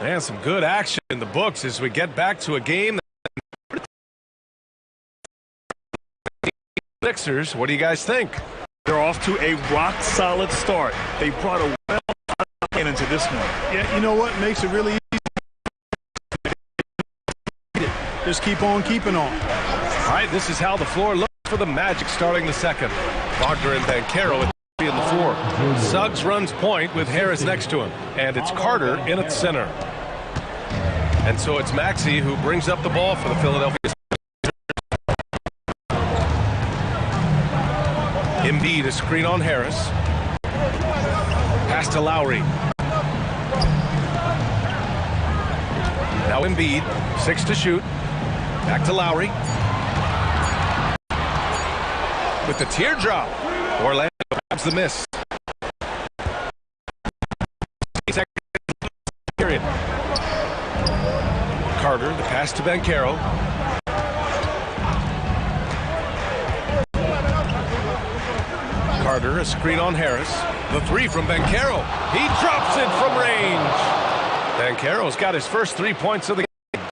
And some good action in the books as we get back to a game. Sixers, what do you guys think? They're off to a rock-solid start. They brought a well into this one. Yeah, you know what makes it really easy? Just keep on keeping on. All right, this is how the floor looks for the Magic starting the second. Wagner and Banchero at in the floor. Suggs runs point with Harris next to him. And it's Carter in at center. And so it's Maxey who brings up the ball for the Philadelphia. Embiid, a screen on Harris. Pass to Lowry. Now Embiid, 6 to shoot. Back to Lowry. With the teardrop. Orlando grabs the miss. Period. Carter, the pass to Banchero. Carter, a screen on Harris. The three from Banchero. He drops it from range. Banchero's got his first 3 points of the game.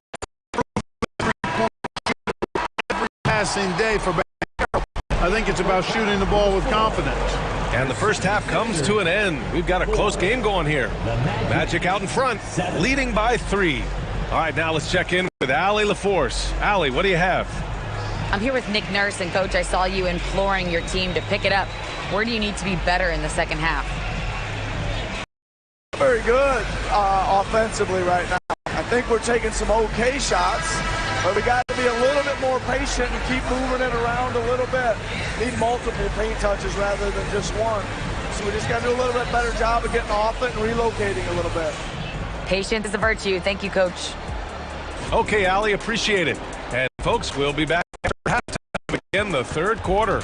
Every passing day for Banchero. I think it's about shooting the ball with confidence. And the first half comes to an end. We've got a close game going here. Magic out in front, leading by 3. All right, now let's check in with Allie LaForce. Allie, what do you have? I'm here with Nick Nurse, and Coach, I saw you imploring your team to pick it up. Where do you need to be better in the second half? Very good offensively right now. I think we're taking some okay shots, but we got to be a little bit more patient and keep moving it around a little bit. Need multiple paint touches rather than just one. So we just got to do a little bit better job of getting off it and relocating a little bit. Patience is a virtue. Thank you, Coach. Okay, Allie, appreciate it. And folks, we'll be back after halftime again, the third quarter.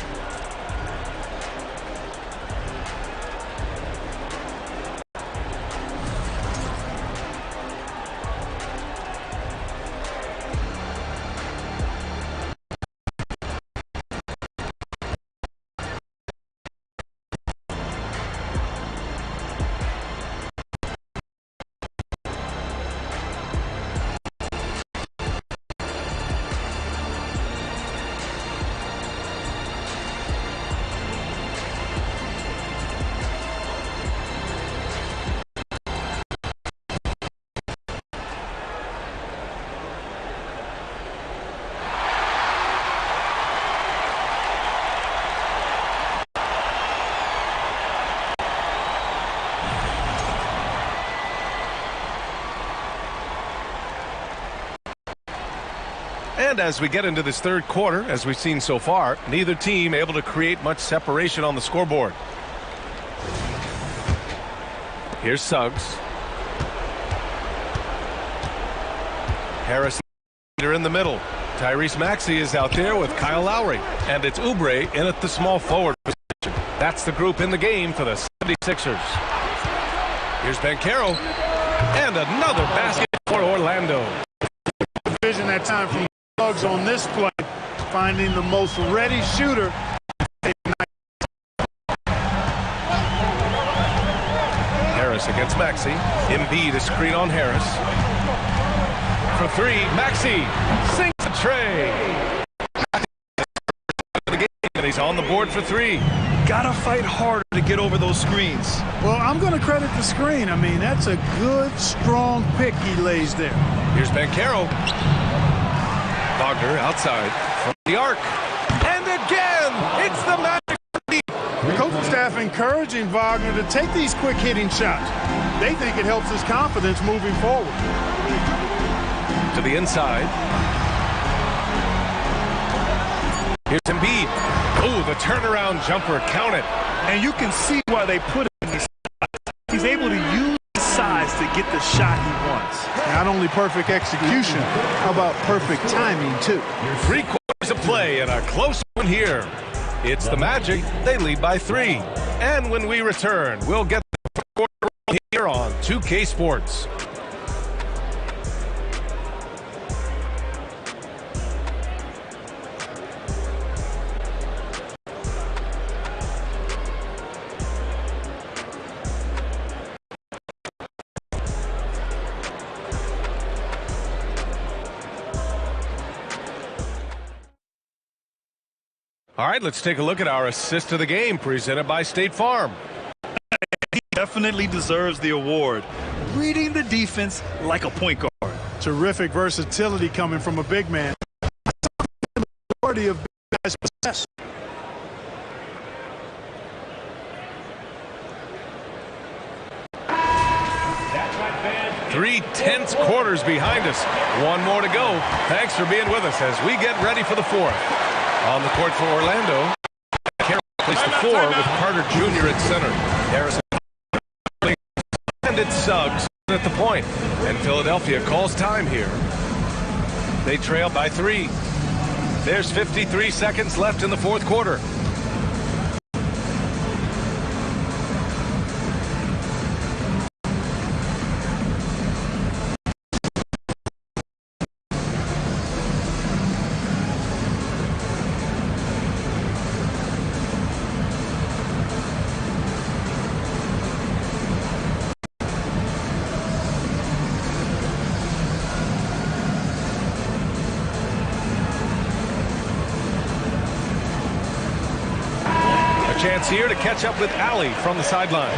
And as we get into this third quarter, as we've seen so far, neither team able to create much separation on the scoreboard. Here's Suggs. Harris in the middle. Tyrese Maxey is out there with Kyle Lowry. And it's Oubre in at the small forward position. That's the group in the game for the 76ers. Here's Banchero. And another basket for Orlando. Vision that time from Suggs on this play, finding the most ready shooter. Harris against Maxey. Embiid, a screen on Harris. For 3, Maxey sinks the tray. And he's on the board for 3. Gotta fight harder to get over those screens. Well, I'm going to credit the screen. I mean, that's a good, strong pick he lays there. Here's Banchero. Wagner outside from the arc. And again, it's the Magic. The coaching staff encouraging Wagner to take these quick hitting shots. They think it helps his confidence moving forward. To the inside. Here's Embiid. Oh, the turnaround jumper, count it. And you can see why they put him in these spots. He's able to use his size to get the shot he wants. Not only perfect execution, how about perfect timing, too? 3 quarters of play and a close one here. It's the Magic. They lead by 3. And when we return, we'll get the quarter here on 2K Sports. All right, let's take a look at our assist of the game presented by State Farm. He definitely deserves the award. Reading the defense like a point guard. Terrific versatility coming from a big man. The majority of big guys possess. Three tense quarters behind us. One more to go. Thanks for being with us as we get ready for the fourth. On the court for Orlando, Carroll plays the four with Carter Jr. at center. Harrison and it's Suggs at the point. And Philadelphia calls time here. They trail by 3. There's 53 seconds left in the fourth quarter. Chance here to catch up with Allie from the sideline.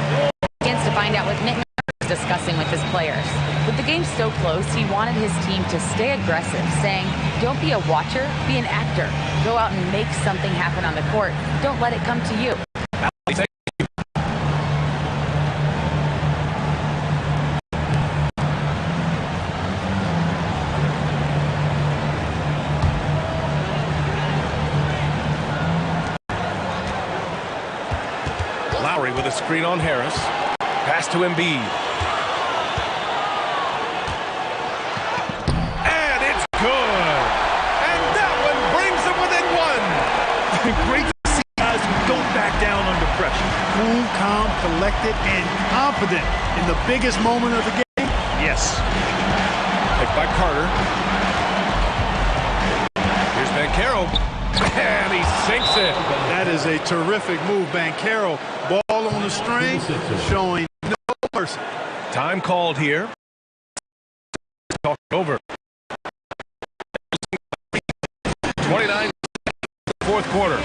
Chance to find out what Nick was discussing with his players. With the game so close, he wanted his team to stay aggressive, saying, don't be a watcher, be an actor. Go out and make something happen on the court. Don't let it come to you. With a screen on Harris. Pass to Embiid. And it's good. And that one brings them within 1. Great to see guys who don't back down under pressure. Cool, calm, collected, and confident in the biggest moment of the game. Yes. Picked by Carter. Here's Banchero. And he sinks it. That is a terrific move, Banchero. Ball on the string, showing no mercy. Time called here. Talk over. 29 fourth quarter.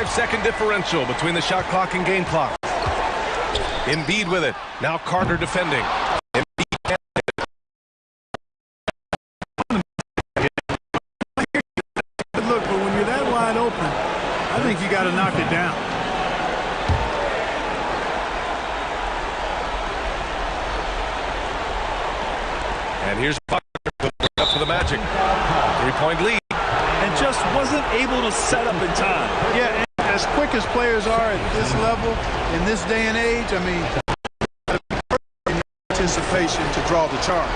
Second differential between the shot clock and game clock. Embiid with it. Now Carter defending. Embiid. Look, but when you're that wide open, I think you got to knock it down. And here's Butler up for the Magic. 3-point lead. And just wasn't able to set up in time. Yeah. As quick as players are at this level, in this day and age, I mean, anticipation to draw the charge.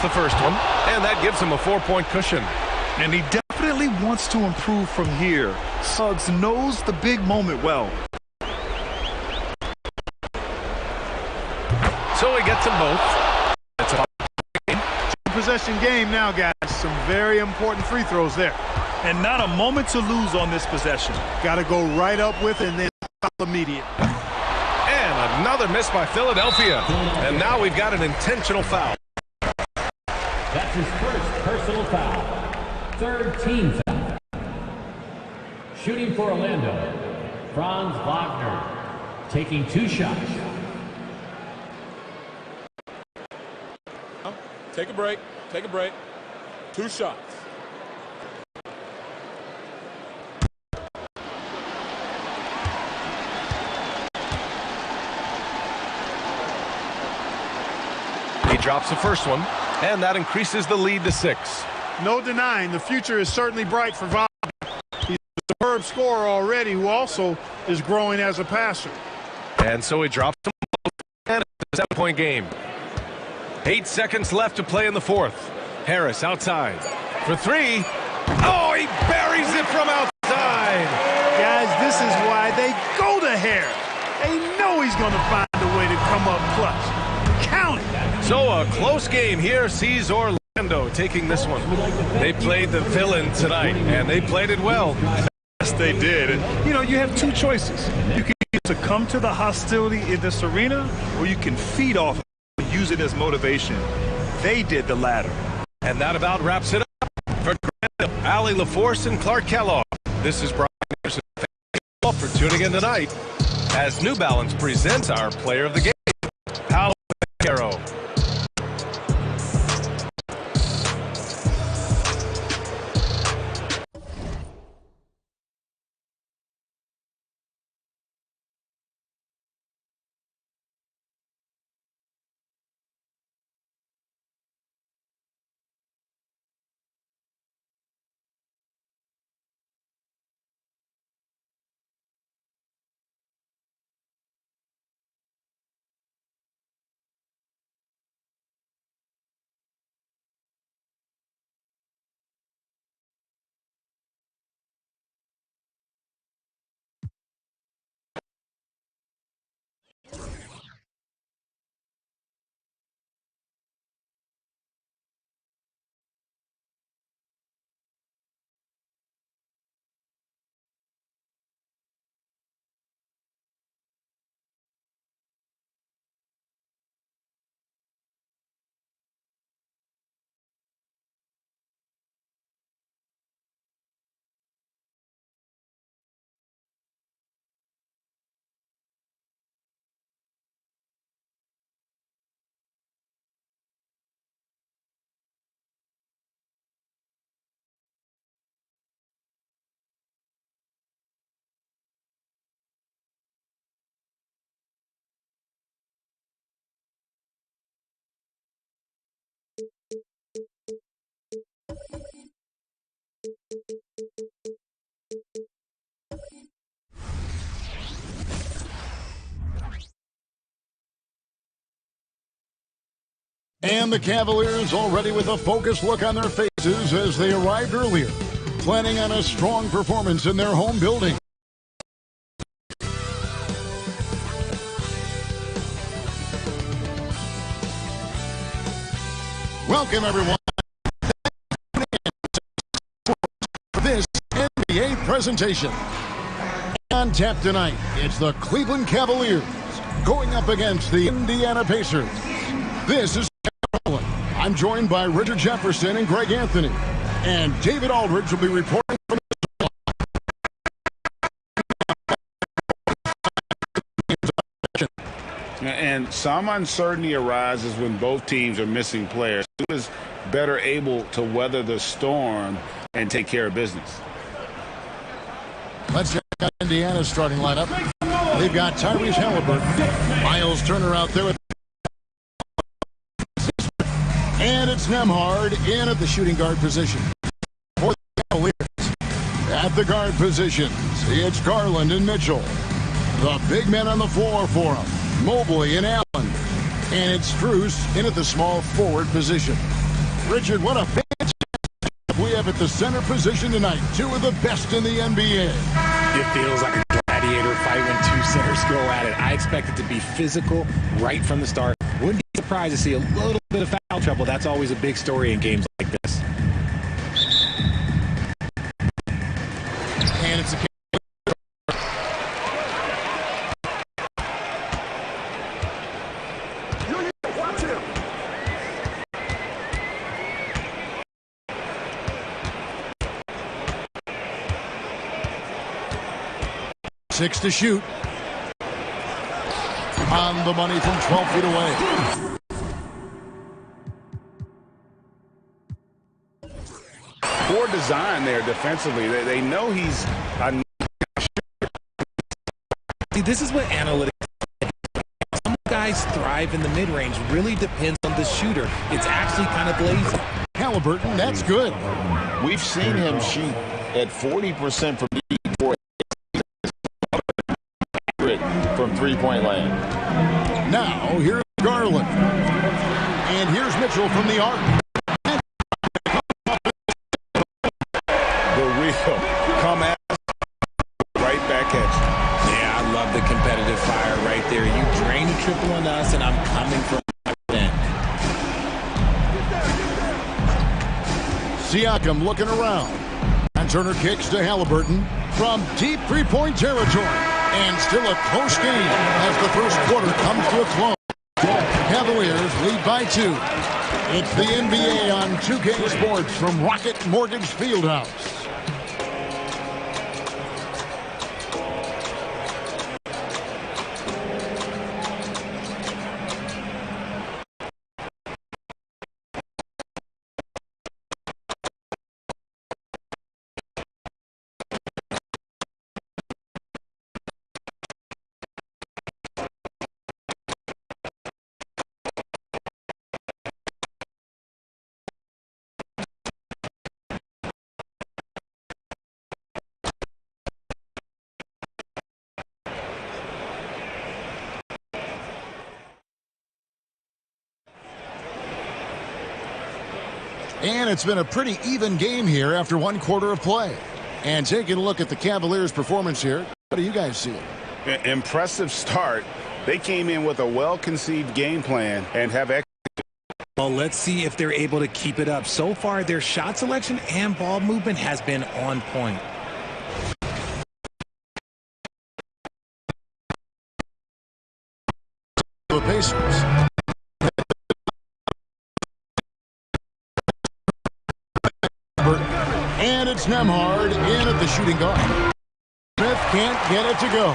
The first one, and that gives him a 4-point cushion. And he definitely wants to improve from here. Suggs knows the big moment well. So he gets them both. It's a possession game now, guys. Some very important free throws there. And not a moment to lose on this possession. Got to go right up with it and then foul immediate. And another miss by Philadelphia. And now we've got an intentional foul. That's his first personal foul. Third team foul. Shooting for Orlando, Franz Wagner, taking 2 shots. Take a break. Take a break. 2 shots. He drops the first one. And that increases the lead to 6. No denying, the future is certainly bright for Wagner. He's a superb scorer already who also is growing as a passer. And so he drops them And it's a 7-point game. 8 seconds left to play in the fourth. Harris outside for three. Oh, he buries it from outside. Guys, this is why they go to Harris. They know he's going to find a way to come up clutch. Count it. So a close game here sees Orlando taking this one. They played the villain tonight, and they played it well. Yes, they did. And, you know, you have two choices. You can either succumb to the hostility in this arena, or you can feed off it and use it as motivation. They did the latter. And that about wraps it up for Allie LaForce and Clark Kellogg. This is Brian Anderson. Thank you all for tuning in tonight as New Balance presents our player of the game, Paolo Banchero. And the Cavaliers already with a focused look on their faces as they arrived earlier, planning on a strong performance in their home building. Welcome, everyone. For this NBA presentation. On tap tonight, it's the Cleveland Cavaliers going up against the Indiana Pacers. This is I'm joined by Richard Jefferson and Greg Anthony. And David Aldridge will be reporting from the And some uncertainty arises when both teams are missing players. Who is better able to weather the storm and take care of business? Let's check out Indiana's starting lineup. They've got Tyrese Halliburton, Miles Turner out there with, and it's Nembhard in at the shooting guard position. For the Cavaliers, at the guard positions, it's Garland and Mitchell. The big men on the floor for them, Mobley and Allen. And it's Strus in at the small forward position. Richard, what a fantastic we have at the center position tonight. Two of the best in the NBA. It feels like a gladiator fight when two centers go at it. I expect it to be physical right from the start. Wouldn't be surprised to see a little bit of foul trouble. That's always a big story in games like this. And it's a 6 to shoot. On the money from 12 feet away. Poor design there defensively. They know he's a... See, this is what analytics. Some guys thrive in the mid-range. Really depends on the shooter. It's actually kind of lazy. Halliburton, that's good. We've seen him shoot at 40% from deep from three-point land. Now Siakam looking around. And Turner kicks to Halliburton from deep three-point territory. And still a close game as the first quarter comes to a close. Cavaliers lead by 2. It's the NBA on 2K Sports from Rocket Mortgage Fieldhouse. And it's been a pretty even game here after one quarter of play. And taking a look at the Cavaliers' performance here, what do you guys see? Impressive start. They came in with a well-conceived game plan and have executed. Well, let's see if they're able to keep it up. So far, their shot selection and ball movement has been on point. The Pacers. And it's Nembhard in at the shooting guard. Smith can't get it to go.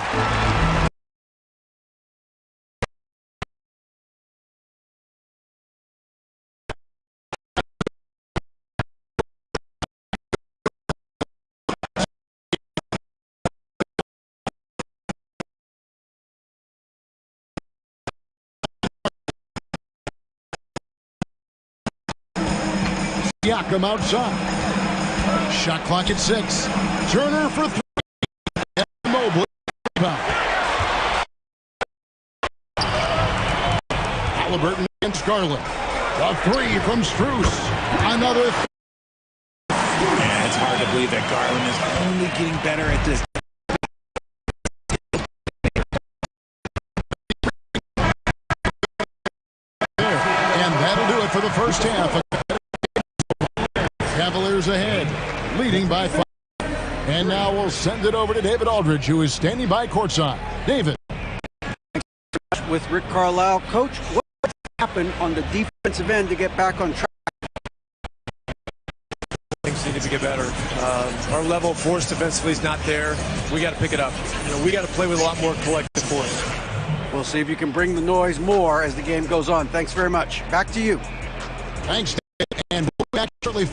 Siakam outside. Shot clock at 6. Turner for 3. And Mobley. Halliburton against Garland. A 3 from Strus. Another. Yeah, it's hard to believe that Garland is only getting better at this. And that'll do it for the first half. Cavaliers ahead, leading by 5. And now we'll send it over to David Aldridge, who is standing by courtside. David. With Rick Carlisle. Coach, what happened on the defensive end to get back on track? Things need to get better. Our level of force defensively is not there. We got to pick it up. We got to play with a lot more collective force. We'll see if you can bring the noise more as the game goes on. Thanks very much. Back to you. Thanks, David. And we'll be back shortly.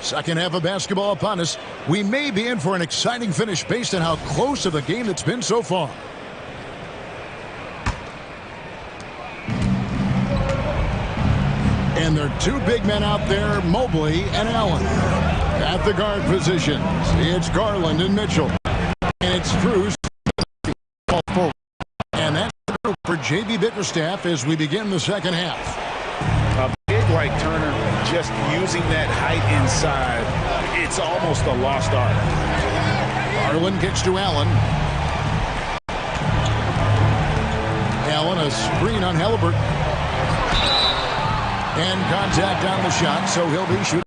Second half of basketball upon us. We may be in for an exciting finish based on how close of the game it's been so far. And there are 2 big men out there, Mobley and Allen. At the guard positions, it's Garland and Mitchell. And it's Strus. And that's the group for J.B. Bickerstaff as we begin the second half. A big like Turner just using that height inside, it's almost a lost art. Garland gets to Allen. Allen, a screen on Halliburton. And contact on the shot, so he'll be shooting.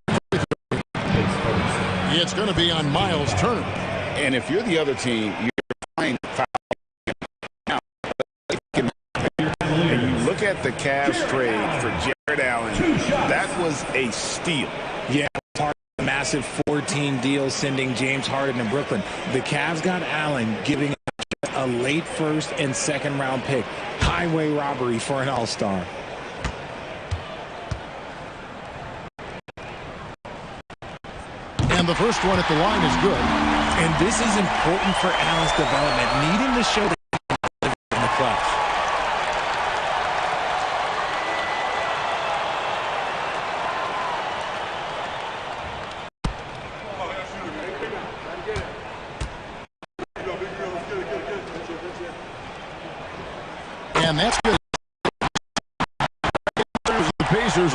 It's going to be on Miles Turner. And if you're the other team, you're fine. And you look at the Cavs trade for Jared Allen, that was a steal. Yeah, it's hard to imagine massive 14 deal sending James Harden to Brooklyn. The Cavs got Allen, giving a late first and second round pick. Highway robbery for an all-star. And the first one at the line is good. And this is important for Allen's development, needing to show that in the clutch. And that's good. The Pacers,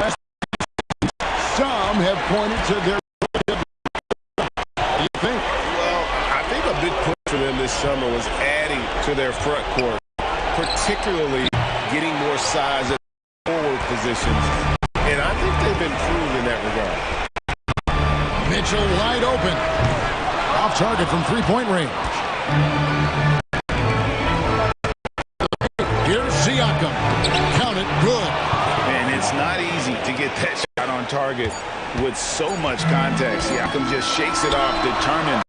some have pointed to their... What do you think? Well, I think a big push for them this summer was adding to their front court, particularly getting more size at forward positions. And I think they've improved in that regard. Mitchell wide open. Off target from three-point range. Here's Siakam. Count it, good. And it's not easy to get that shot on target with so much contact. Siakam just shakes it off, determined.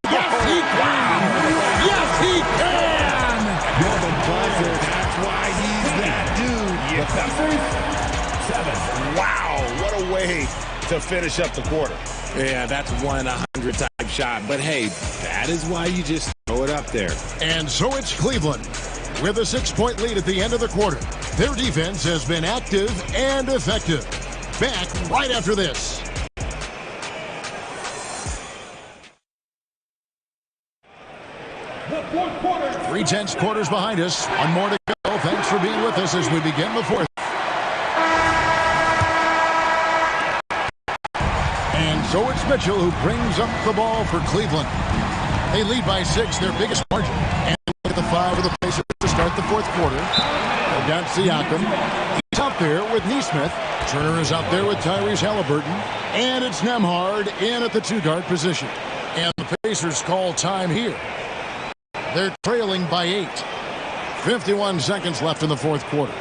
Yes, he can! Yes, he can! You're the buzzer. That's why he's that dude. Yeah. Wow, what a way to finish up the quarter. Yeah, that's 1-100 type shot. But hey, that is why you just throw it up there. And so it's Cleveland with a 6-point lead at the end of the quarter. Their defense has been active and effective. Back right after this. The fourth quarter. 3 tense quarters behind us. One more to go. Thanks for being with us as we begin the fourth. And so it's Mitchell who brings up the ball for Cleveland. They lead by 6, their biggest margin. And look at the 5 of the Pacers to start the fourth quarter. They've got Siakam. He's out there with Nesmith. Turner is out there with Tyrese Halliburton. And it's Nembhard in at the 2-guard position. And the Pacers call time here. They're trailing by 8. 51 seconds left in the fourth quarter.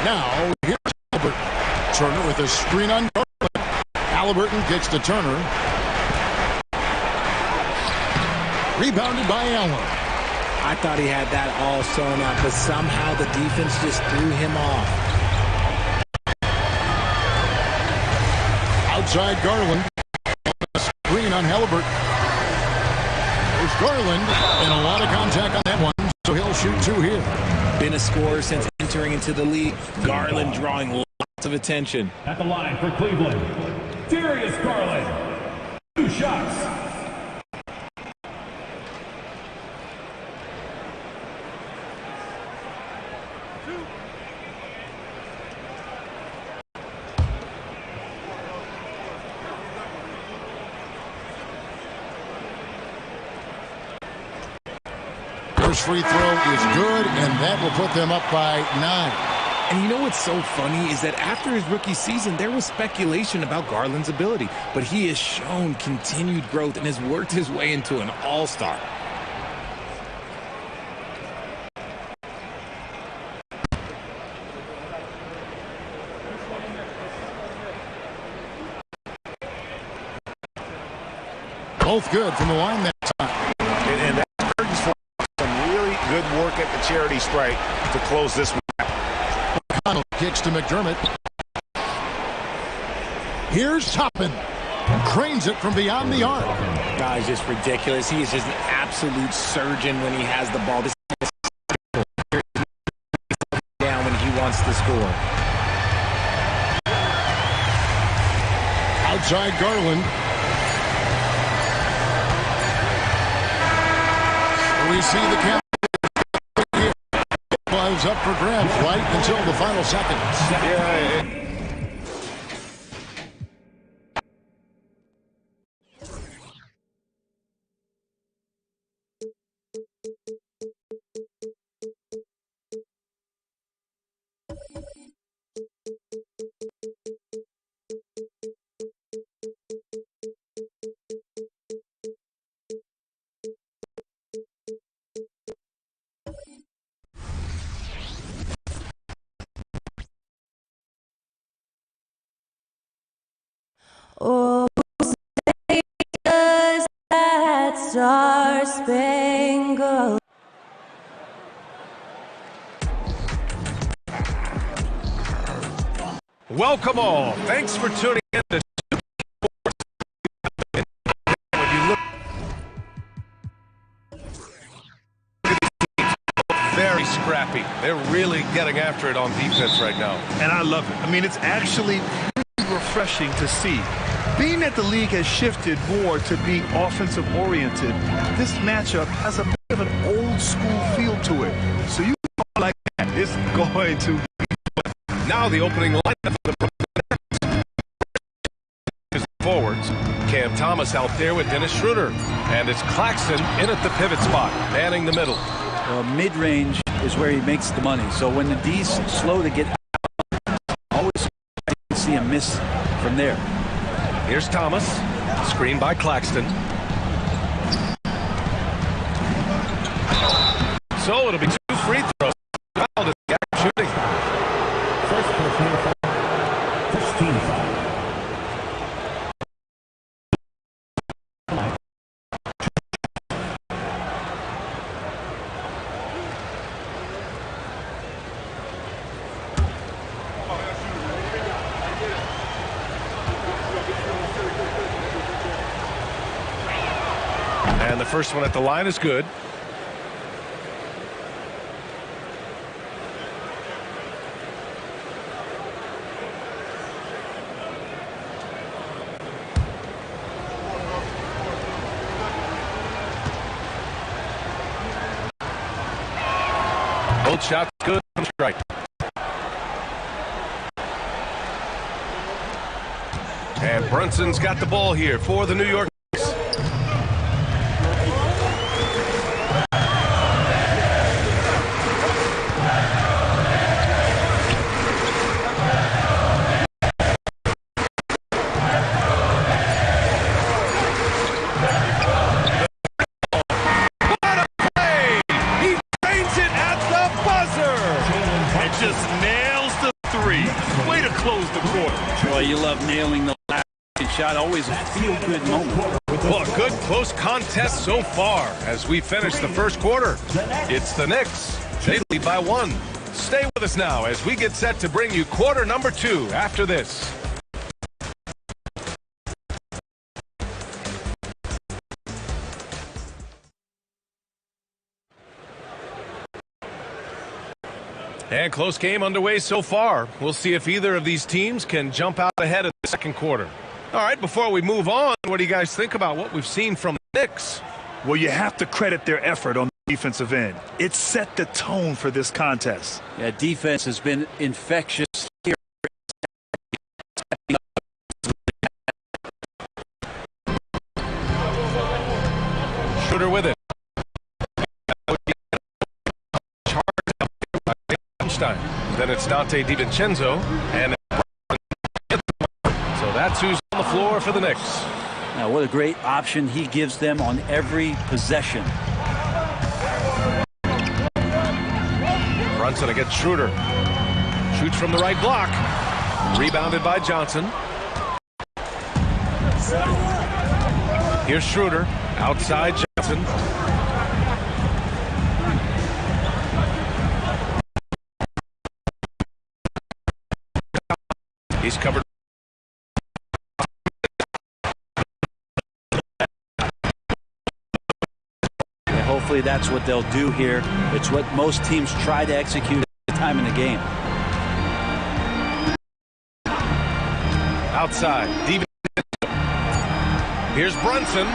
Now, here's Halliburton. Turner with a screen on Garland. Halliburton kicks to Turner. Rebounded by Allen. I thought he had that all sewn up, but somehow the defense just threw him off. Outside Garland. A screen on Halliburton. There's Garland. And a lot of contact on that one, so he'll shoot 2 here. Been a scorer since entering into the league. Garland drawing lots of attention. At the line for Cleveland, Darius Garland. 2 shots. First free throw is good, and that will put them up by 9. And you know what's so funny is that after his rookie season, there was speculation about Garland's ability, but he has shown continued growth and has worked his way into an all-star. Both good from the line that time. And that urges for some really good work at the charity stripe to close this one out. McConnell kicks to McDermott. Here's Toppin. Cranes it from beyond the arc. Guy's just ridiculous. He is just an absolute surgeon when he has the ball. This is down when he outside Garland. We see the count was up for grabs right until the final seconds. Yeah. Oh, say does that star-spangled Welcome all. Thanks for tuning in to when you look very scrappy. They're really getting after it on defense right now. And I love it. I mean, it's actually really refreshing to see. Being that the league has shifted more to being offensive oriented, this matchup has a bit of an old school feel to it. So you like that, it's going to be now the opening lineup for the forwards. Cam Thomas out there with Dennis Schroeder. And it's Claxton in at the pivot spot, manning the middle. Mid-range is where he makes the money. So when the D's slow to get out, always see him miss from there. Here's Thomas, screened by Claxton. So it'll be 2 free throws. Foul is gap shooting. First personal foul. First team foul. And the first one at the line is good. Both shots good from strike. And Brunson's got the ball here for the New York Knicks. You love nailing the last shot. Always a feel-good moment. Well, a good close contest so far as we finish the first quarter. It's the Knicks. They lead by 1. Stay with us now as we get set to bring you quarter number 2 after this. And close game underway so far. We'll see if either of these teams can jump out ahead of the second quarter. All right, before we move on, what do you guys think about what we've seen from the Knicks? Well, you have to credit their effort on the defensive end. It set the tone for this contest. Yeah, defense has been infectious here. Shooter with it. Then it's Dante DiVincenzo, and so that's who's on the floor for the Knicks. Now, what a great option he gives them on every possession. Brunson against Schroeder. Shoots from the right block. Rebounded by Johnson. Here's Schroeder. Outside Johnson. He's covered. And hopefully that's what they'll do here. It's what most teams try to execute at the time in the game. Outside. Here's Brunson.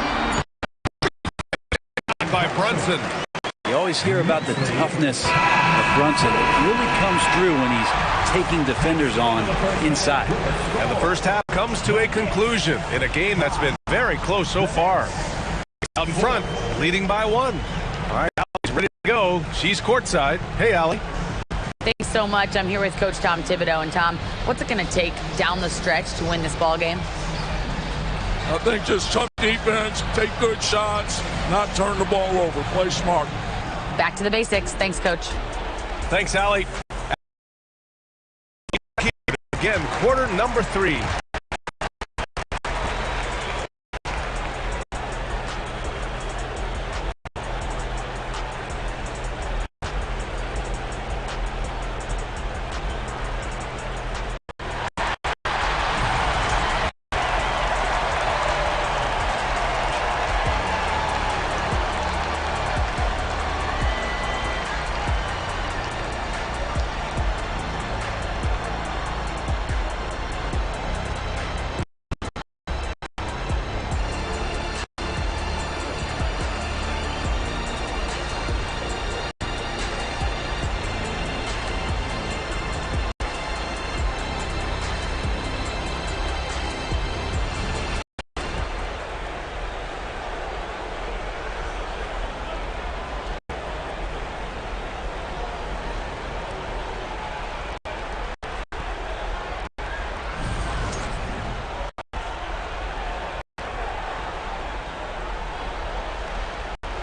By Brunson. You always hear about the toughness of Brunson. It really comes through when he's taking defenders on inside. And the first half comes to a conclusion in a game that's been very close so far. Out in front, leading by 1. All right, Allie's ready to go. She's courtside. Hey, Allie. Thanks so much. I'm here with Coach Tom Thibodeau. And Tom, what's it going to take down the stretch to win this ball game? I think just tough defense, take good shots, not turn the ball over, play smart. Back to the basics. Thanks, Coach. Thanks, Allie. Again, quarter number 3.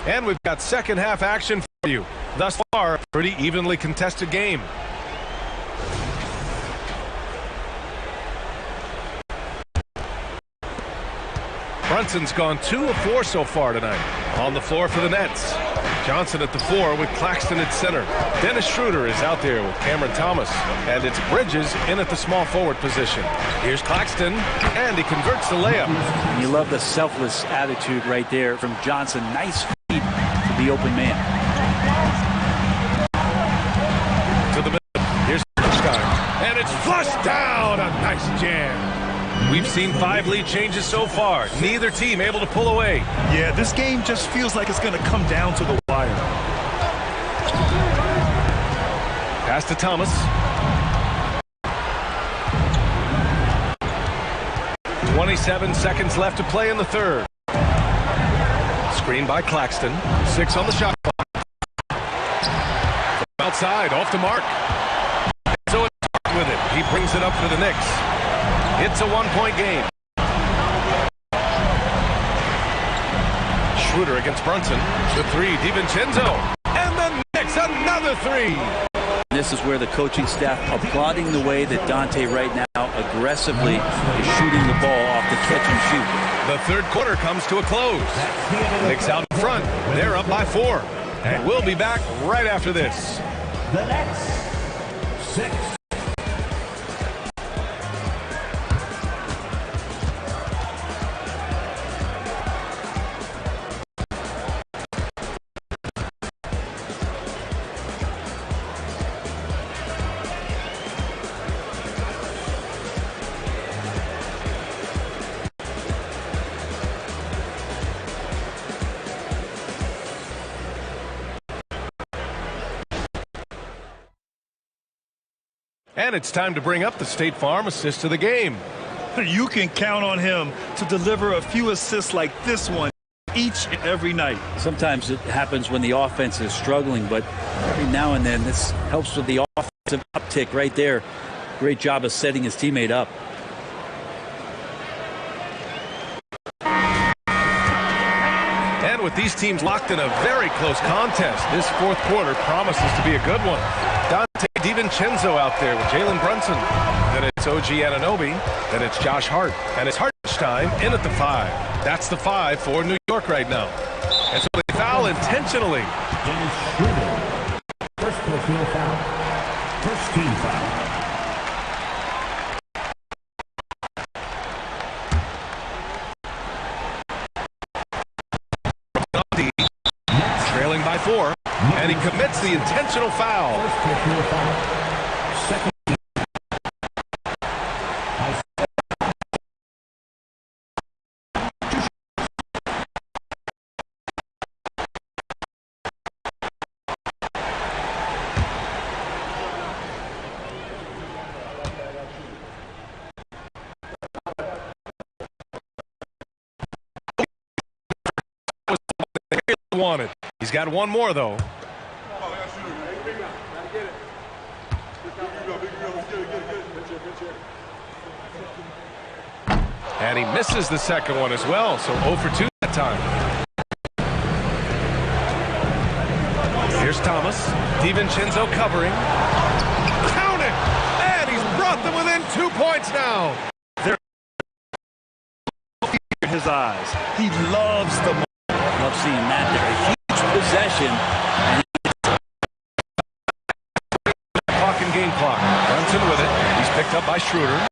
And we've got second half action for you. Thus far, a pretty evenly contested game. Brunson's gone 2 of 4 so far tonight. On the floor for the Nets. Johnson at the 4 with Claxton at center. Dennis Schroeder is out there with Cameron Thomas. And it's Bridges in at the small forward position. Here's Claxton, and he converts the layup. And you love the selfless attitude right there from Johnson. Nice feed to the open man. To the middle. Here's Stein. And it's flushed down. A nice jam. We've seen 5 lead changes so far. Neither team able to pull away. Yeah, this game just feels like it's going to come down to the wire. Pass to Thomas. 27 seconds left to play in the third. Screen by Claxton. 6 on the shot clock. Outside, off the mark. So it's with it. He brings it up for the Knicks. It's a 1-point game. Schroeder against Brunson. The 3, DiVincenzo. And the Knicks, another 3. This is where the coaching staff applauding the way that Dante right now aggressively is shooting the ball off the catch and shoot. The third quarter comes to a close. Knicks out in front. They're up by 4. And we'll be back right after this. The Nets, 6. And it's time to bring up the State Farm assist of the game. You can count on him to deliver a few assists like this one each and every night. Sometimes it happens when the offense is struggling, but every now and then this helps with the offensive uptick right there. Great job of setting his teammate up. And with these teams locked in a very close contest, this fourth quarter promises to be a good one. Dante DiVincenzo out there with Jalen Brunson. Then it's OG Anunoby. Then it's Josh Hart. And it's Hartenstein in at the 5. That's the 5 for New York right now. And so they foul intentionally. Dennis Schroeder. First personal foul. First team foul. Trailing by 4. And he commits the intentional foul. First personal foul. Second. He's got one more, though. And he misses the second one as well, so 0 for 2 that time. Here's Thomas. DiVincenzo covering. Count it! And he's brought them within 2 points now. His eyes. He loves the moment. Love seeing that there. A huge possession. Clock and game clock. Brunson with it. He's picked up by Schroeder.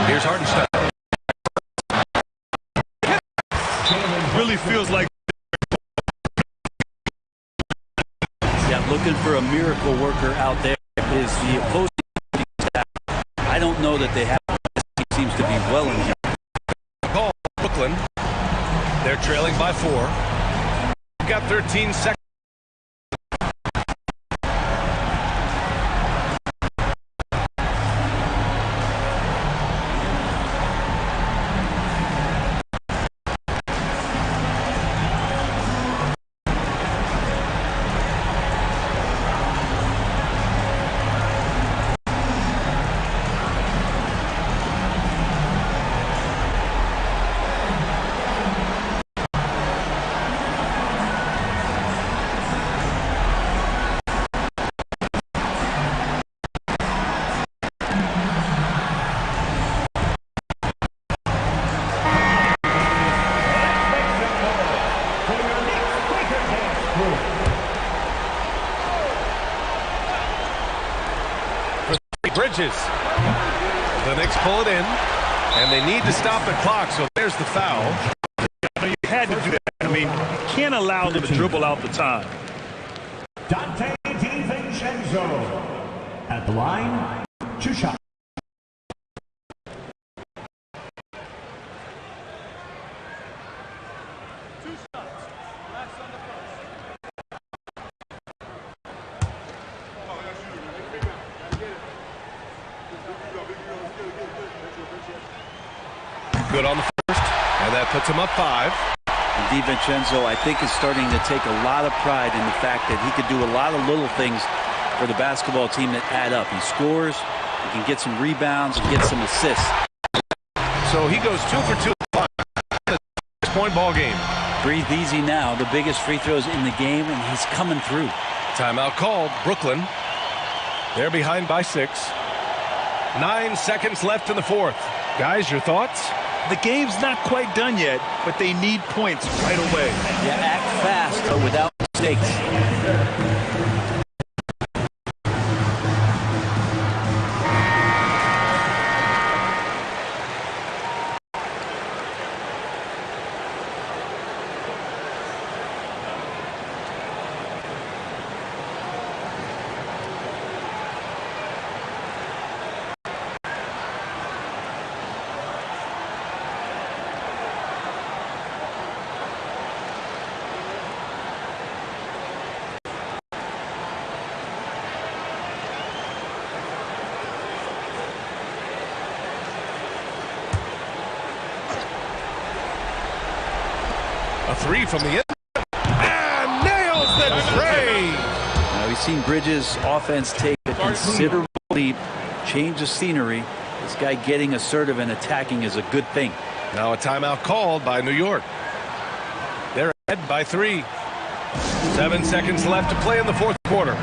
Here's Hartenstein. Really feels like. Yeah, looking for a miracle worker out there is the opposing staff. I don't know that they have. Seems to be well in here. Call Brooklyn. They're trailing by 4. Got 13 seconds. Bridges. The Knicks pull it in, and they need to stop the clock, so there's the foul. You had to do that. I mean, you can't allow them to dribble out the time. Dante DiVincenzo at the line, 2 shots. Good on the first, and that puts him up 5. And DiVincenzo, I think, is starting to take a lot of pride in the fact that he could do a lot of little things for the basketball team that add up. He scores, he can get some rebounds, and get some assists. So he goes 2 for 2 in the 6-point ball game. Breathe easy now. The biggest free throws in the game, and he's coming through. Timeout called. Brooklyn. They're behind by 6. 9 seconds left in the 4th. Guys, your thoughts? The game's not quite done yet, but they need points right away. Yeah, act fast, but without mistakes. A 3 from the end. And nails the tray. Now we've seen Bridges' offense take a considerable leap, change the scenery. This guy getting assertive and attacking is a good thing. Now a timeout called by New York. They're ahead by 3. 7 seconds left to play in the 4th quarter.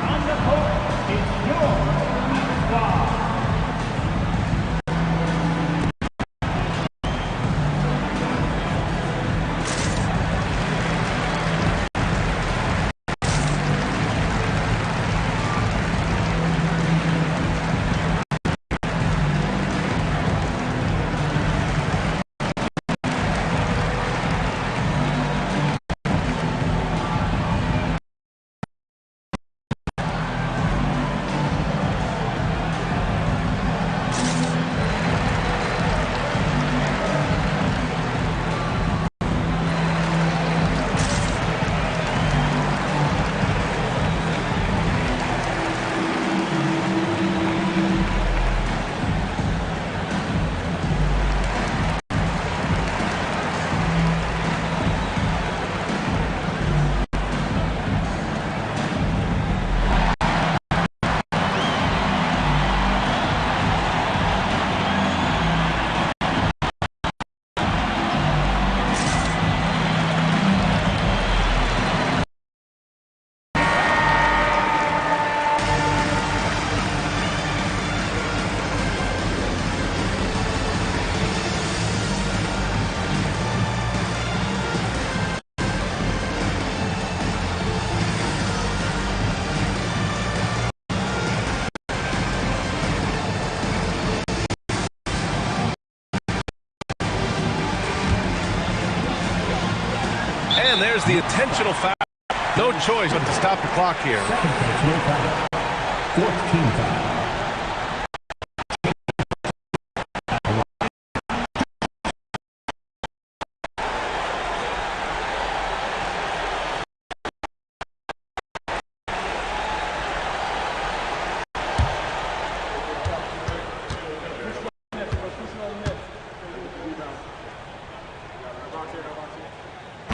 And there's the intentional foul. No choice but to stop the clock here. No foul. 14 foul.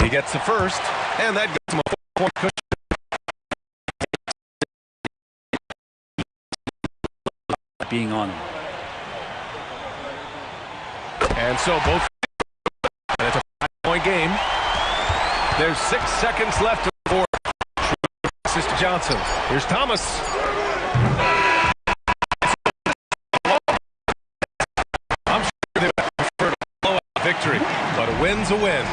He gets the first, and that gives him a 4-point cushion. Being on him. And so both, and it's a 5-point game. There's 6 seconds left to the fourth. This is Johnson. Here's Thomas. I'm sure they prefer a blowout victory, but a win's a win.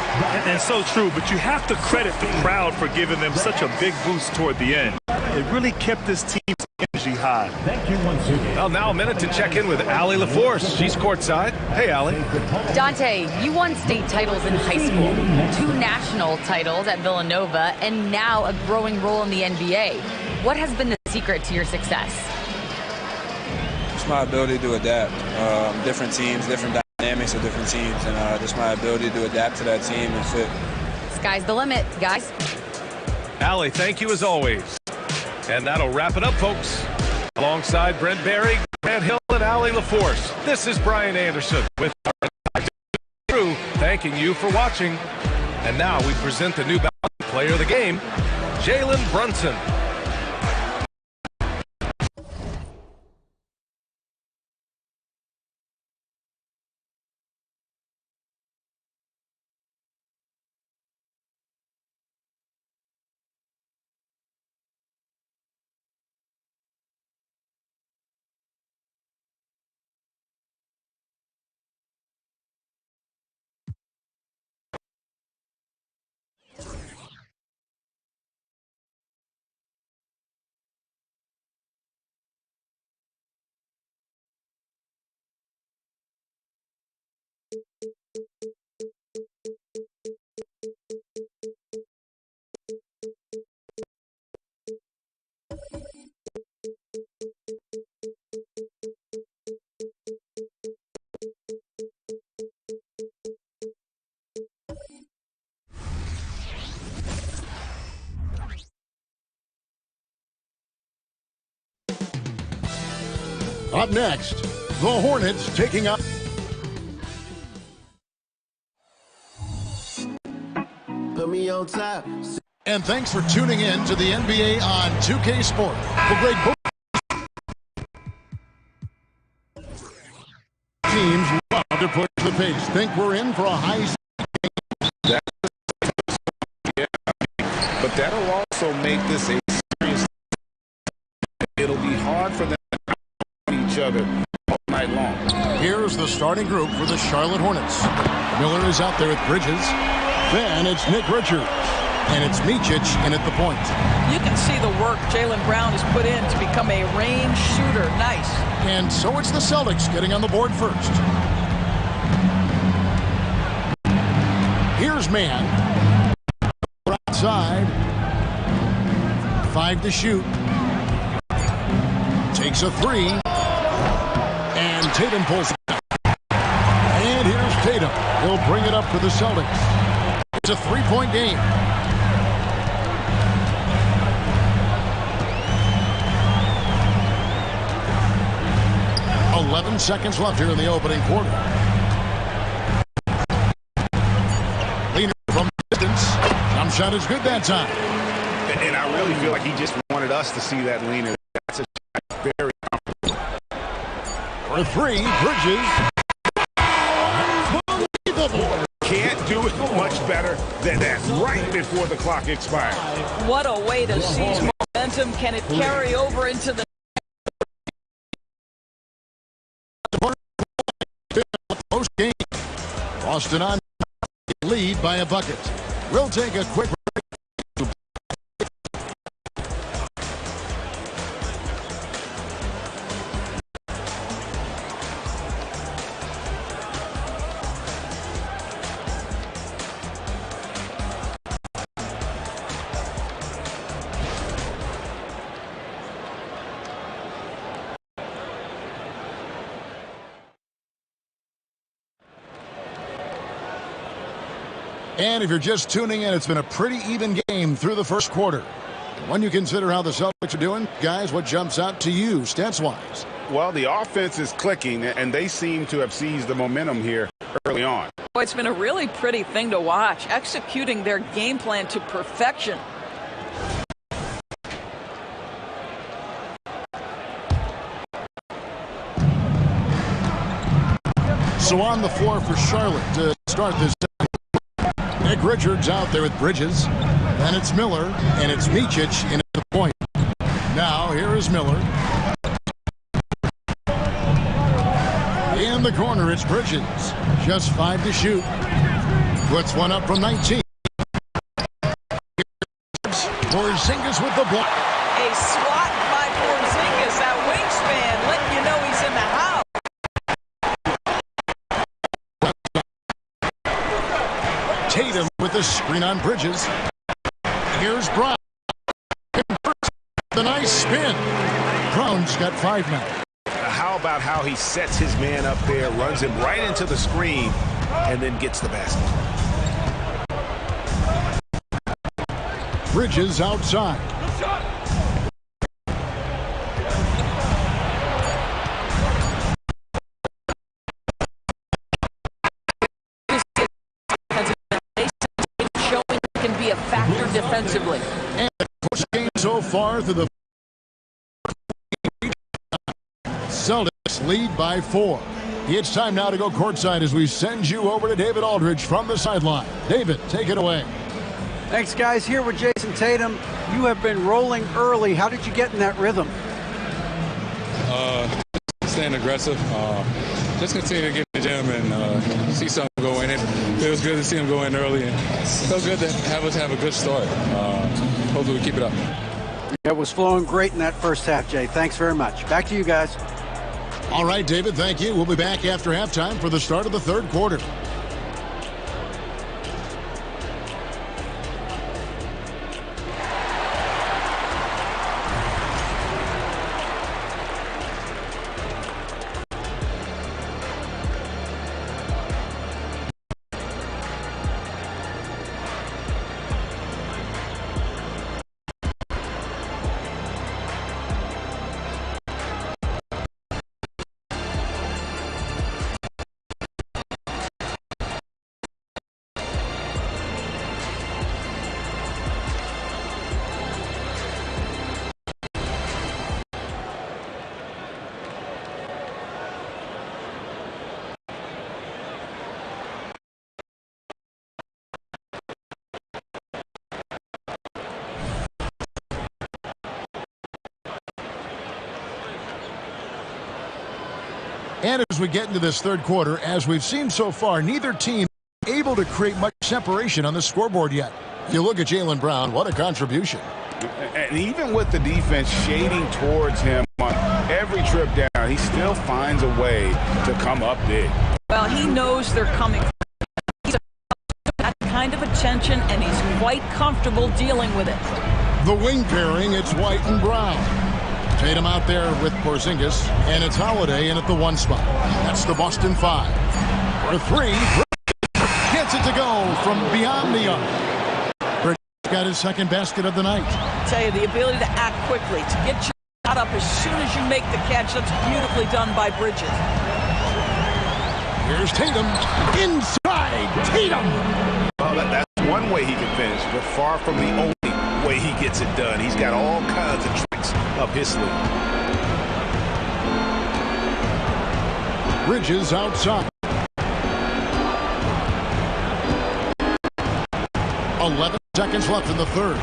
And so true, but you have to credit the crowd for giving them such a big boost toward the end. It really kept this team's energy high. Thank you once again. Well, now a minute to check in with Allie LaForce. She's courtside. Hey, Allie. Dante, you won state titles in high school, 2 national titles at Villanova, and now a growing role in the NBA. What has been the secret to your success? Just my ability to adapt. Different teams, different dynamics of different teams, and just my ability to adapt to that team and fit. Sky's the limit, guys. Allie, thank you as always. And that'll wrap it up, folks. Alongside Brent Barry, Grant Hill, and Allie LaForce, this is Brian Anderson with our crew thanking you for watching. And now we present the new player of the game, Jalen Brunson. Up next, the Hornets taking on. Put me on top. And thanks for tuning in to the NBA on 2K Sport. The great teams love to push the pace. Think we're in for a high game. Yeah, but that'll also make this a serious. It'll be hard for them to each other all night long. Here's the starting group for the Charlotte Hornets. Miller is out there with Bridges. Then it's Nick Richards. And it's Micic in at the point. You can see the work Jaylen Brown has put in to become a range shooter. Nice. And so it's the Celtics getting on the board first. Here's Mann. Outside. 5 to shoot. Takes a 3. And Tatum pulls it back. And here's Tatum. He'll bring it up for the Celtics. It's a 3-point game. 11 seconds left here in the opening quarter. Leaner from distance. Jump shot is good that time. And I really feel like he just wanted us to see that leaner. That's a very comfortable. For 3, Bridges. Unbelievable. Can't do it much better than that right before the clock expires. What a way to seize momentum. Can it carry over into the Post game. Boston on lead by a bucket. We'll take a quick break. And if you're just tuning in, it's been a pretty even game through the first quarter. When you consider how the Celtics are doing, guys, what jumps out to you stats-wise? Well, the offense is clicking, and they seem to have seized the momentum here early on. Well, it's been a really pretty thing to watch, executing their game plan to perfection. So on the floor for Charlotte to start this. Nick Richards out there with Bridges. Then it's Miller, and it's Micic in at the point. Now here is Miller. In the corner, it's Bridges. Just 5 to shoot. Puts one up from 19. Porzingis with the block. A swat by Porzingis, that wingspan, letting you know he's in the house. Tatum with the screen on Bridges. Here's Brown. The nice spin. Brown's got 5 now. How about how he sets his man up there, runs him right into the screen, and then gets the basket. Bridges outside. Showing he can be a factor defensively. And the first game so far through the Celtics lead by 4. It's time now to go courtside as we send you over to David Aldridge from the sideline. David, take it away. Thanks, guys. Here with Jason Tatum. You have been rolling early. How did you get in that rhythm? Staying aggressive. Just continue to get in the gym and see something go in it. Feels good to see him go in early. And feels good to have us have a good start. Hopefully we keep it up. It was flowing great in that first half, Jay. Thanks very much. Back to you guys. All right, David, thank you. We'll be back after halftime for the start of the third quarter. And as we get into this third quarter, as we've seen so far, neither team able to create much separation on the scoreboard yet. If you look at Jaylen Brown, what a contribution. And even with the defense shading towards him on every trip down, he still finds a way to come up big. Well, he knows they're coming. He's that kind of attention, and he's quite comfortable dealing with it. The wing pairing, it's White and Brown. Tatum out there with Porzingis, and it's Holiday in at the 1 spot. That's the Boston 5. For 3, gets it to go from beyond the arc. Bridges got his second basket of the night. I tell you, the ability to act quickly, to get your shot up as soon as you make the catch, that's beautifully done by Bridges. Here's Tatum, inside Tatum. Well, that's one way he can finish, but far from the only way he gets it done. He's got all kinds of tricks up his sleeve. Bridges outside. 11 seconds left in the third.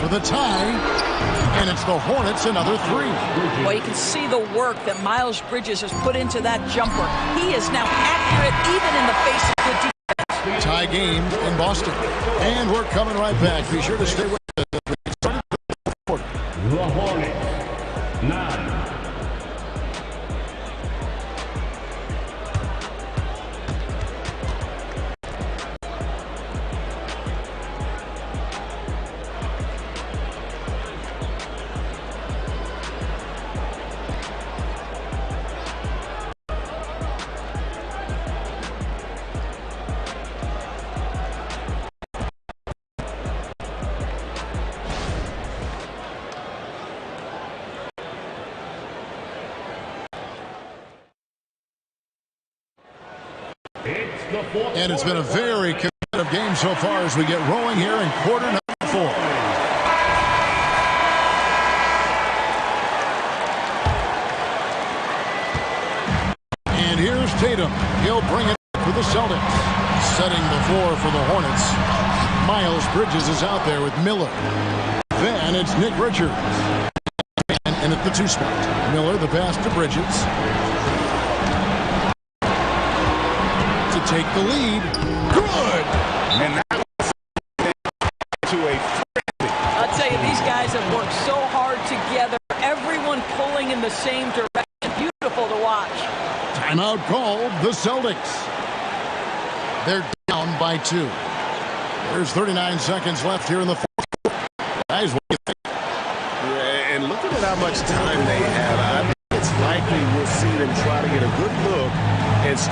For the tie, and it's the Hornets another 3. Well, you can see the work that Miles Bridges has put into that jumper. He is now accurate even in the face of good defense. Tie game in Boston. And we're coming right back. Be sure to stay with us. The Hornets, 9. And it's been a very competitive game so far as we get rolling here in quarter number 4. And here's Tatum. He'll bring it for the Celtics. Setting the floor for the Hornets. Miles Bridges is out there with Miller. Then it's Nick Richards. And at the 2 spot, Miller, the pass to Bridges. To take the lead. Good! And that was to a frenzy. I'll tell you, these guys have worked so hard together. Everyone pulling in the same direction. Beautiful to watch. Timeout called, the Celtics. They're down by 2. There's 39 seconds left here in the 4th. Guys, what do you think? Yeah, and looking at how much time they have, I think it's likely we'll see them try to get a good look and score.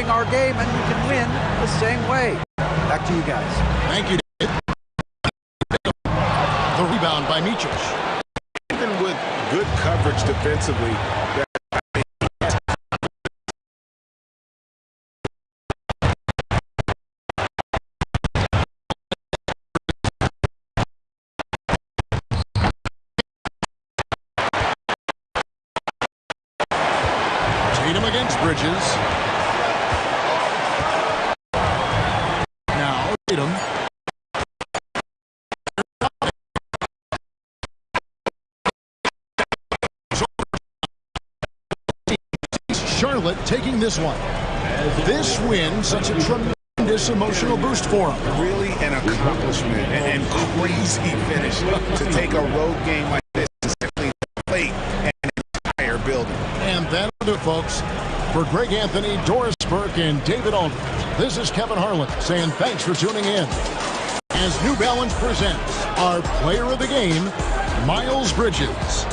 Our game, and we can win the same way. Back to you guys. Thank you, David. The rebound by Mičić. Even with good coverage defensively, Tatum against Bridges. Tatum. Charlotte taking this one. This win, such a tremendous emotional boost for them. Really an accomplishment and crazy finish to take a road game like this and simply plate an entire building. And that'll do it, folks. For Greg Anthony, Doris Burke, and David Aldridge, this is Kevin Harlan saying thanks for tuning in. As New Balance presents our player of the game, Miles Bridges.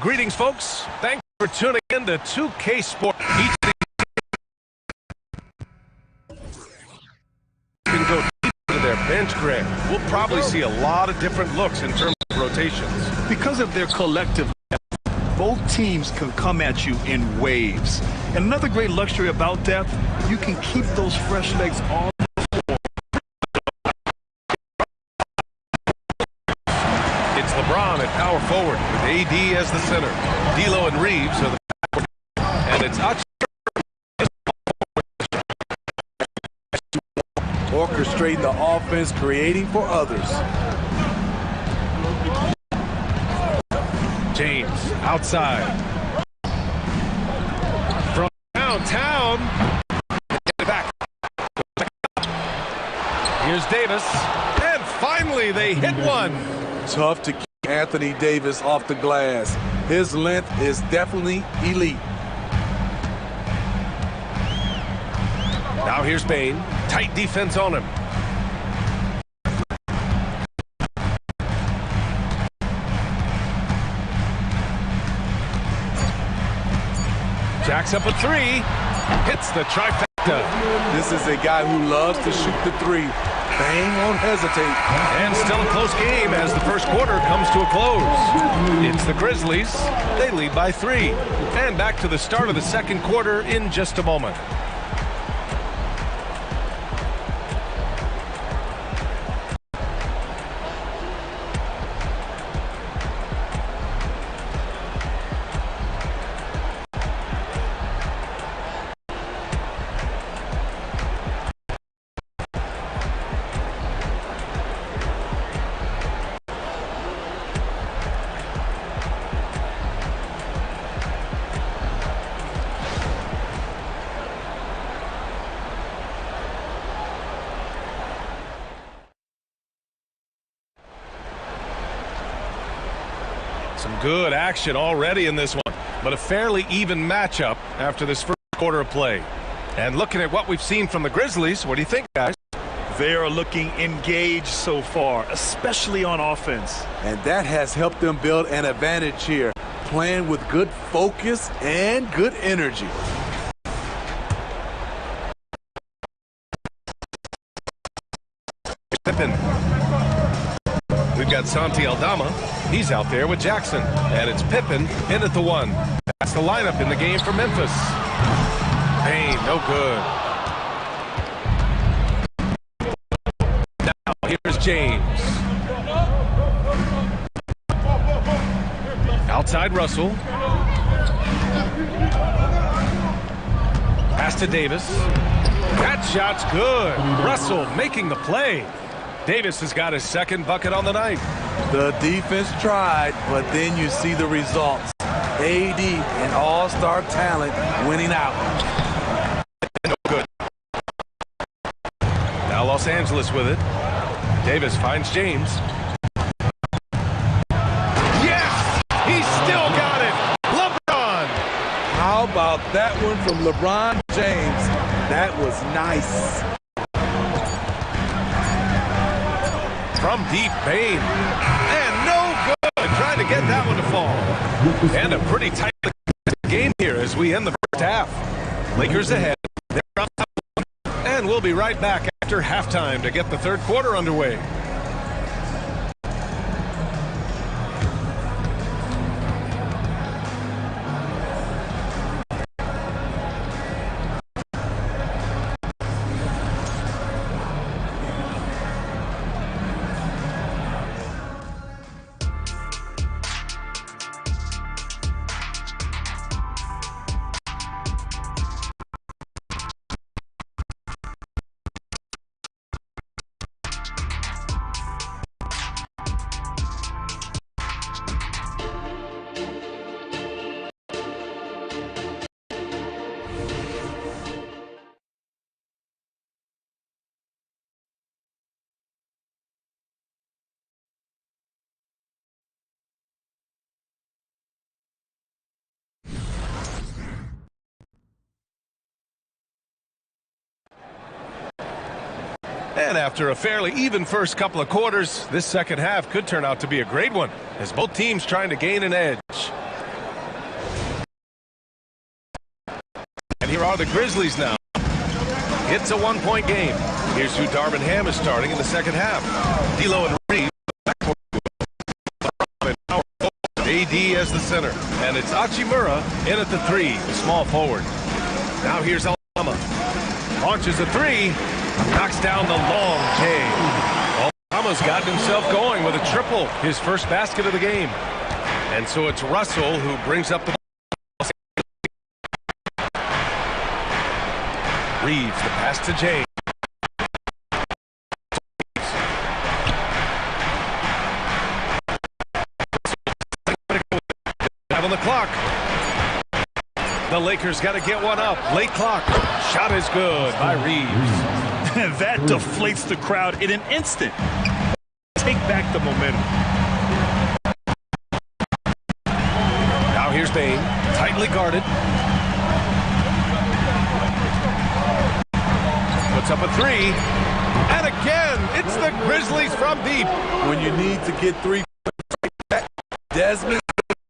Greetings, folks. Thanks for tuning in to 2K Sport. Each can go deep into their bench, Greg. We'll probably see a lot of different looks in terms of rotations. Because of their collective, both teams can come at you in waves. And another great luxury about depth, you can keep those fresh legs on the floor. It's LeBron at power forward with AD as the center. D'Lo and Reeves are the forward. And it's orchestrating the offense, creating for others. James outside. From downtown. Get it back. Here's Davis. And finally they hit one. Tough to keep Anthony Davis off the glass. His length is definitely elite. Now here's Bain. Tight defense on him. Jacks up a three. Hits the trifecta. This is a guy who loves to shoot the three. Bain won't hesitate. And still a close game as the first quarter comes to a close. It's the Grizzlies. They lead by 3. And back to the start of the second quarter in just a moment. Good action already in this one, but a fairly even matchup after this first quarter of play. And looking at what we've seen from the Grizzlies, what do you think, guys? They are looking engaged so far, especially on offense. And that has helped them build an advantage here, playing with good focus and good energy. Pippen. We've got Santi Aldama. He's out there with Jackson. And it's Pippen in at the 1. That's the lineup in the game for Memphis. Payne, no good. Now here's James. Outside Russell. Pass to Davis. That shot's good. Russell making the play. Davis has got his second bucket on the night. The defense tried, but then you see the results. AD, an all-star talent, winning out. No good. Now Los Angeles with it. Davis finds James. Yes! He's still got it! LeBron! How about that one from LeBron James? That was nice. From deep, Payne. And no good! Trying to get that one to fall. And a pretty tight game here as we end the first half. Lakers ahead. They're up, and we'll be right back after halftime to get the third quarter underway. And after a fairly even first couple of quarters, this second half could turn out to be a great one, as both teams trying to gain an edge. And here are the Grizzlies now. It's a one-point game. Here's who Darvin Ham is starting in the second half. D'Lo and Reeves. AD as the center. And it's Hachimura in at the 3, the small forward. Now here's Aldama. Launches a 3. Knocks down the long J. Aldama's gotten himself going with a triple, his first basket of the game. And so it's Russell who brings up the Reeves, the pass to James. On the clock. The Lakers got to get one up. Late clock. Shot is good by Reeves. And that deflates the crowd in an instant. Take back the momentum. Now here's Payne, tightly guarded. Puts up a 3. And again, it's the Grizzlies from deep. When you need to get 3 back, Desmond,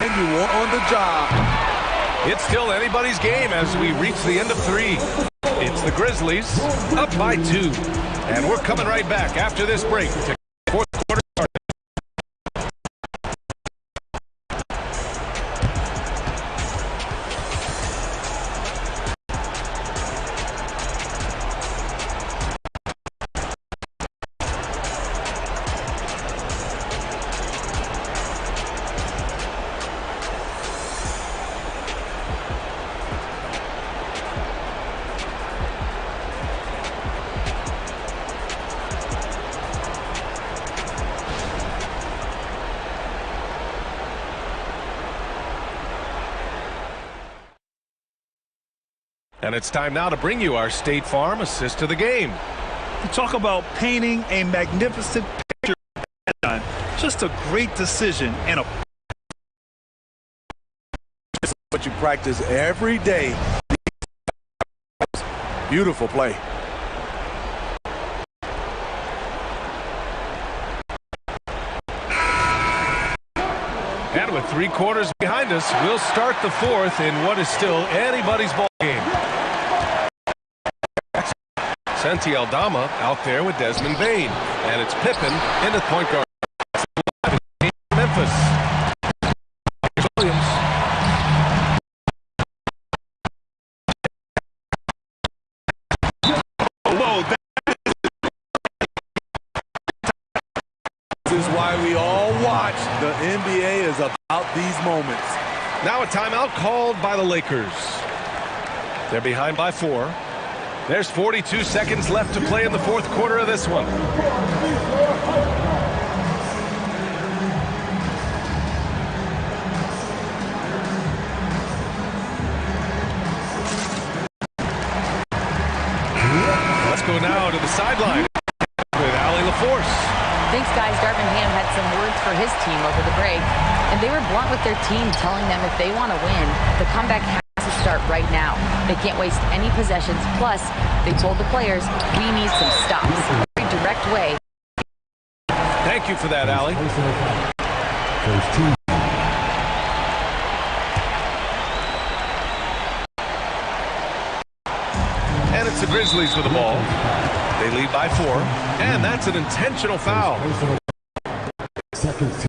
you want on the job. It's still anybody's game as we reach the end of 3. It's the Grizzlies up by 2. And we're coming right back after this break to fourth quarter start. And it's time now to bring you our State Farm assist of the game. To talk about painting a magnificent picture, just a great decision and a what you practice every day. Beautiful play. And with 3 quarters behind us, we'll start the fourth in what is still anybody's ball game. Santi Aldama out there with Desmond Bain. And it's Pippen in the point guard. Memphis. Williams. This is why we all watch. The NBA is about these moments. Now a timeout called by the Lakers. They're behind by 4. There's 42 seconds left to play in the fourth quarter of this one. Let's go now to the sideline with Allie LaForce. Thanks, guys. Darvin Ham had some words for his team over the break, and they were blunt with their team, telling them if they want to win, the comeback has to start right now. They can't waste any possessions. Plus, they told the players, we need some stops. A very direct way. Thank you for that, Allie. And it's the Grizzlies with the ball. They lead by 4, and that's an intentional foul. Seconds.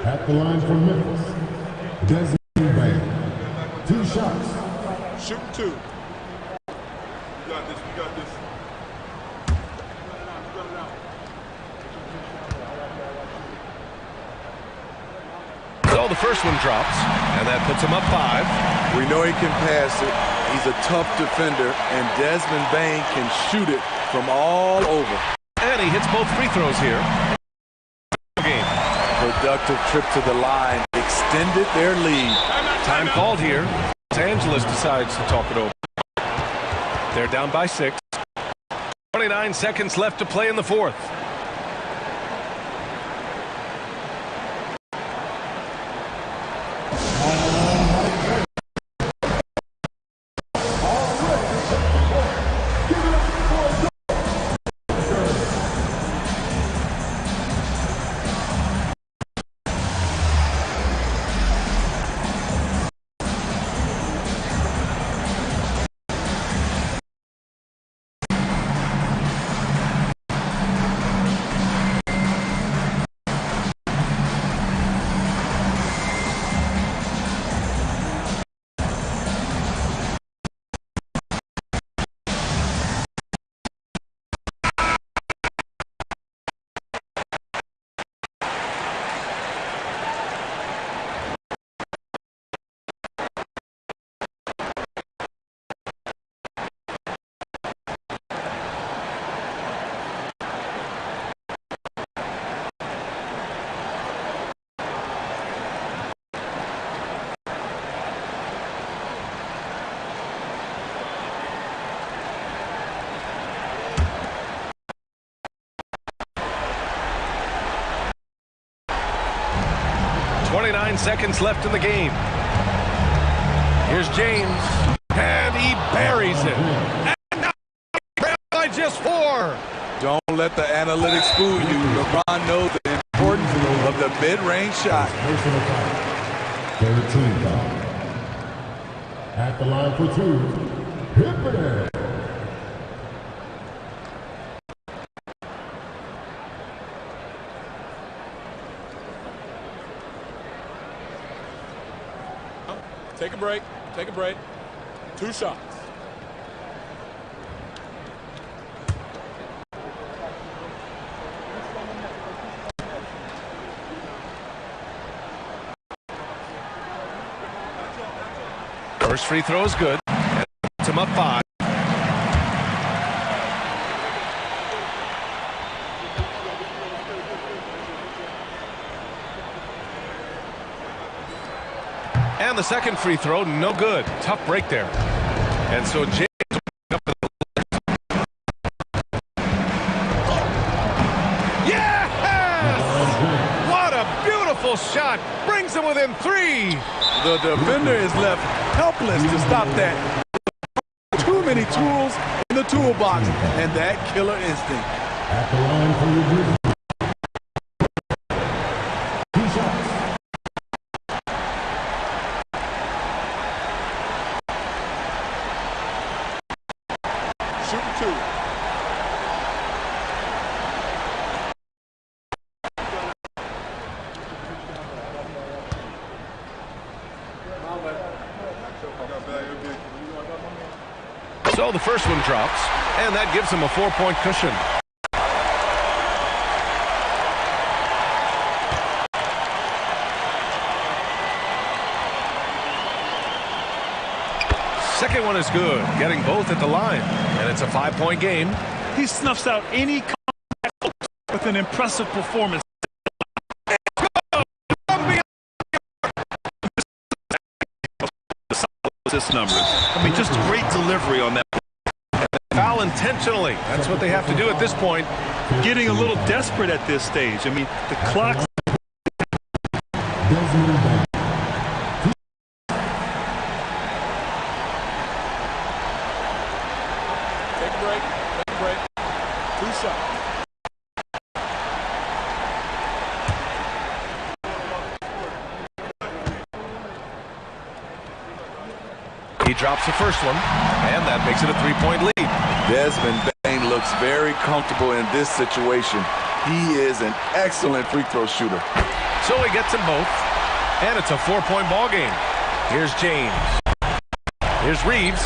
At the line for Memphis, Desmond Bain. 2 shots. Shoot 2. You got this. You got this. So the first one drops, and that puts him up 5. We know he can pass it. He's a tough defender, and Desmond Bain can shoot it from all over. And he hits both free throws here. Game. Productive trip to the line. Extended their lead. Time called here. Los Angeles decides to talk it over. They're down by 6. 29 seconds left to play in the fourth. Seconds left in the game. Here's James, and he buries it. And now by just 4. Don't let the analytics fool you. LeBron knows the importance of the mid-range shot. 13 foul. At the line for 2, Pippen. Take a break. Take a break. 2 shots. First free throw is good. And puts him up 5. And the second free throw, no good. Tough break there. And so James up with the yes! What a beautiful shot. Brings him within 3. The defender is left helpless to stop that. Too many tools in the toolbox, and that killer instinct. At the line for review. 2 shots. Shooting 2. So the first one drops, and that gives him a 4-point cushion. Second one is good, getting both at the line, and it's a 5-point game. He snuffs out any contact with an impressive performance. Assist numbers. I mean, just great delivery on that. Foul intentionally. That's what they have to do at this point. Getting a little desperate at this stage. I mean, the clock. Take a break. Take a break. 2 shots. He drops the first one, and that makes it a 3-point lead. Desmond Bane looks very comfortable in this situation. He is an excellent free throw shooter. So he gets them both, and it's a 4-point ball game. Here's James. Here's Reeves.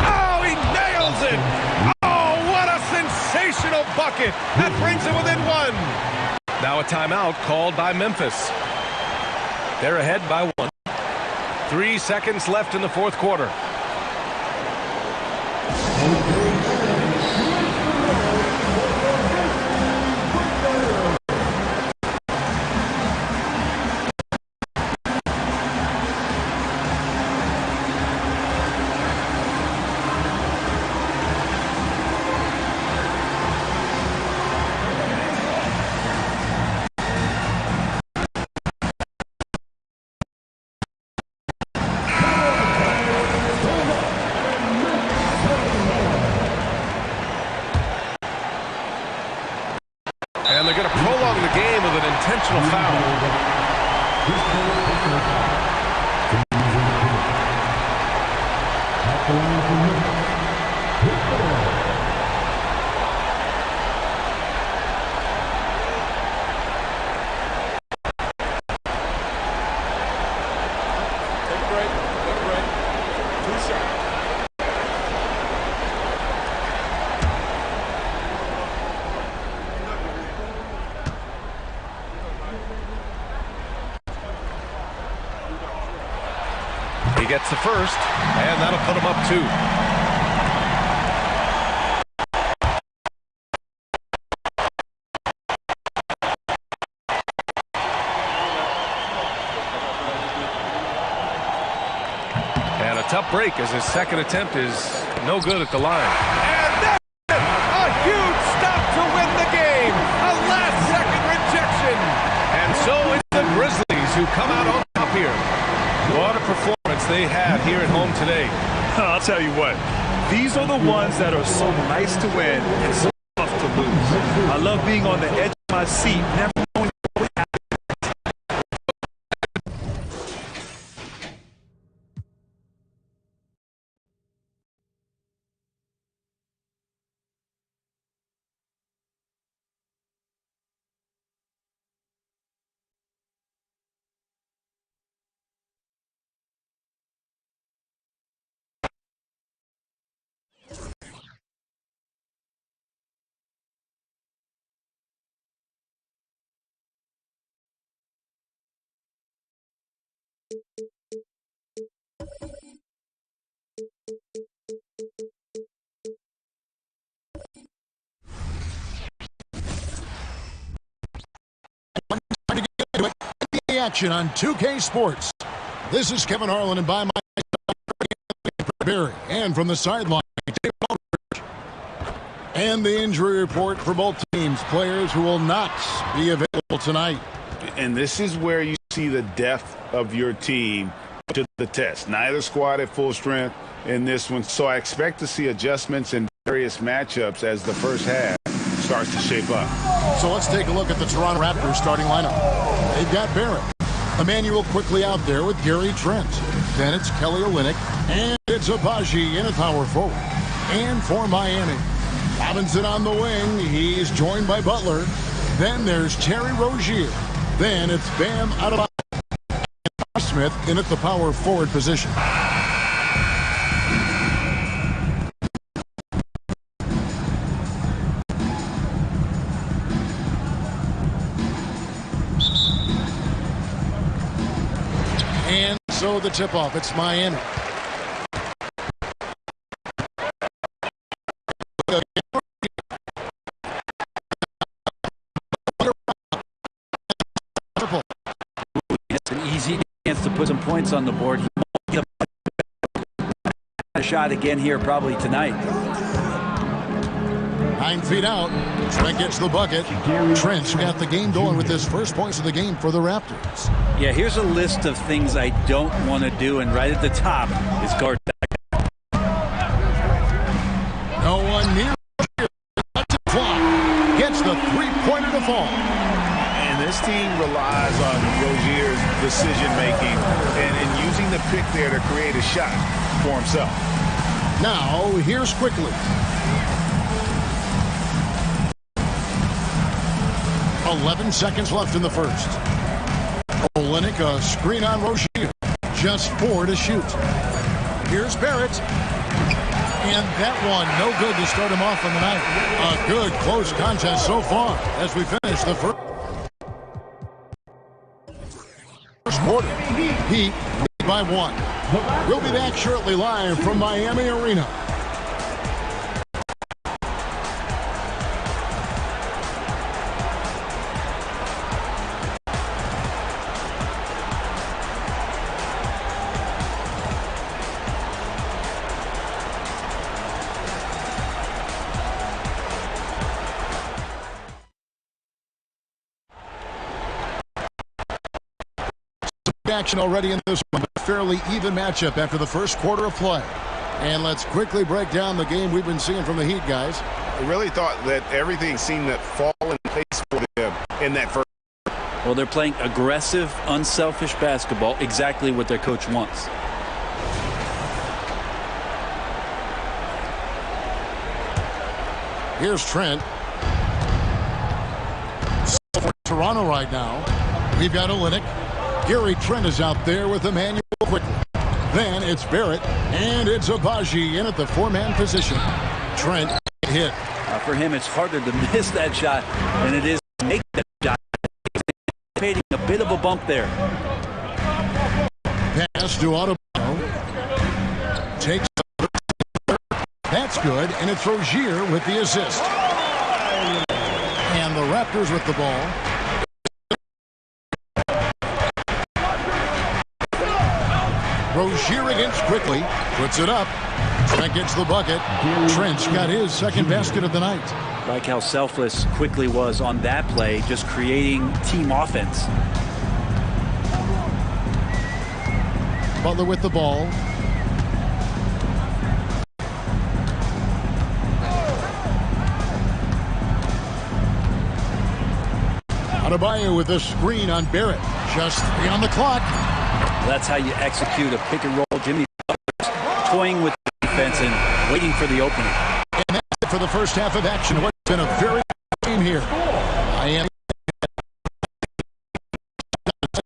Oh, he nails it! Oh, what a sensational bucket! That brings him within 1. Now a timeout called by Memphis. They're ahead by 1. 3 seconds left in the fourth quarter. And they're going to prolong the game with an intentional foul. Take a break. Take a break. 2 shots. He gets the first, and that'll put him up 2. And a tough break as his second attempt is no good at the line. And that's it! A huge stop to win the game! A last-second rejection! And so it's the Grizzlies who come out on top here. What a performance they have here at home today. I'll tell you what, these are the ones that are so nice to win and so tough to lose. I love being on the edge of my seat, never knowing what happens. Action on 2K Sports. This is Kevin Harlan, and by my side, and from the sideline, and the injury report for both teams, players who will not be available tonight. And this is where you see the depth of your team to the test. Neither squad at full strength in this one, so I expect to see adjustments in various matchups as the first half starts to shape up. So let's take a look at the Toronto Raptors starting lineup. They've got Barrett. Emmanuel quickly out there with Gary Trent. Then it's Kelly Olynyk. And it's Abaji in at power forward. And for Miami, Robinson on the wing. He's joined by Butler. Then there's Terry Rozier. Then it's Bam Adebayo. And Smith in at the power forward position. And so the tip-off, it's Miami. It's an easy chance to put some points on the board. He won't get a shot again here probably tonight. 9 feet out. Trent gets the bucket. Trent's got the game going with his first points of the game for the Raptors. Yeah, here's a list of things I don't want to do, and right at the top is guard that. No one near. Gets the three-pointer to fall. And this team relies on Rozier's decision-making and using the pick there to create a shot for himself. Now, here's Quickly. 11 seconds left in the first. Olynyk, a screen on Rozier. Just 4 to shoot. Here's Barrett. And that one, no good to start him off on the night. A good close contest so far as we finish the first quarter. Heat lead by 1. We'll be back shortly live from Miami Arena. Action already in this one, a fairly even matchup after the first quarter of play. And let's quickly break down the game we've been seeing from the Heat, guys. I really thought that everything seemed to fall in place for them in that first. Well, they're playing aggressive, unselfish basketball, exactly what their coach wants. Here's Trent. So for Toronto right now, we've got Olynyk. Gary Trent is out there with Emmanuel Quickly. Then it's Barrett, and it's Abaji in at the 4-man position. Trent hit. For him, it's harder to miss that shot than it is to make that shot. Anticipating a bit of a bump there. Pass to Adebayo. Takes. That's good, and it's Rozier with the assist. And the Raptors with the ball. Rozier against Quickly, puts it up. Trent gets the bucket. Trent's got his second basket of the night. Like how selfless Quickly was on that play, just creating team offense. Butler with the ball. Adebayo with a screen on Barrett. Just 3 on the clock. That's how you execute a pick and roll. Jimmy Butler toying with the defense and waiting for the opening. And that's it for the first half of action. What's been a very good game here. Miami.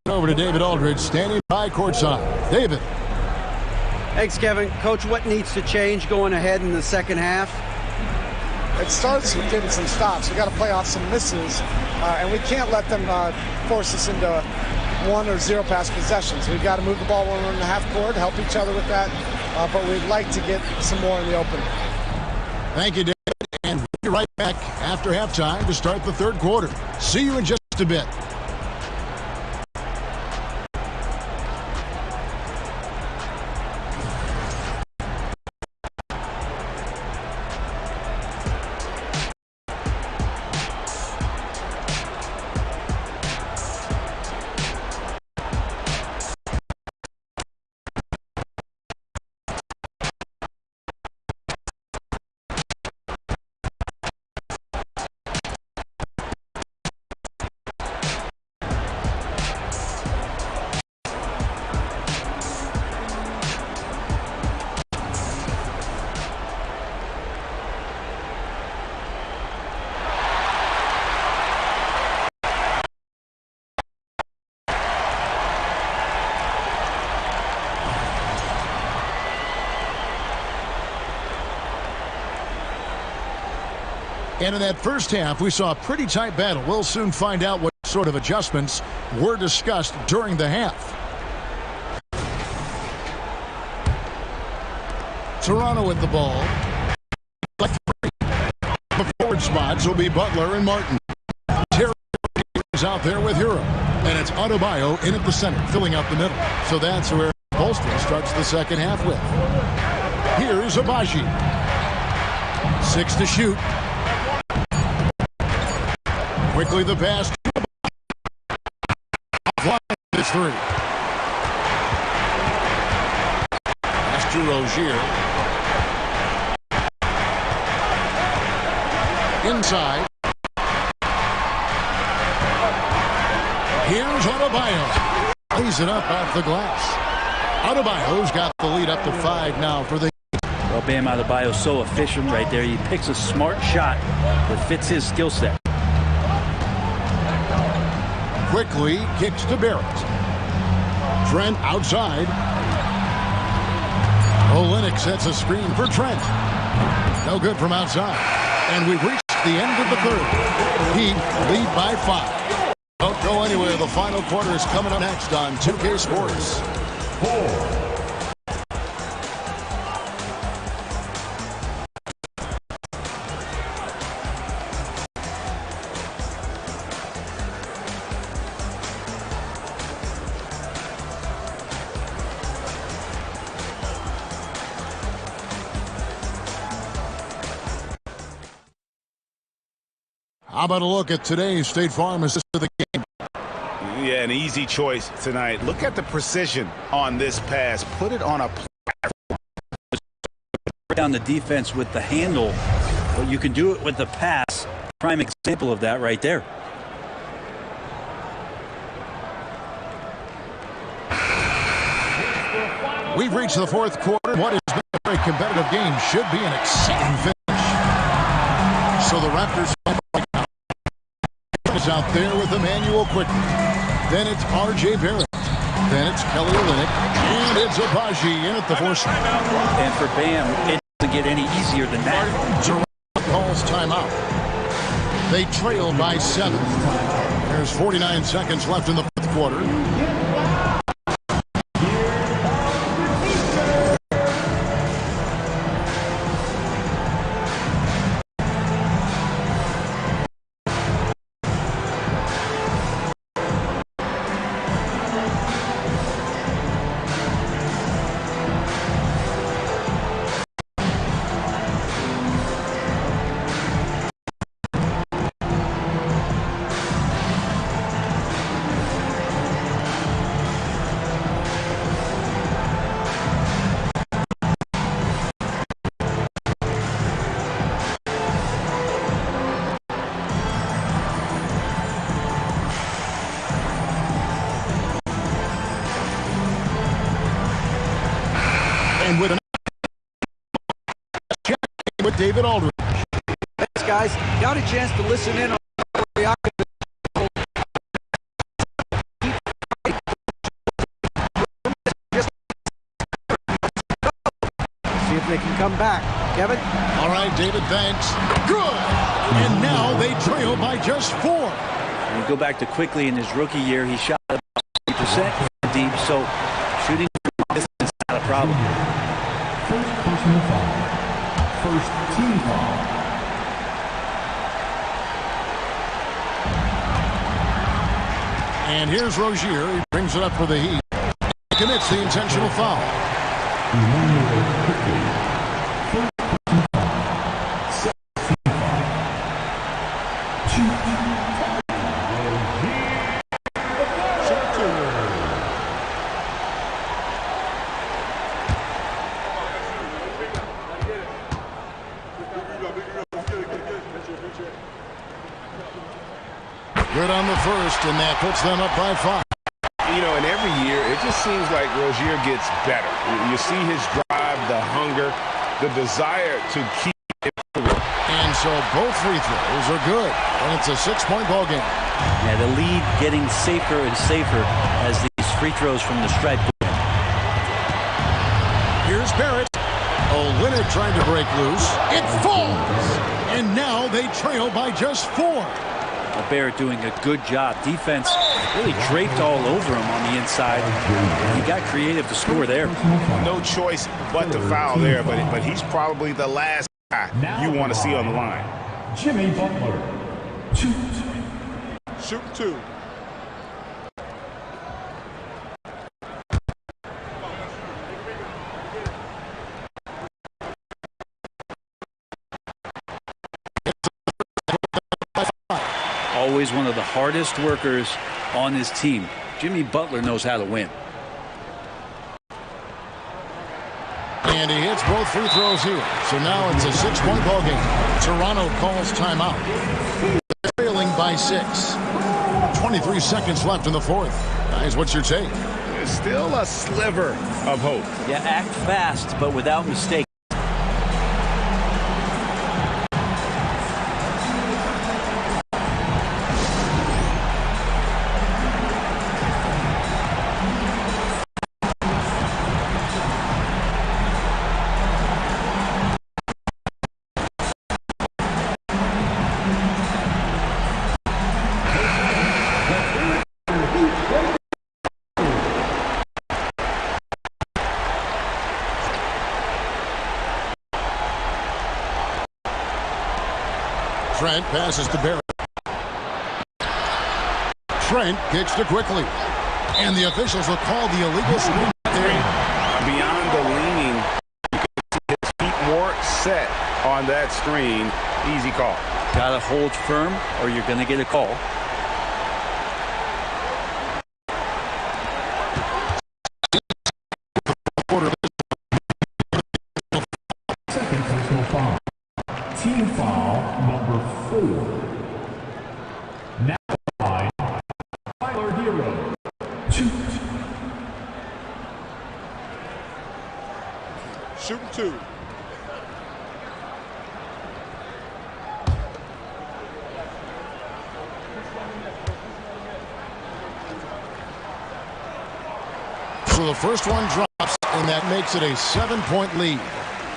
Over to David Aldridge, standing by courtside. David. Thanks, Kevin. Coach, what needs to change going ahead in the second half? It starts with getting some stops. We got to play off some misses, and we can't let them force us into 1 or 0 pass possessions. We've got to move the ball 1 and a half court, help each other with that, but we'd like to get some more in the open. Thank you, David. And we'll be right back after halftime to start the third quarter. See you in just a bit. And in that first half, we saw a pretty tight battle. We'll soon find out what sort of adjustments were discussed during the half. Toronto with the ball. The forward spots will be Butler and Martin. Terry is out there with Hero. And it's Adebayo in at the center, filling up the middle. So that's where Bolstra starts the second half with. Here's Abaji. 6 to shoot. Quickly the pass. Fly is 3. Pass to Rozier. Inside. Here's Adebayo. Lays it up off the glass. Adebayo's got the lead up to 5 now for the... Well, Bam Adebayo's so efficient right there. He picks a smart shot that fits his skill set. Quickly kicks to Barrett. Trent outside. Olynyk sets a screen for Trent. No good from outside. And we've reached the end of the third. Heat lead by 5. Don't go anywhere. The final quarter is coming up next on 2K Sports. 4. How about a look at today's State Farm assist of the game? Yeah, an easy choice tonight. Look at the precision on this pass. Put it on a platform. Down the defense with the handle, but you can do it with the pass. Prime example of that right there. We've reached the fourth quarter. What has been a very competitive game should be an exciting finish. So the Raptors is out there with Emmanuel quickly. Then it's R.J. Barrett. Then it's Kelly Olynyk. And it's Abaji in at the force. And for Bam, it doesn't get any easier than that. Toronto calls timeout. They trail by 7. There's 49 seconds left in the fourth quarter. And with David Aldridge. Thanks, guys. Got a chance to listen in on the see if they can come back. Kevin? All right, David, thanks. Good! And now they trail by just 4. And you go back to quickly in his rookie year, he shot about 50% deep, so shooting this is not a problem. First personal foul. First team foul. And here's Rozier. He brings it up for the Heat. He commits the intentional foul. Good on the first, and that puts them up by 5. You know, and every year, it just seems like Rozier gets better. You see his drive, the hunger, the desire to keep improving. And so both free throws are good, and it's a 6-point ball game. Yeah, the lead getting safer and safer as these free throws from the stripe go in. Here's Barrett. Olynyk trying to break loose. It falls. And now they trail by just 4. Bear doing a good job. Defense really draped all over him on the inside. He got creative to score there. No choice but to foul there, but he's probably the last guy you want to see on the line. Jimmy Butler. Shoot. Shoot 2. Always one of the hardest workers on his team. Jimmy Butler knows how to win. And he hits both free throws here. So now it's a 6-point ball game. Toronto calls timeout. They're trailing by 6. 23 seconds left in the fourth. Guys, what's your take? There's still a sliver of hope. Yeah, act fast, but without mistake. Trent passes to Barrett. Trent kicks to quickly. And the officials will call the illegal screen there. Beyond the leaning, you can see his feet more set on that screen. Easy call. Gotta hold firm or you're gonna get a call. Second personal foul. Team foul number 4. Now line, Tyler Hero. Shoot. Shoot 2. So the first one drops, and that makes it a 7-point lead.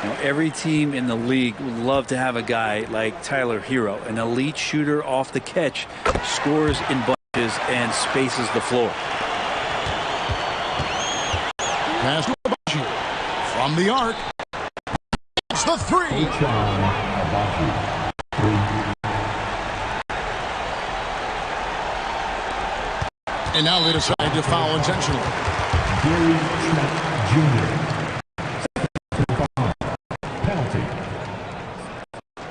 Now, every team in the league would love to have a guy like Tyler Hero, an elite shooter off the catch, scores in bunches and spaces the floor. Pass to Abachi. From the arc. It's the 3. And now they decide to foul intentionally. Gary Trent Jr. Penalty.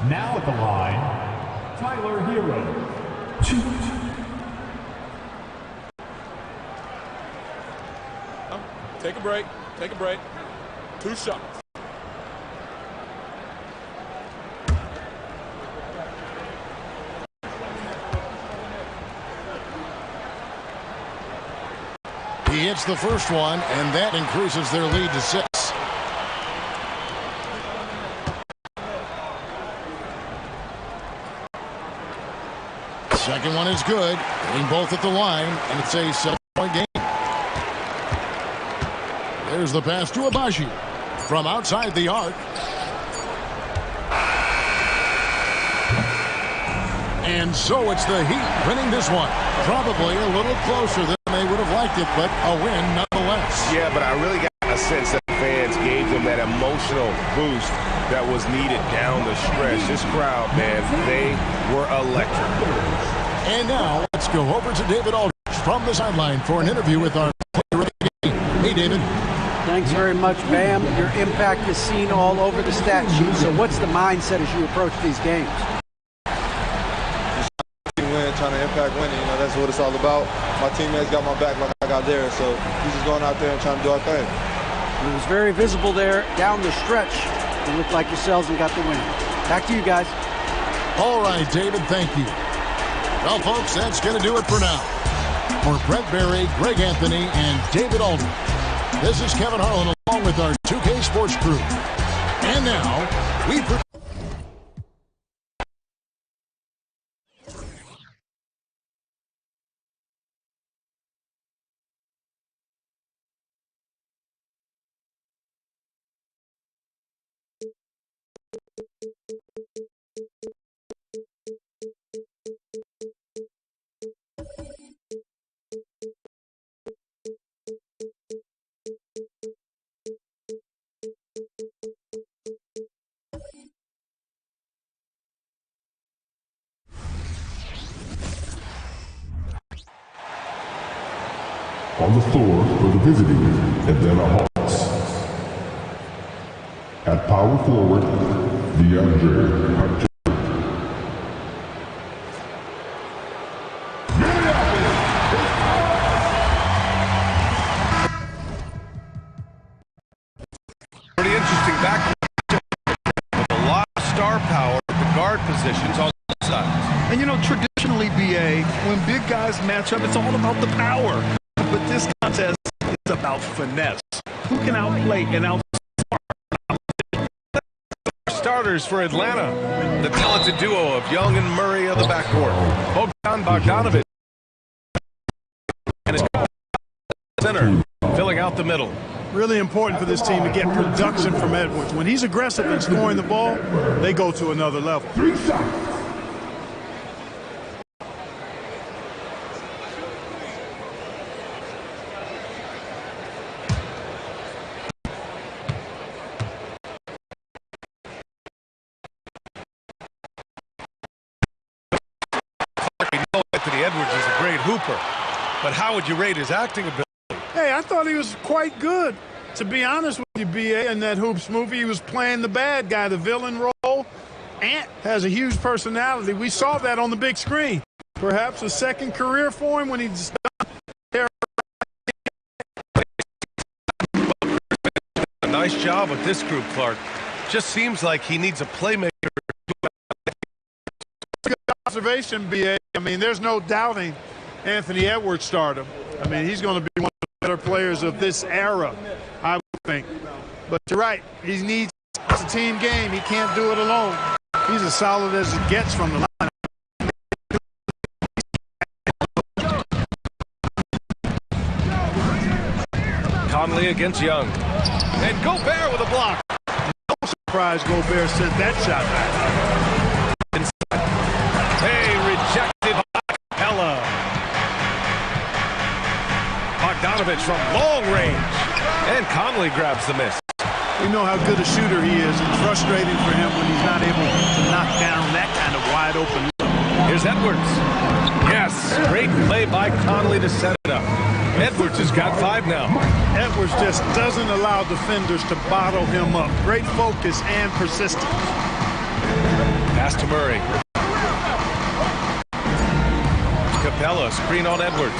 Now at the line, Tyler Hero. Shoot. Take a break. Take a break. 2 shots. He hits the first one, and that increases their lead to 6. Second one is good. Hitting both at the line, and it's a 7-point game. There's the pass to Abaji from outside the arc. And so it's the Heat winning this one. Probably a little closer than they would have liked it, but a win nonetheless. Yeah, but I really got a sense that the fans gave them that emotional boost that was needed down the stretch. This crowd, man, they were electric. And now let's go over to David Aldridge from the sideline for an interview with our player of the game. Hey, David. Thanks very much, Bam. Your impact is seen all over the stat sheet. So what's the mindset as you approach these games? Trying to impact winning, you know, that's what it's all about. My teammates got my back like I got theirs, so we're just going out there and trying to do our thing. It was very visible there down the stretch. You looked like yourselves and got the win. Back to you guys. All right, David, thank you. Well, folks, that's going to do it for now. For Brent Berry, Greg Anthony, and David Aldridge, this is Kevin Harlan along with our 2K Sports crew. And now, we On the floor for the visiting Atlanta Hawks. At power forward, DeAndre Hunter. Pretty interesting back with a lot of star power at the guard positions on both sides. And you know, traditionally, BA, when big guys match up, it's all about the power. But this contest is about finesse. Who can outplay and outsmart? Starters for Atlanta. The talented duo of Young and Murray of the backcourt. Bogdanovich and his center filling out the middle. Really important for this team to get production from Edwards. When he's aggressive and scoring the ball, they go to another level. 3 shots. Anthony Edwards is a great hooper, but how would you rate his acting ability? Hey, I thought he was quite good. To be honest with you, BA, in that Hoops movie, he was playing the bad guy, the villain role. Ant has a huge personality. We saw that on the big screen. Perhaps a second career for him when he's done. A nice job with this group, Clark. Just seems like he needs a playmaker. Good observation, BA. I mean, there's no doubting Anthony Edwards' stardom. I mean, he's going to be one of the better players of this era, I would think. But you're right. He needs a team game. He can't do it alone. He's as solid as it gets from the line. Conley against Young. And Gobert with a block. No surprise Gobert sent that shot back. Hey, rejected by Capella. Bogdanovich from long range. And Conley grabs the miss. We know how good a shooter he is. It's frustrating for him when he's not able to knock down that kind of wide open. Here's Edwards. Yes, great play by Conley to set it up. Edwards has got 5 now. Edwards just doesn't allow defenders to bottle him up. Great focus and persistence. Pass to Murray. Capella, screen on Edwards.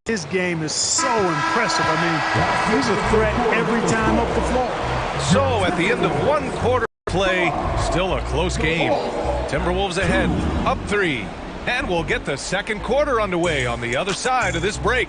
His game is so impressive. I mean, he's a threat every time up the floor. So at the end of 1 quarter play, still a close game. Timberwolves ahead, up 3. And we'll get the second quarter underway on the other side of this break.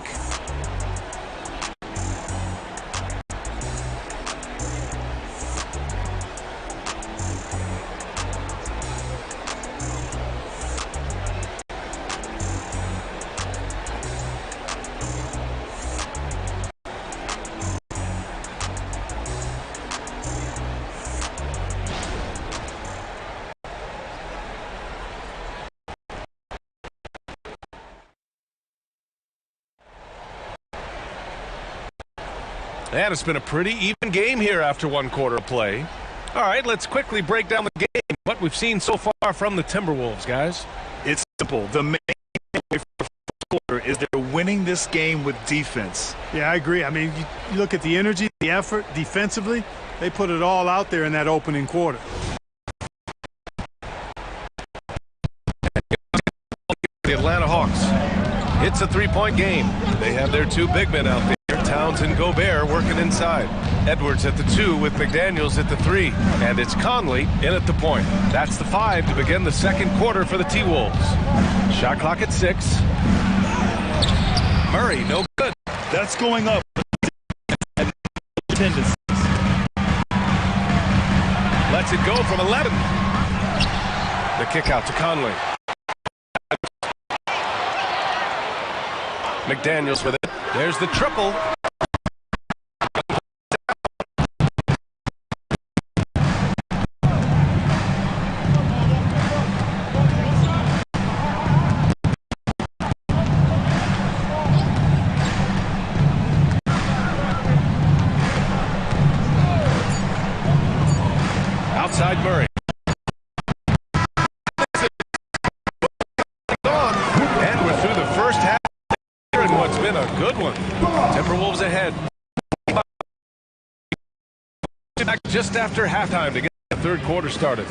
And it's been a pretty even game here after 1 quarter play. All right, let's quickly break down the game. What we've seen so far from the Timberwolves, guys. It's simple. The main way for the first quarter is they're winning this game with defense. Yeah, I agree. I mean, you look at the energy, the effort defensively, they put it all out there in that opening quarter. The Atlanta Hawks. It's a 3-point game. They have their 2 big men out there. Towns and Gobert working inside. Edwards at the 2 with McDaniels at the 3. And it's Conley in at the point. That's the 5 to begin the second quarter for the T-Wolves. Shot clock at 6. Murray, no good. That's going up. Tendencies. Lets it go from 11. The kick out to Conley. McDaniels with it. There's the triple. Outside Murray. and a good one. Timberwolves ahead. Back just after halftime to get the third quarter started.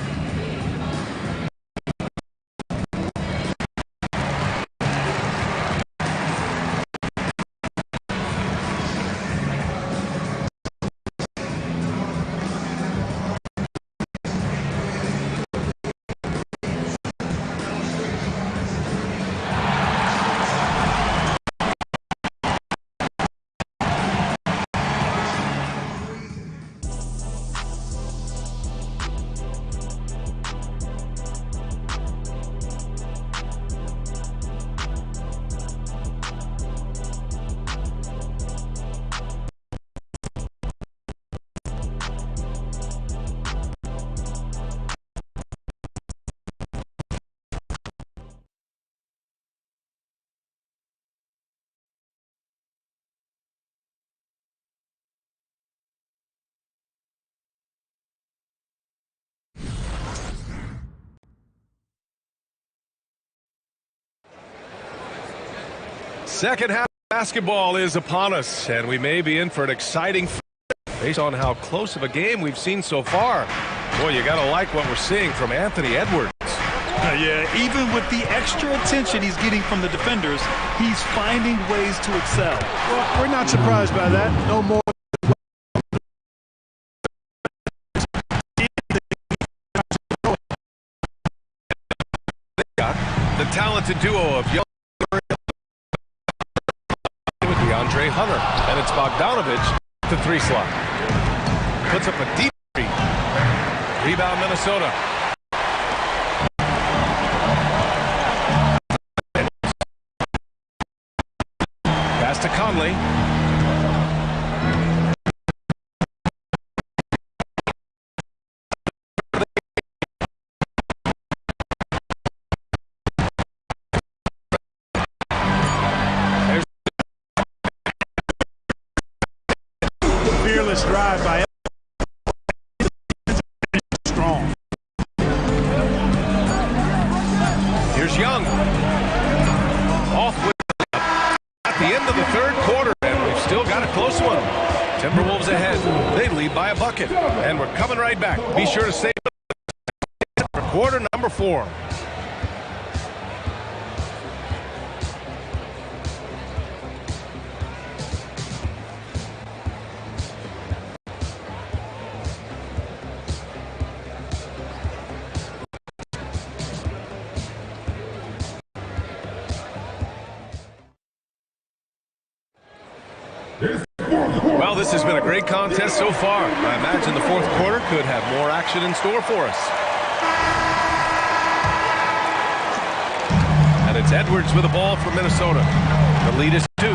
Second half basketball is upon us, and we may be in for an exciting based on how close of a game we've seen so far. Boy, you got to like what we're seeing from Anthony Edwards. Yeah, even with the extra attention he's getting from the defenders, he's finding ways to excel. Well, we're not surprised by that. No more. The talented duo of Young with DeAndre Hunter, and it's Bogdanovich the three slot. Puts up a deep three. Rebound Minnesota. Pass to Conley. Fearless drive by strong. Here's Young. Off with at the end of the third quarter, and we've still got a close one. Timberwolves ahead. They lead by a bucket, and we're coming right back. Be sure to stay for quarter number 4. Well, this has been a great contest so far. I imagine the fourth quarter could have more action in store for us. And it's Edwards with the ball for Minnesota. The lead is 2.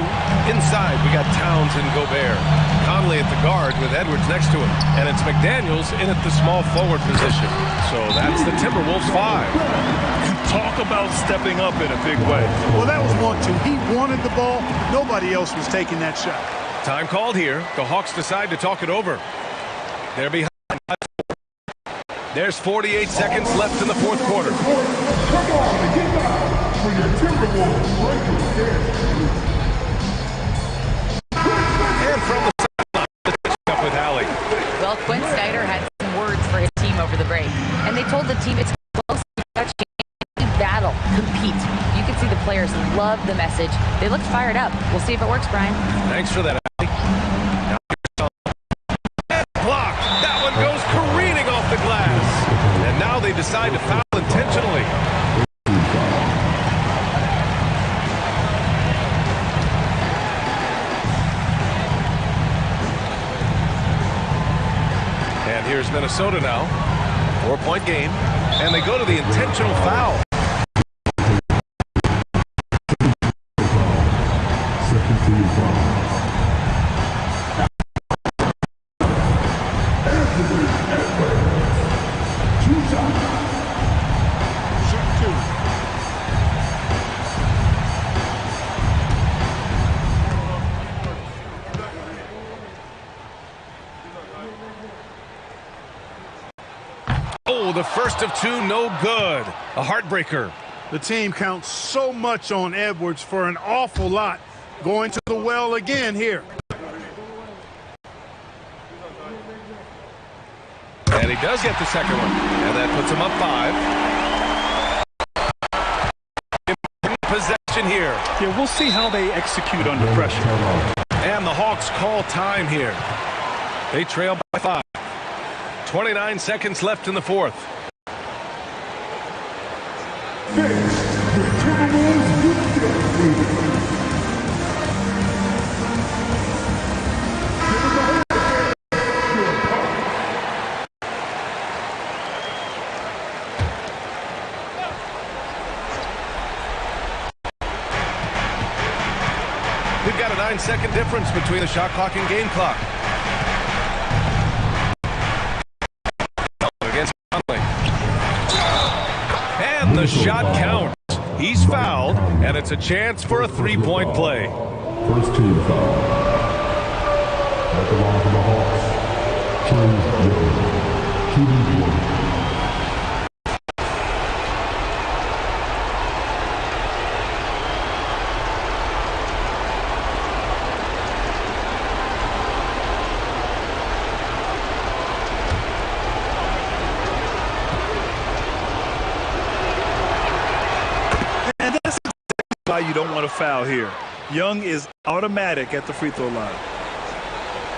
Inside, we got Towns and Gobert. Conley at the guard with Edwards next to him. And it's McDaniels in at the small forward position. So that's the Timberwolves 5. Talk about stepping up in a big way. Well, that was 1-2. He wanted the ball. Nobody else was taking that shot. Time called here. The Hawks decide to talk it over. They're behind. There's 48 seconds left in the fourth quarter. And from the sideline, up with Hallie. Well, Quinn Snyder had some words for his team over the break, and they told the team it's close to battle, compete. You can see the players love the message. They looked fired up. We'll see if it works, Brian. Thanks for that, Hallie. Blocked. That one goes careening off the glass. And now they decide to foul intentionally. And here's Minnesota now. 4-point game. And they go to the intentional foul. Oh, the first of 2, no good. A heartbreaker. The team counts so much on Edwards for an awful lot, going to the well again here. And he does get the second one. And that puts him up 5. Possession here. Yeah, we'll see how they execute under pressure. And the Hawks call time here. They trail by 5. 29 seconds left in the fourth. We've got a 9-second difference between the shot clock and game clock. Against Conley. And the shot counts. He's fouled, and it's a chance for a three-point play. First team foul. At the line for the Hawks, James Jones, shooting 1. You don't want to foul here. Young is automatic at the free throw line.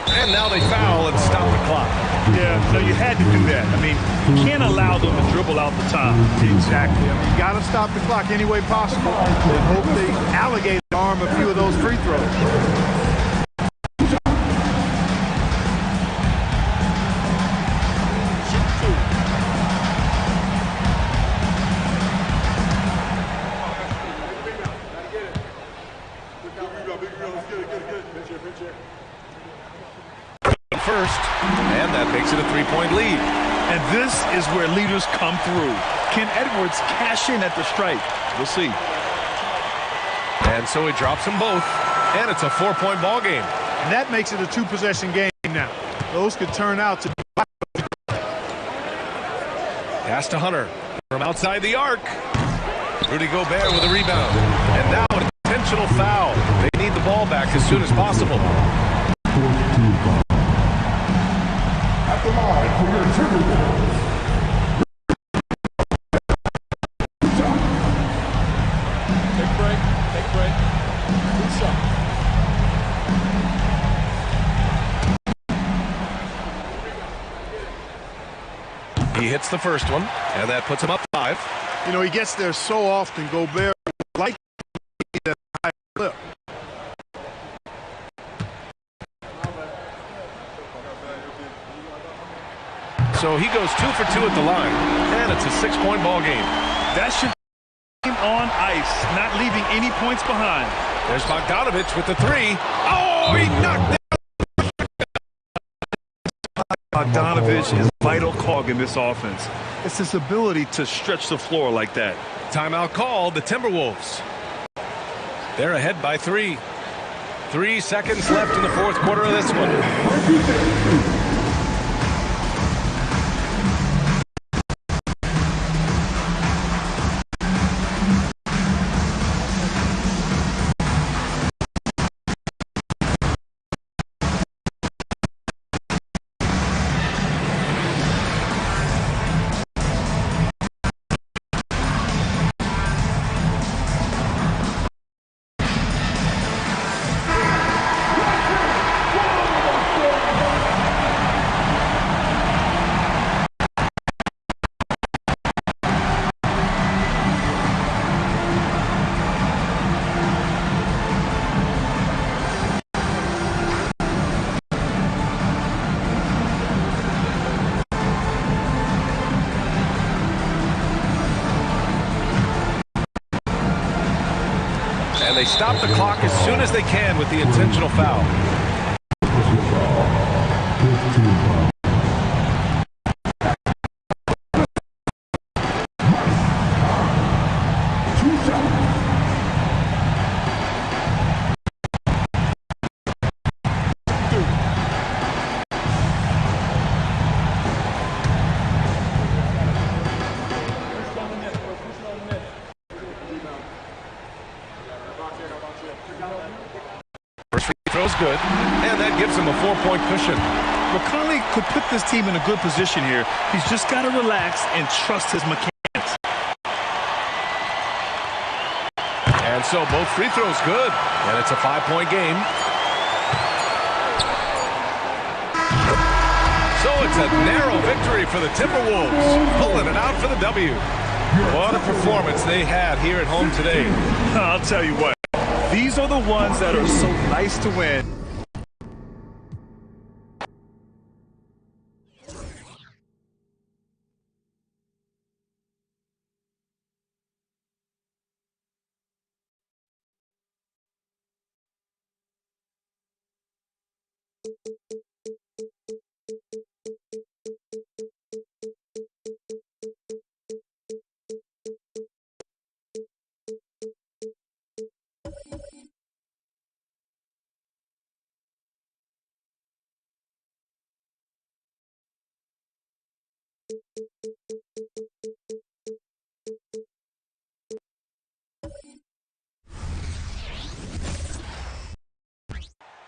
And now they foul and stop the clock. Yeah, so you had to do that. I mean, you can't allow them to dribble out the time. Exactly. I mean, you got to stop the clock any way possible and hope they allocate the arm a few of those free throws. First, and that makes it a three-point lead. And this is where leaders come through. Can Edwards cash in at the stripe? We'll see. And so he drops them both, and it's a 4-point ball game. And that makes it a 2-possession game now. Those could turn out to be. Pass to Hunter from outside the arc. Rudy Gobert with a rebound. And now an intentional foul. They need the ball back as soon as possible. At the line for your Timberwolves. Take break. Take break. Good shot. He hits the first one, and that puts him up 5. You know, he gets there so often, Gobert, like that high clip. So he goes 2 for 2 at the line, and it's a 6-point ball game. That should be on ice, not leaving any points behind. There's Bogdanovich with the 3. Oh, he knocked it. Bogdanovich is a vital cog in this offense. It's his ability to stretch the floor like that. Timeout called, the Timberwolves. They're ahead by 3. 3 seconds left in the fourth quarter of this one. And they stop the clock as soon as they can with the intentional foul. First free throw's good, and that gives him a 4-point cushion. Well, Conley could put this team in a good position here. He's just got to relax and trust his mechanics. And so both free throws good, and it's a 5-point game. So it's a narrow victory for the Timberwolves, pulling it out for the W. What a performance they had here at home today. I'll tell you what, these are the ones that are so nice to win.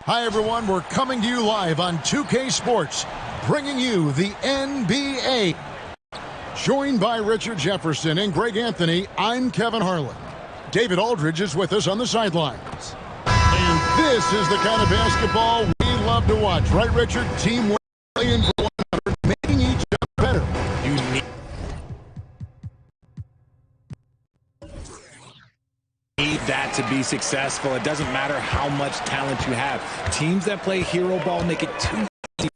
Hi, everyone. We're coming to you live on 2K Sports, bringing you the NBA. Joined by Richard Jefferson and Greg Anthony, I'm Kevin Harlan. David Aldridge is with us on the sidelines. And this is the kind of basketball we love to watch. Right, Richard? Team playing for one another, making each other better. You need that to be successful. It doesn't matter how much talent you have. Teams that play hero ball make it too easy.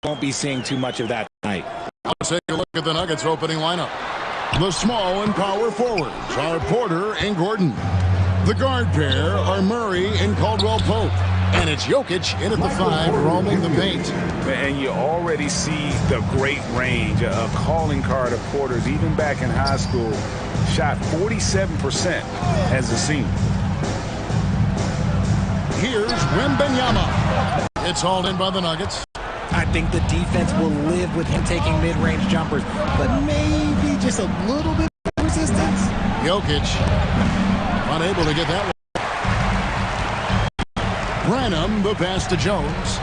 Won't be seeing too much of that tonight. Let's take a look at the Nuggets opening lineup. The small and power forwards are Porter and Gordon. The guard pair are Murray and Caldwell Pope. And it's Jokic in at the 5, roaming the paint. And you already see the great range. A calling card of Porter's, even back in high school, shot 47% as a senior. Here's Wembanyama. It's hauled in by the Nuggets. I think the defense will live with him taking mid-range jumpers, but maybe just a little bit of resistance. Jokic unable to get that one. Branham, the pass to Jones.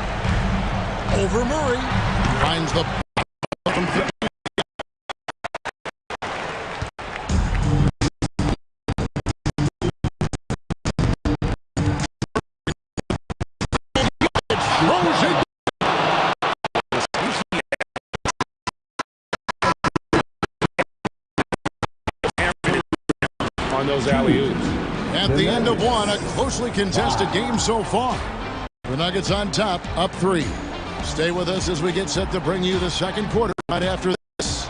Over Murray. Finds the from 50. On those alley-oops. At the end of one, a closely contested game so far. The Nuggets on top, up 3. Stay with us as we get set to bring you the second quarter right after this.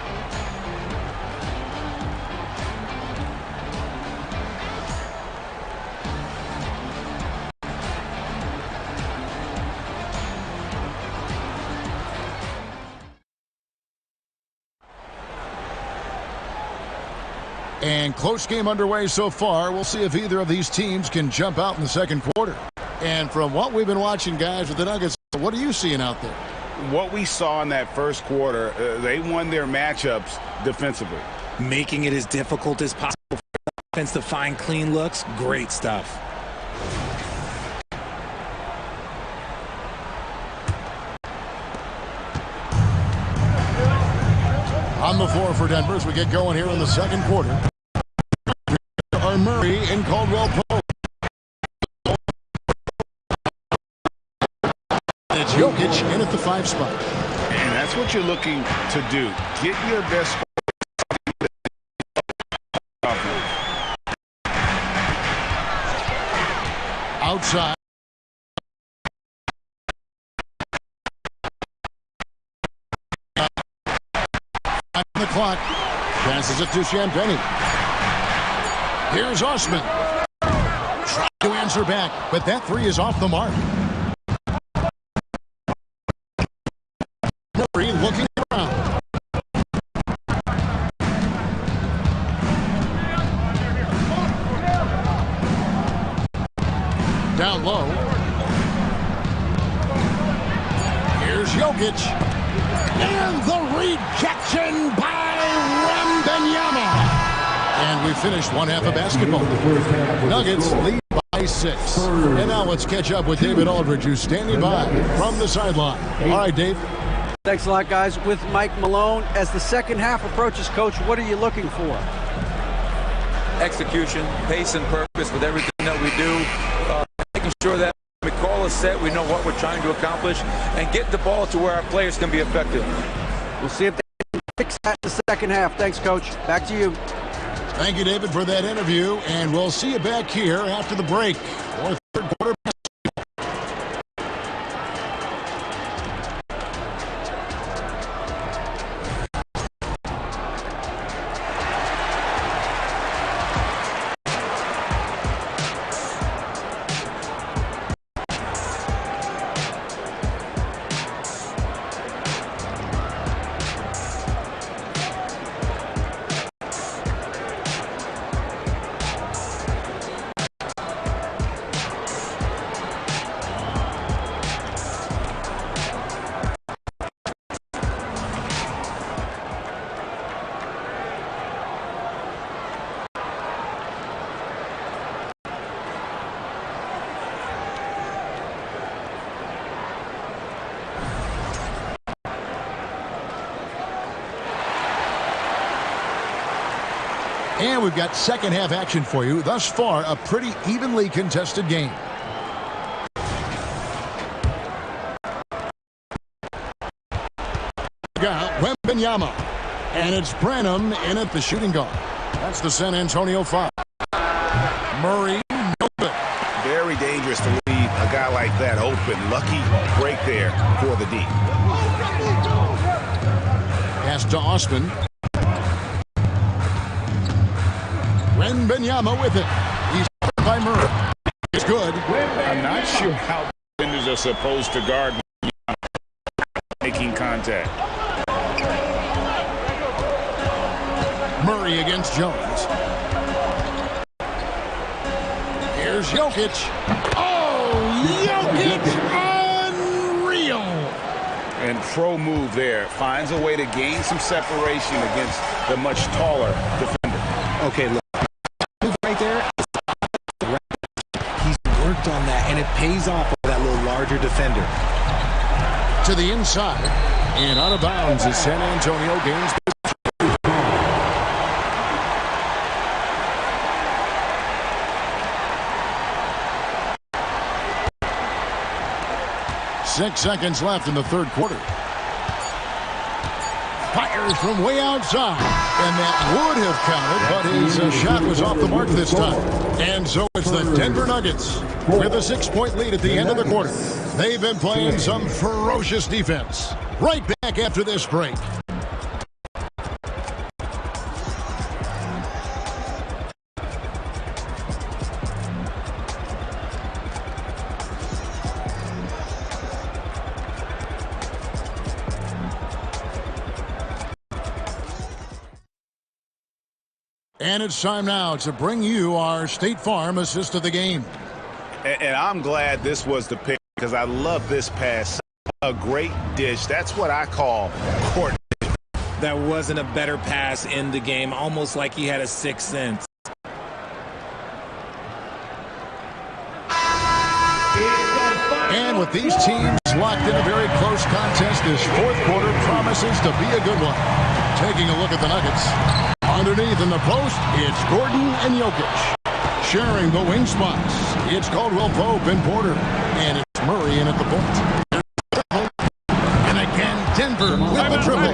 And close game underway so far. We'll see if either of these teams can jump out in the second quarter. And from what we've been watching, guys, with the Nuggets, what are you seeing out there? What we saw in that first quarter, they won their matchups defensively. Making it as difficult as possible for the offense to find clean looks. Great stuff. On the floor for Denver as we get going here in the second quarter are Murray and Caldwell Pope. And it's Jokic in at the 5 spot. And that's what you're looking to do. Get your best offense. Outside. The clock. Passes it to Champagnie. Here's Osman. Trying to answer back, but that 3 is off the mark. Murray looking around. Down low. Here's Jokic. And the rejection by Wembanyama. And we finished one half of basketball. Nuggets lead by by 6. And now let's catch up with David Aldridge, who's standing by from the sideline. All right, Dave. Thanks a lot, guys. With Mike Malone, as the second half approaches, Coach, what are you looking for? Execution, pace, and purpose with everything that we do. Making sure that we call a set, we know what we're trying to accomplish, and get the ball to where our players can be effective. We'll see if they can fix that in the second half. Thanks, Coach. Back to you. Thank you, David, for that interview, and we'll see you back here after the break for third quarter. And we've got second half action for you. Thus far, a pretty evenly contested game. Wembanyama. And it's Branham in at the shooting guard. That's the San Antonio foul. Murray, no good. Very dangerous to leave a guy like that open. Lucky break there for the D. Pass to Osman. Wembanyama with it. He's by Murray. It's good. I'm not sure how defenders are supposed to guard making contact. Murray against Jones. Here's Jokic. Oh, Jokic! Unreal! And pro move there. Finds a way to gain some separation against the much taller defender. Okay, look. Right there. He's worked on that, and it pays off for that little larger defender. To the inside. And out of bounds as San Antonio gains the 6 seconds left in the third quarter. Fires from way outside. And that would have counted, but his shot was off the mark this time. And so it's the Denver Nuggets with a 6-point lead at the end of the quarter. They've been playing some ferocious defense. Right back after this break. And it's time now to bring you our State Farm assist of the game. And I'm glad this was the pick because I love this pass. A great dish. That's what I call court. That wasn't a better pass in the game, almost like he had a sixth sense. And with these teams locked in a very close contest, this fourth quarter promises to be a good one. Taking a look at the Nuggets. Underneath in the post, it's Gordon and Jokic. Sharing the wing spots, it's Caldwell Pope and Porter. And it's Murray in at the point. And again, Denver with the triple.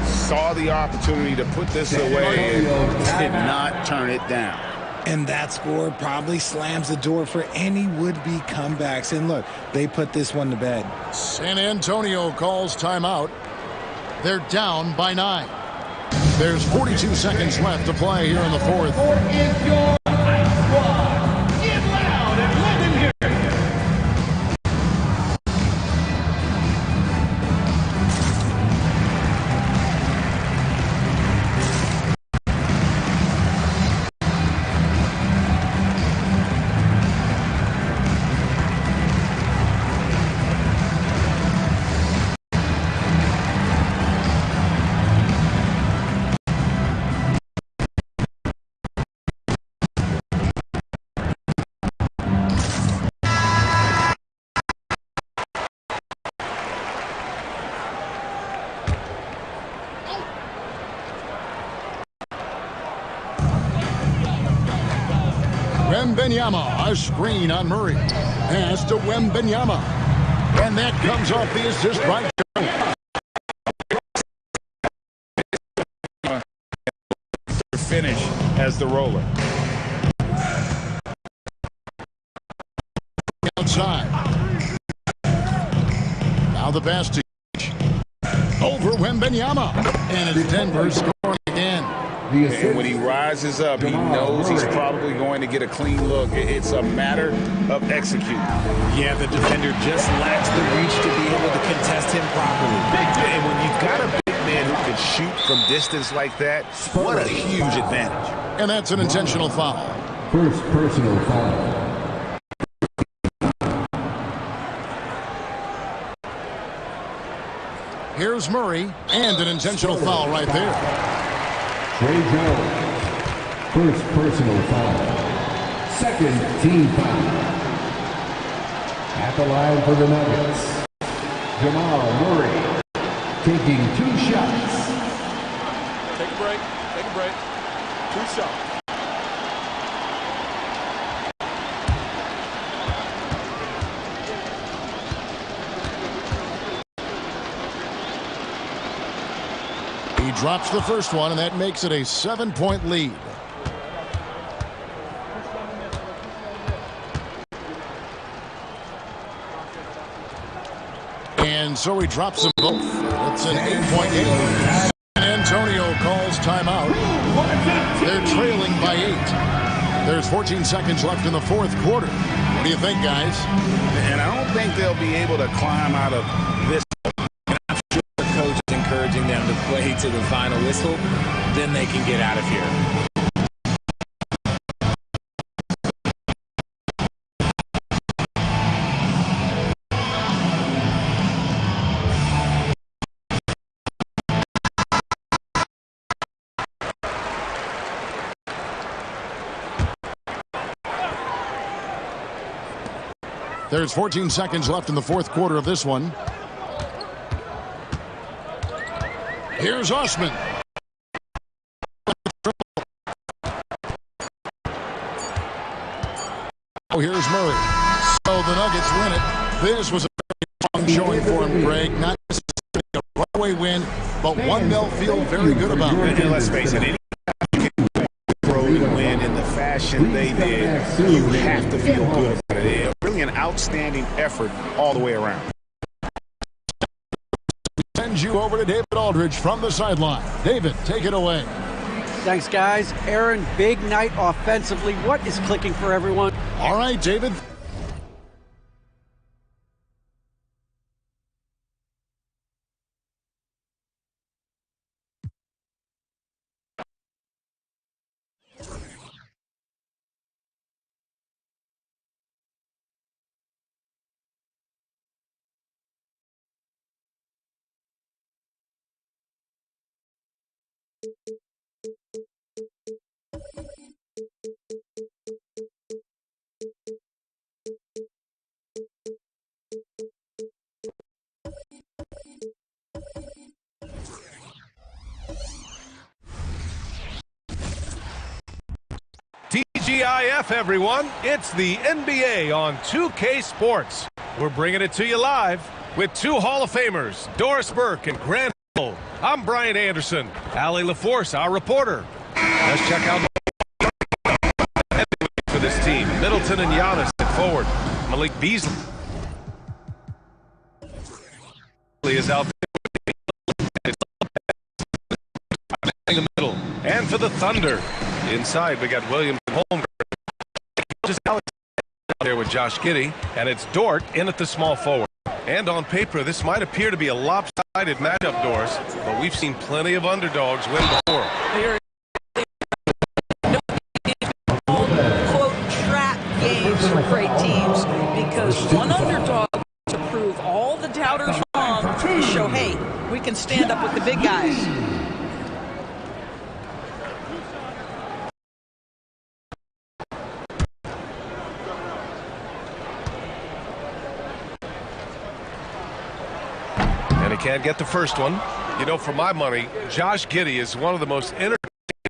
Saw the opportunity to put this away and did not turn it down. And that score probably slams the door for any would-be comebacks. And look, they put this one to bed. San Antonio calls timeout. They're down by 9. There's 42 seconds left to play here in the fourth. Wembanyama, a screen on Murray. Pass to Wembanyama. And that comes off the assist by Jones. Finish as the roller. Outside. Now the pass to over Wembanyama. And it's Denver scoring again. And when he rises up, he knows he's probably going to get a clean look. It's a matter of executing. Yeah, the defender just lacks the reach to be able to contest him properly. And when you've got a big man who can shoot from distance like that, what a huge advantage. And that's an intentional foul. First personal foul. Here's Murray, and an intentional foul right there. Trey Jones. First personal foul. Second team foul. At the line for the Nuggets, Jamal Murray taking 2 shots. Take a break. Take a break. 2 shots. He drops the first one, and that makes it a 7-point lead. And so he drops them both. It's an 8-point game. Antonio calls timeout. They're trailing by 8. There's 14 seconds left in the fourth quarter. What do you think, guys? And I don't think they'll be able to climb out of this. I'm sure the coach is encouraging them to play to the final whistle. Then they can get out of here. There's 14 seconds left in the fourth quarter of this one. Here's Osman. Oh, here's Murray. So the Nuggets win it. This was a very strong showing for him, Greg. Not necessarily a runaway win, but one they'll feel very good about. And let's face it, any road win in the fashion they did, you have to feel good about it. Really an outstanding effort all the way around. Sends you over to David Aldridge from the sideline. David, take it away. Thanks, guys. Aaron, big night offensively. What is clicking for everyone? All right, David. TGIF, everyone. It's the NBA on 2K Sports. We're bringing it to you live with 2 Hall of Famers, Doris Burke and Grant Hill. I'm Brian Anderson. Allie LaForce, our reporter. Let's check out for this team. Middleton and Giannis at forward. Malik Beasley is out there in the middle. And for the Thunder, inside we got Williams and Holmgren. Just Alex out there with Josh Giddey, and it's Dort in at the small forward. And on paper, this might appear to be a lopsided matchup, Doris, but we've seen plenty of underdogs win before. Quote, trap games for great teams, because one underdog to prove all the doubters wrong to show, hey, we can stand up with the big guys. And he can't get the first one. You know, for my money, Josh Giddey is one of the most entertaining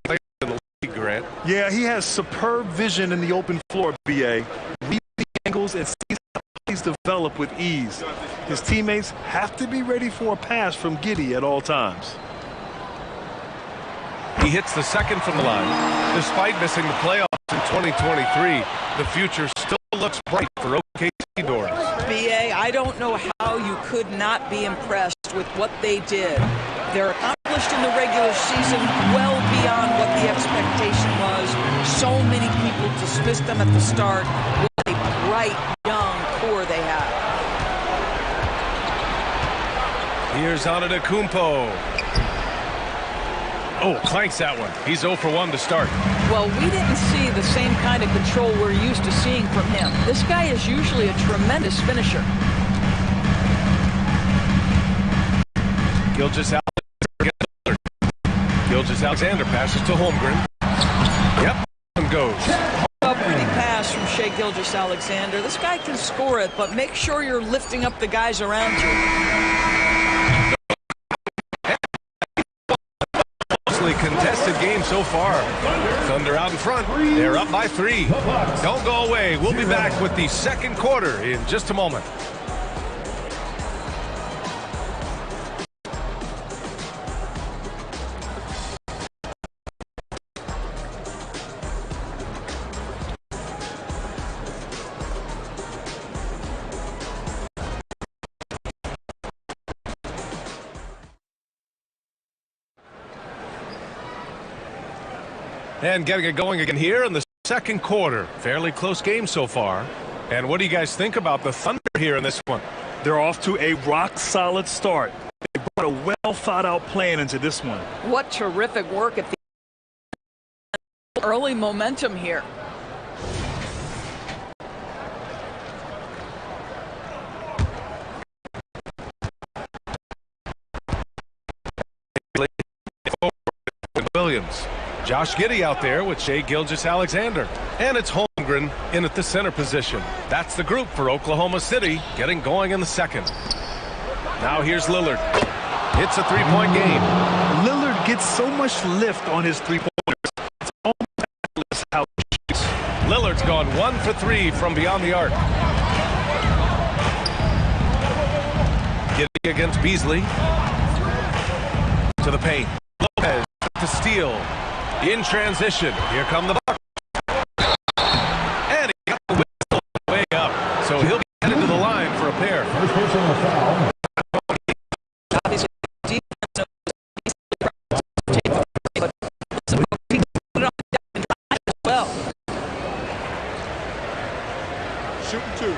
players in the league, Grant. Yeah, he has superb vision in the open floor, B.A. Reads the angles and sees how plays develop with ease. His teammates have to be ready for a pass from Giddey at all times. He hits the second from the line. Despite missing the playoffs in 2023, the future still looks bright for OKC doors. B.A., I don't know how you could not be impressed with what they did. They're accomplished in the regular season well beyond what the expectation was. So many people dismissed them at the start. What a bright, young core they have. Here's Antetokounmpo. Oh, clanks that one. He's 0 for 1 to start. Well, we didn't see the same kind of control we're used to seeing from him. This guy is usually a tremendous finisher. Gilgeous-Alexander passes to Holmgren. Yep, and goes. A pretty pass from Shai Gilgeous-Alexander. This guy can score it, but make sure you're lifting up the guys around you. Contested game so far. Thunder out in front. They're up by 3. Don't go away. We'll be back with the second quarter in just a moment. And getting it going again here in the second quarter. Fairly close game so far. And what do you guys think about the Thunder here in this one? They're off to a rock-solid start. They brought a well-thought-out plan into this one. What terrific work at the early momentum here. Williams. Josh Giddey out there with Shai Gilgeous-Alexander. And it's Holmgren in at the center position. That's the group for Oklahoma City getting going in the second. Now here's Lillard. It's a three-point game. Lillard gets so much lift on his three-pointers. It's almost how he shoots. Lillard's gone 1 for 3 from beyond the arc. Giddey against Beasley. To the paint. Lopez to steal. In transition, here come the Bucks. And he got the whistle way up. So he'll be headed to the line for a pair. Well. Shooting 2.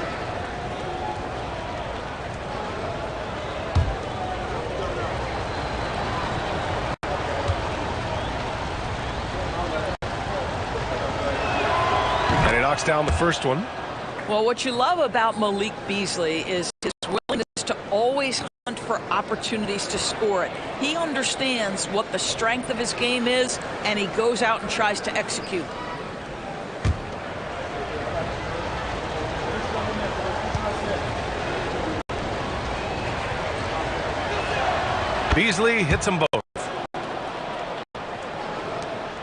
Knocks down the first one. Well, what you love about Malik Beasley is his willingness to always hunt for opportunities to score it. He understands what the strength of his game is, and he goes out and tries to execute. Beasley hits them both.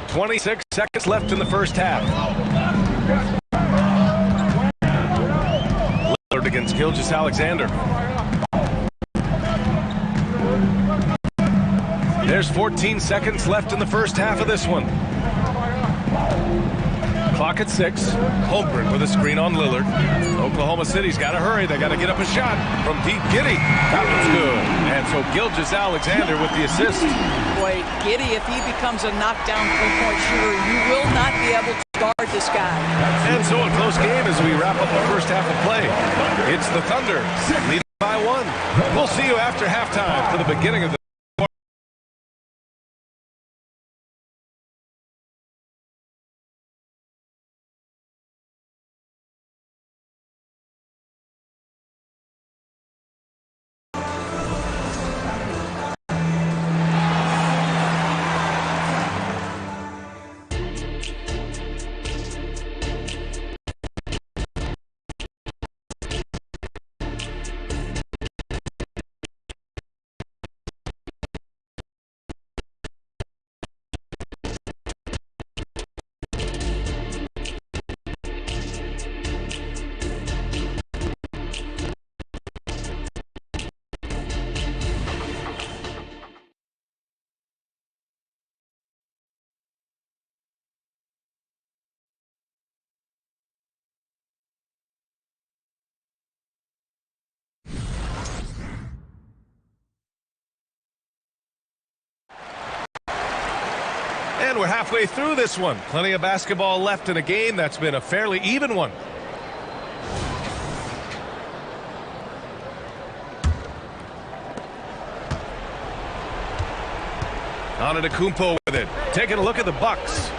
26 seconds left in the first half. Lillard against Gilgeous-Alexander. There's 14 seconds left in the first half of this one. Clock at 6. Holmgren with a screen on Lillard. Oklahoma City's got to hurry. They got to get up a shot from deep. Giddey. That one's good. And so Gilgeous-Alexander with the assist. Boy, Giddey, if he becomes a knockdown three-point shooter, you will not be able to guard this guy. And so a close game as we wrap up the first half of play. It's the Thunder leading by 1. We'll see you after halftime for the beginning of the And we're halfway through this one. Plenty of basketball left in a game that's been a fairly even one. Antetokounmpo with it. Taking a look at the Bucks.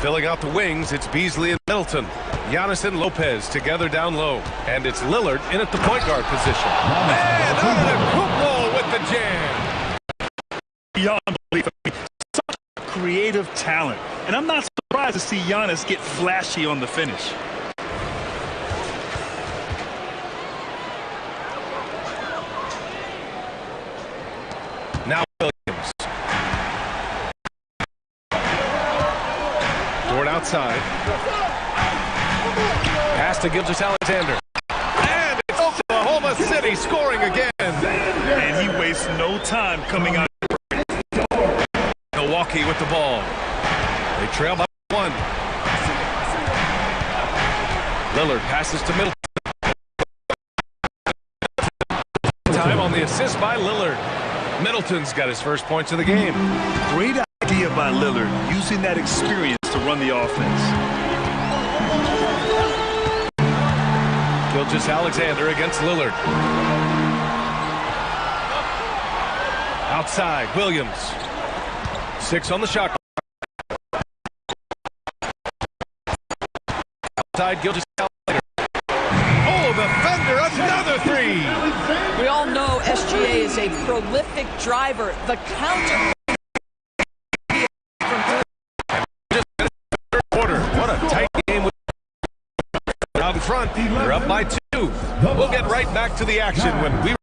Filling out the wings, it's Beasley and Middleton. Giannis and Lopez together down low. And it's Lillard in at the point guard position. And Antetokounmpo with the jam. Beyond belief. Such creative talent. And I'm not surprised to see Giannis get flashy on the finish. Now Williams. Dort outside. Pass to Gilgeous-Alexander. And it's Oklahoma City scoring again. And he wastes no time coming out. Milwaukee with the ball. They trail by 1. Lillard passes to Middleton. Time on the assist by Lillard. Middleton's got his first points of the game. Great idea by Lillard, using that experience to run the offense. Gilgeous-Alexander against Lillard. Outside, Williams. 6 on the shot. Outside, Gilgeous-Alexander. Oh, the Thunder, another 3. We all know SGA is a prolific driver. The counter from third quarter. What a tight game. Out in front, they're up by 2. We'll get right back to the action when we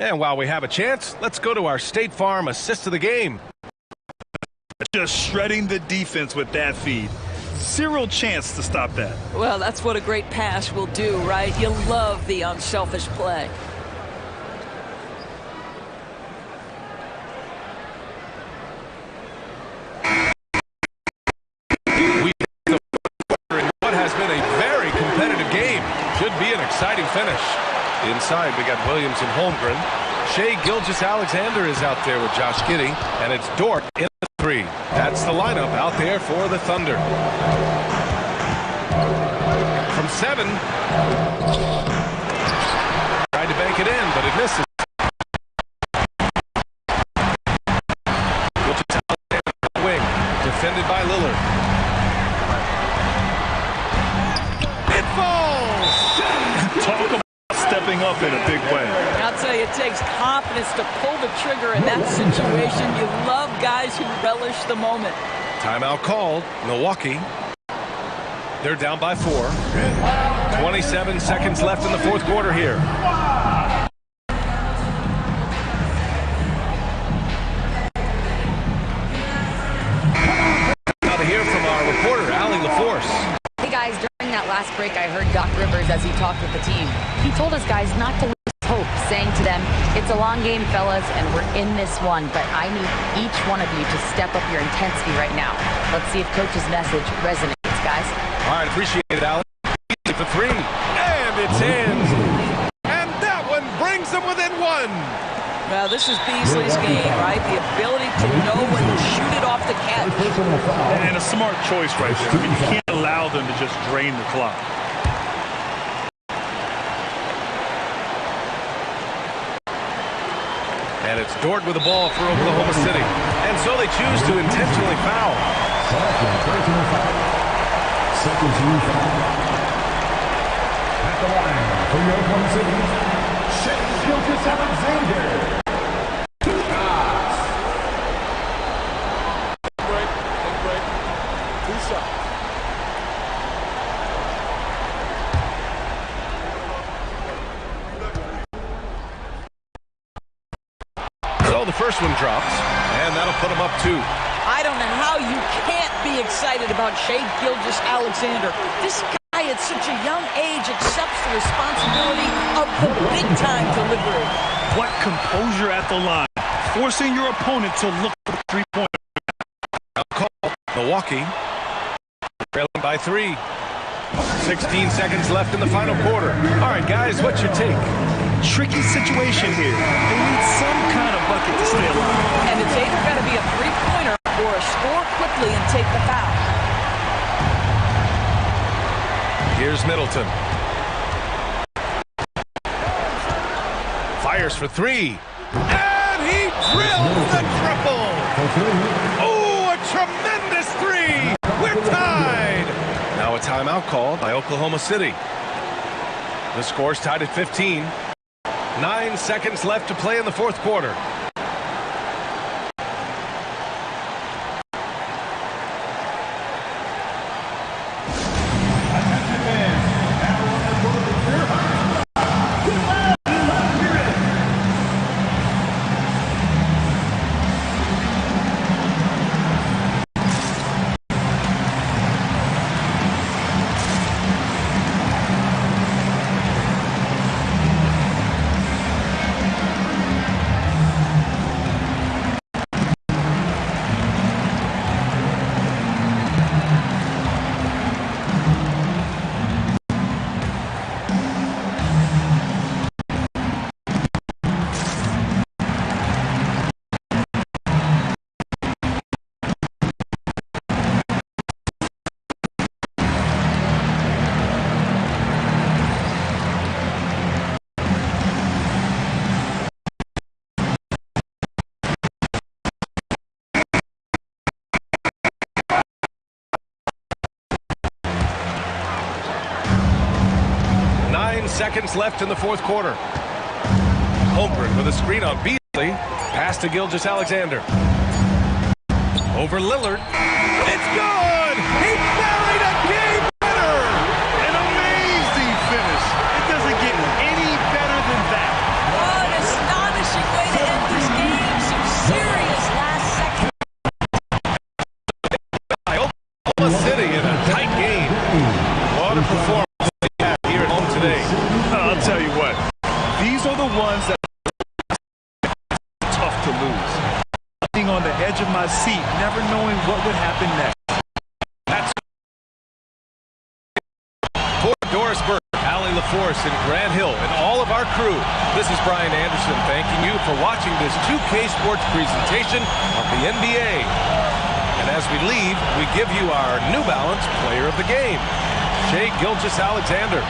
And while we have a chance, let's go to our State Farm assist of the game. Just shredding the defense with that feed. Zero chance to stop that. Well, that's what a great pass will do, right? You love the unselfish play. What has been a very competitive game. Should be an exciting finish. Inside, we got Williams and Holmgren. Shai Gilgeous-Alexander is out there with Josh Giddey, and it's Dort in the 3. That's the lineup out there for the Thunder. From 7. Tried to bank it in, but it misses. Gilgeous-Alexander wing, defended by Lillard. It falls! Talk about stepping up in a big way. I'll tell you, it takes confidence to pull the trigger in that situation. You love guys who relish the moment. Timeout called. Milwaukee. They're down by 4. 27 seconds left in the fourth quarter here. Now to hear from our reporter, Allie LaForce. Hey guys, during that last break, I heard Doc Rivers as he talked with the team. He told us guys not to lose hope, saying to them, it's a long game, fellas, and we're in this one, but I need each one of you to step up your intensity right now. Let's see if Coach's message resonates, guys. All right, appreciate it, Alex. The 3, and it's in. And that one brings them within 1. Well, this is Beasley's game, right? The ability to know when to shoot it off the catch. And a smart choice right there. I mean, you can't allow them to just drain the clock. And it's Dort with the ball for Oklahoma City. And so they choose to intentionally foul. Second team foul. At the line for your Oklahoma City, Shai Gilgeous-Alexander. first one drops, and that'll put him up 2. I don't know how you can't be excited about Shai Gilgeous-Alexander. This guy at such a young age accepts the responsibility of the big-time delivery. What composure at the line, forcing your opponent to look for the three-pointer. Milwaukee trailing by 3. 16 seconds left in the final quarter. All right, guys, what's your take? Tricky situation here. They need some kind of bucket to stay alive. And it's either got to be a three-pointer or a score quickly and take the foul. Here's Middleton. Fires for 3. And he drills the triple. Oh, a tremendous 3. We're tied. Now a timeout called by Oklahoma City. The score's tied at 15. 9 seconds left to play in the fourth quarter. Seconds left in the fourth quarter. Holmgren with a screen on Beasley. Pass to Gilgeous-Alexander. Over Lillard. It's good! He buried a game winner! An amazing finish. It doesn't get any better than that. What an astonishing way to end this game. Some serious last-second. Oklahoma City in a tight game. What a performance. I'll tell you what, these are the ones that are tough to lose. Being on the edge of my seat, never knowing what would happen next. That's for Doris Burke, Allie LaForce, and Grant Hill, and all of our crew. This is Brian Anderson thanking you for watching this 2K Sports presentation of the NBA. And as we leave, we give you our New Balance Player of the Game, Shai Gilgeous-Alexander.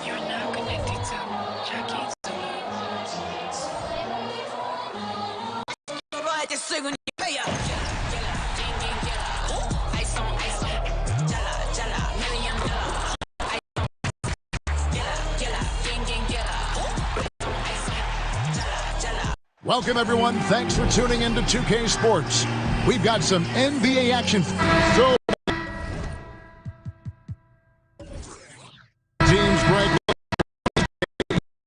You're now connected to Jackie. Welcome, everyone. Thanks for tuning into 2K Sports. We've got some NBA action. So, teams break.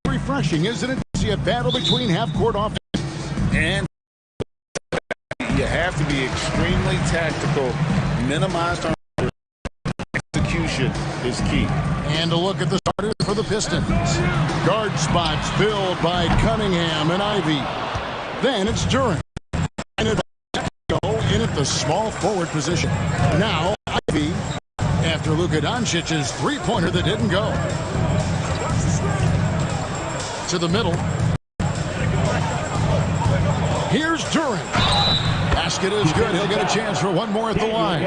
Refreshing, isn't it? See a battle between half-court offense and you have to be extremely tactical, minimize turnovers. Execution is key. And a look at the starters for the Pistons. Guard spots filled by Cunningham and Ivy. Then it's Duran. And it's go in at the small forward position. Now Ivy after Luka Doncic's three-pointer that didn't go. To the middle. Here's Duran. Basket is good. He'll get a chance for one more at the line.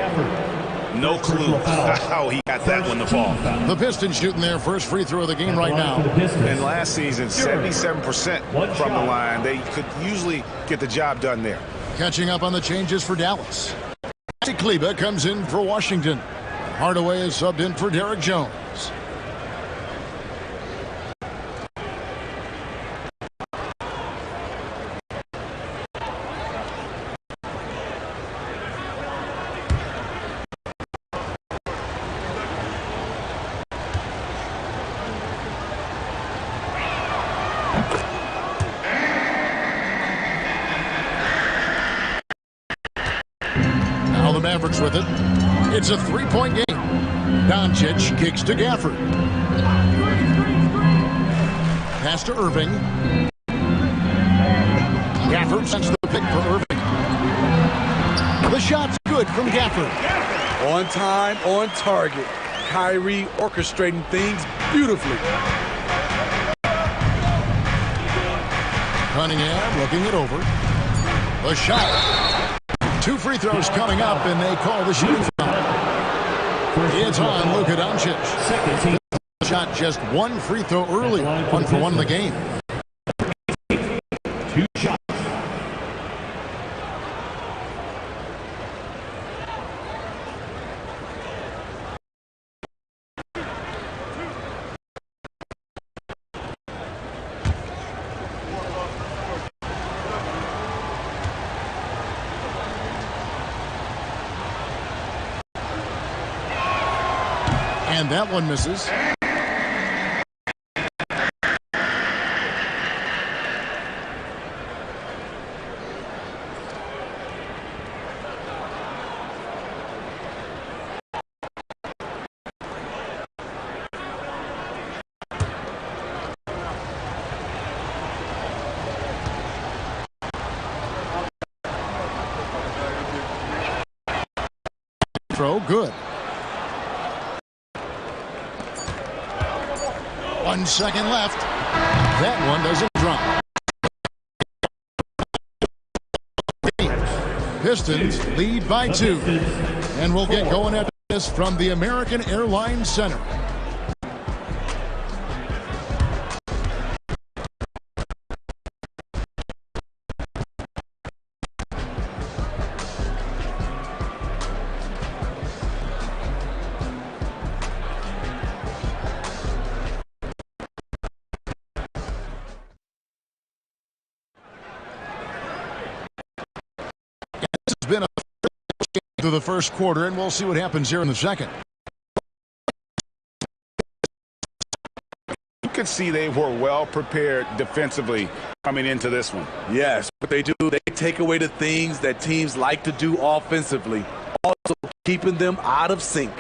No clue how he got that one to fall. The Pistons shooting their first free throw of the game right now. And last season, 77% from the line. They could usually get the job done there. Catching up on the changes for Dallas. Kleba comes in for Washington. Hardaway is subbed in for Derek Jones. Mavericks with it. It's a three-point game. Doncic kicks to Gafford. Pass to Irving. Gafford sends the pick for Irving. The shot's good from Gafford. On time, on target. Kyrie orchestrating things beautifully. Cunningham looking it over. The shot. Two free throws coming up, and they call the shooting foul. It's on Luka Doncic. Shot just one free throw early. 1 for 1 in the game. 2 shots. And that one misses. Throw good. 1 second left. That one doesn't drop. Pistons lead by 2. And we'll get going at this from the American Airlines Center. It's been a through the first quarter, and we'll see what happens here in the second. You could see they were well prepared defensively coming into this one. Yes, what they do, they take away the things that teams like to do offensively, also keeping them out of sync.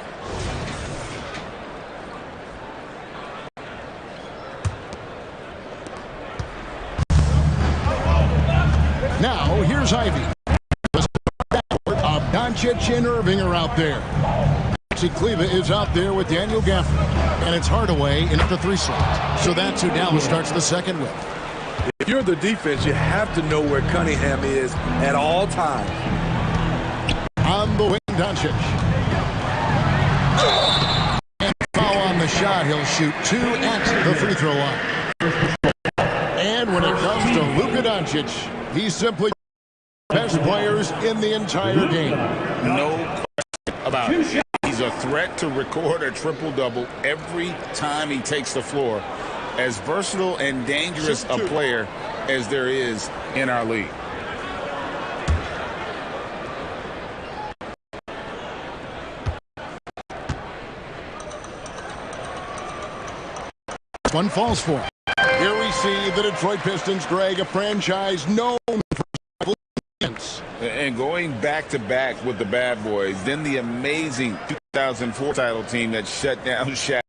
Now, here's Ivy. Doncic and Irving are out there. Kleba is out there with Daniel Gafford. And it's Hardaway in at the 3 slot. So that's who Dallas starts the second with. If you're the defense, you have to know where Cunningham is at all times. On the wing, Doncic. And foul on the shot. He'll shoot 2 at the free throw line. And when it comes to Luka Doncic, he's simply best players in the entire game. No question about it. He's a threat to record a triple-double every time he takes the floor. As versatile and dangerous a player as there is in our league. One falls for it. Here we see the Detroit Pistons, Greg, a franchise known for defense. And going back-to-back with the bad boys, then the amazing 2004 title team that shut down Shaq.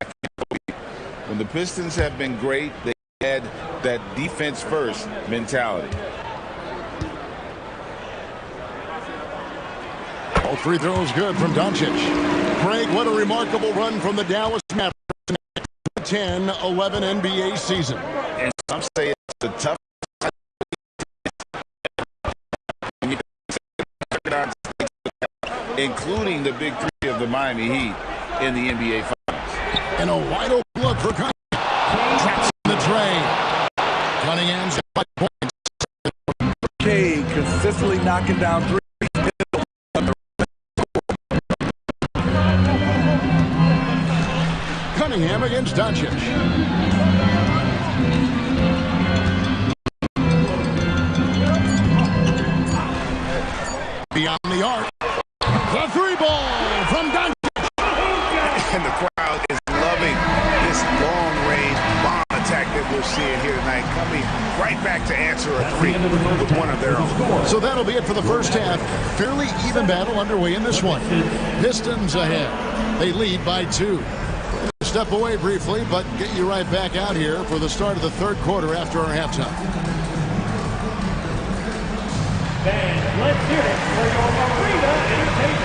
When the Pistons have been great, they had that defense-first mentality. All free throws good from Doncic. Greg, what a remarkable run from the Dallas Mavericks. 10-11 NBA season. And some say it's a tough, including the big three of the Miami Heat in the NBA Finals. And a wide open look for Cunningham. Traps in the tray. Cunningham's 5 points. Cade consistently knocking down three. Cunningham against Doncic. Beyond the arc. The three ball from Doncic. And the crowd is loving this long-range bomb attack that we're seeing here tonight, coming right back to answer a three with one of their own. So that'll be it for the first half. Fairly even battle underway in this one. Pistons ahead. They lead by 2. Step away briefly, but get you right back out here for the start of the third quarter after our halftime. Fans, let's hear it for your arena entertainment.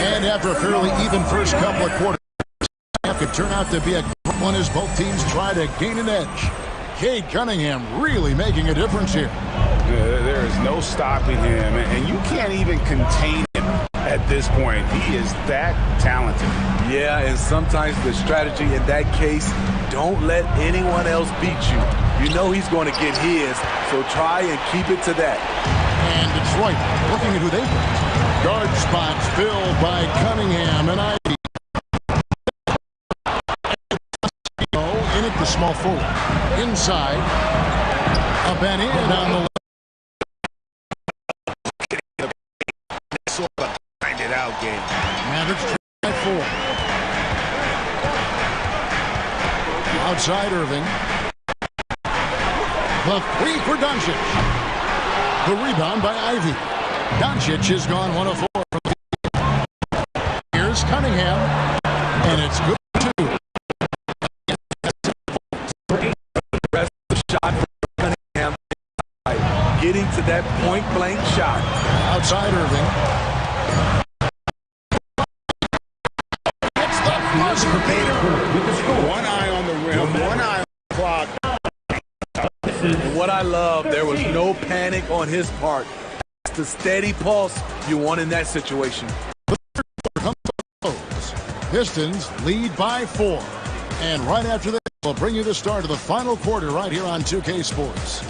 And after a fairly even first couple of quarters, it could turn out to be a good one as both teams try to gain an edge. Cade Cunningham really making a difference here. There is no stopping him, and you can't even contain him at this point. He is that talented. Yeah, and sometimes the strategy in that case, don't let anyone else beat you. You know he's going to get his, so try and keep it to that. And Detroit looking at who they put. Guard spots filled by Cunningham and Ivy. In at the small forward. Inside. Up and in on the left. Sort of find it out game. Mavericks by 4. Outside Irving. The three for Doncic. The rebound by Ivy. Doncic has gone 1 of 4 from the field. Here's Cunningham. And it's good for 2. Rest of the shot for Cunningham. Getting to that point-blank shot. Outside Irving. It's the buzzer beater. One eye on the rim, one eye on the clock. What I love, there was no panic on his part. It's the steady pulse you want in that situation. Pistons lead by 4. And right after this, we'll bring you the start of the final quarter right here on 2K Sports.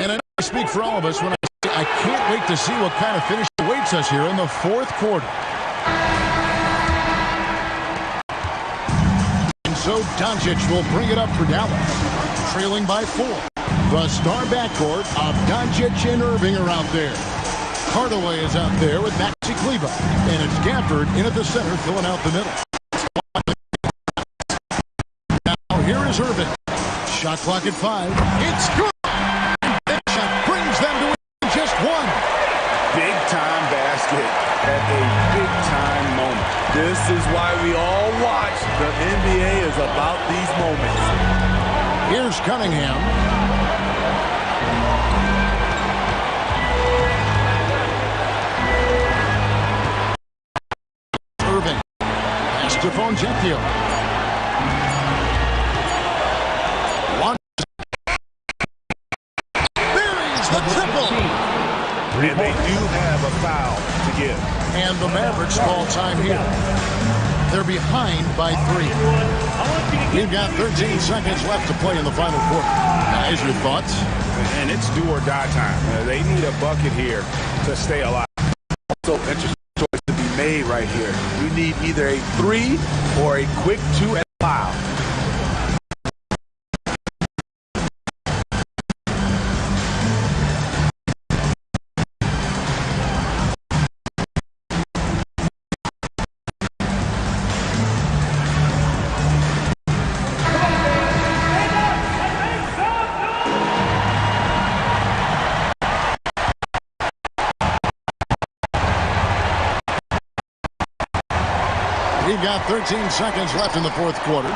And I speak for all of us when I say I can't wait to see what kind of finish awaits us here in the fourth quarter. And so Doncic will bring it up for Dallas, trailing by 4. The star backcourt of Doncic and Irving are out there. Hardaway is out there with Maxi Kleber. And it's Gafford in at the center, filling out the middle. Now here is Irving. Shot clock at 5. It's good. That shot brings them to win just one. Big time basket at a big time moment. This is why we all watch. The NBA is about these moments. Here's Cunningham. Irving. Estefan Jetfield. There's the triple. And they do have a foul to give. And the Mavericks call time here. They're behind by 3. We've got 13 seconds left to play in the final quarter. Guys, your thoughts? And it's do or die time. They need a bucket here to stay alive. So interesting choice to be made right here. We need either a 3 or a quick 2 and foul. We've got 13 seconds left in the fourth quarter.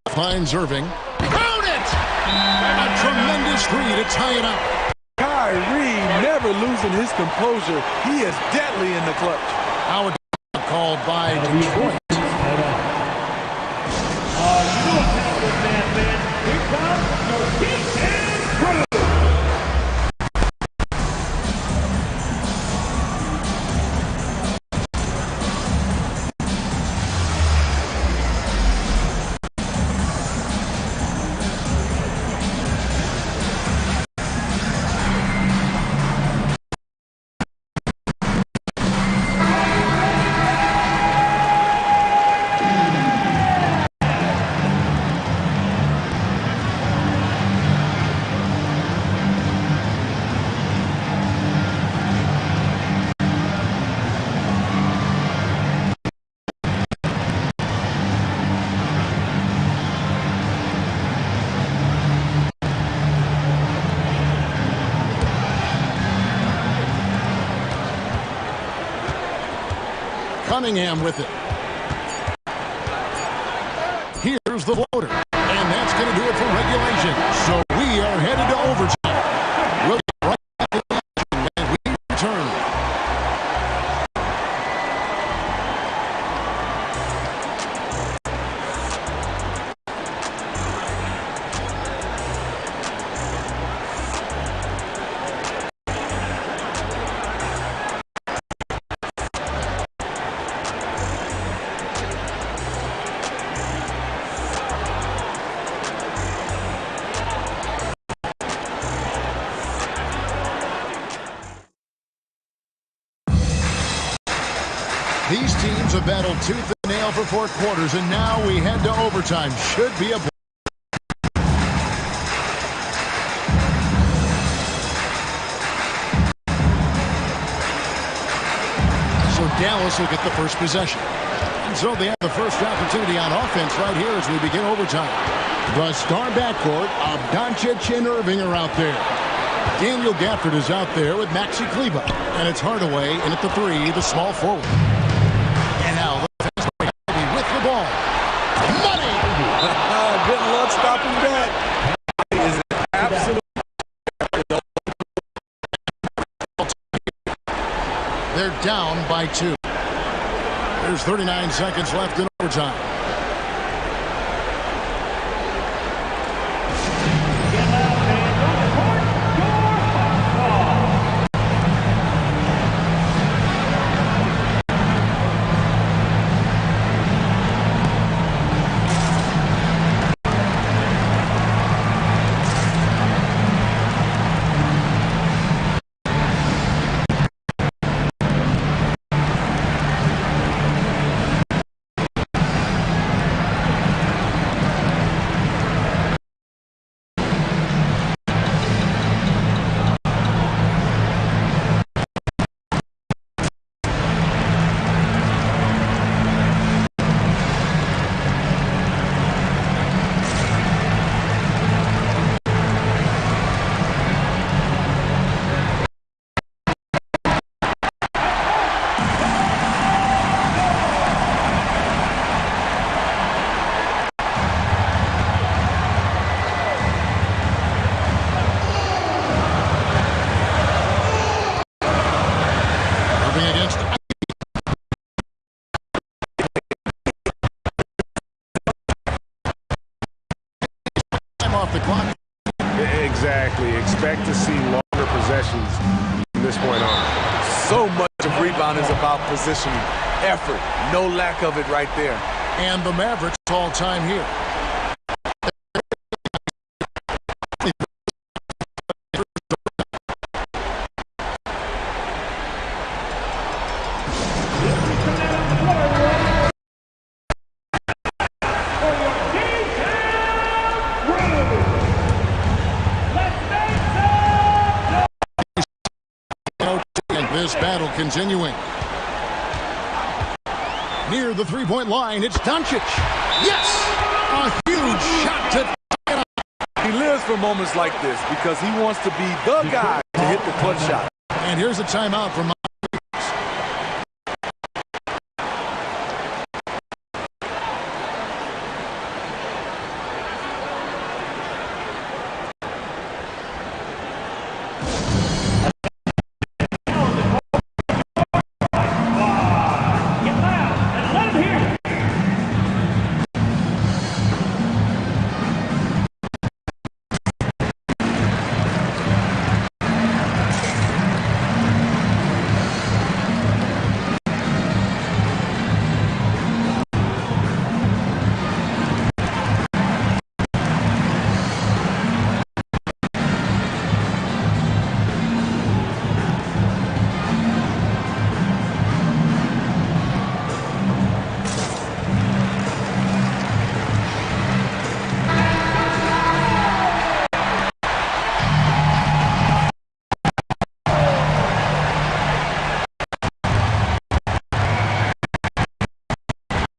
Finds Irving. Count it! A tremendous three to tie it up. Kyrie never losing his composure. He is deadly in the clutch. Now a called by Detroit. Cunningham with it. Here's the floater. And that's going to do it for regulation. So we are headed to overtime. We'll get right back to action when we return. These teams have battled tooth and nail for 4 quarters, and now we head to overtime. Should be a so Dallas will get the first possession. And so they have the first opportunity on offense right here as we begin overtime. The star backcourt of Doncic and Irving are out there. Daniel Gafford is out there with Maxi Kleber. And it's Hardaway in at the 3, the small forward. And now the fast break with the ball. Money! Good luck stopping that. Is an absolute. They're down by 2. There's 39 seconds left in overtime. time off the clock. Exactly. Expect to see longer possessions from this point on. So much of rebound is about positioning. Effort. No lack of it right there. And the Mavericks all time here. This battle continuing. Near the three-point line, it's Doncic. Yes! A huge shot to... He lives for moments like this because he wants to be the guy to hit the clutch shot. And here's a timeout from...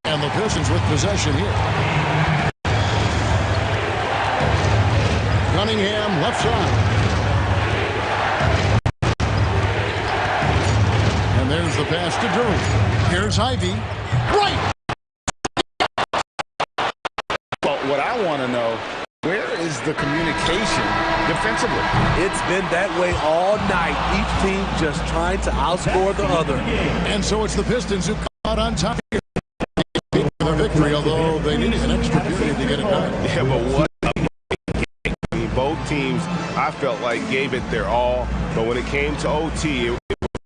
And the Pistons with possession here. Cunningham left side. And there's the pass to Drew. Here's Ivy. Right! Well, what I want to know, where is the communication defensively? It's been that way all night. Each team just trying to outscore the other. And so it's the Pistons who caught on top here. The victory, although they needed an extra period to get it done. Yeah, but what a game. I mean, both teams, I felt like, gave it their all. But when it came to OT, it was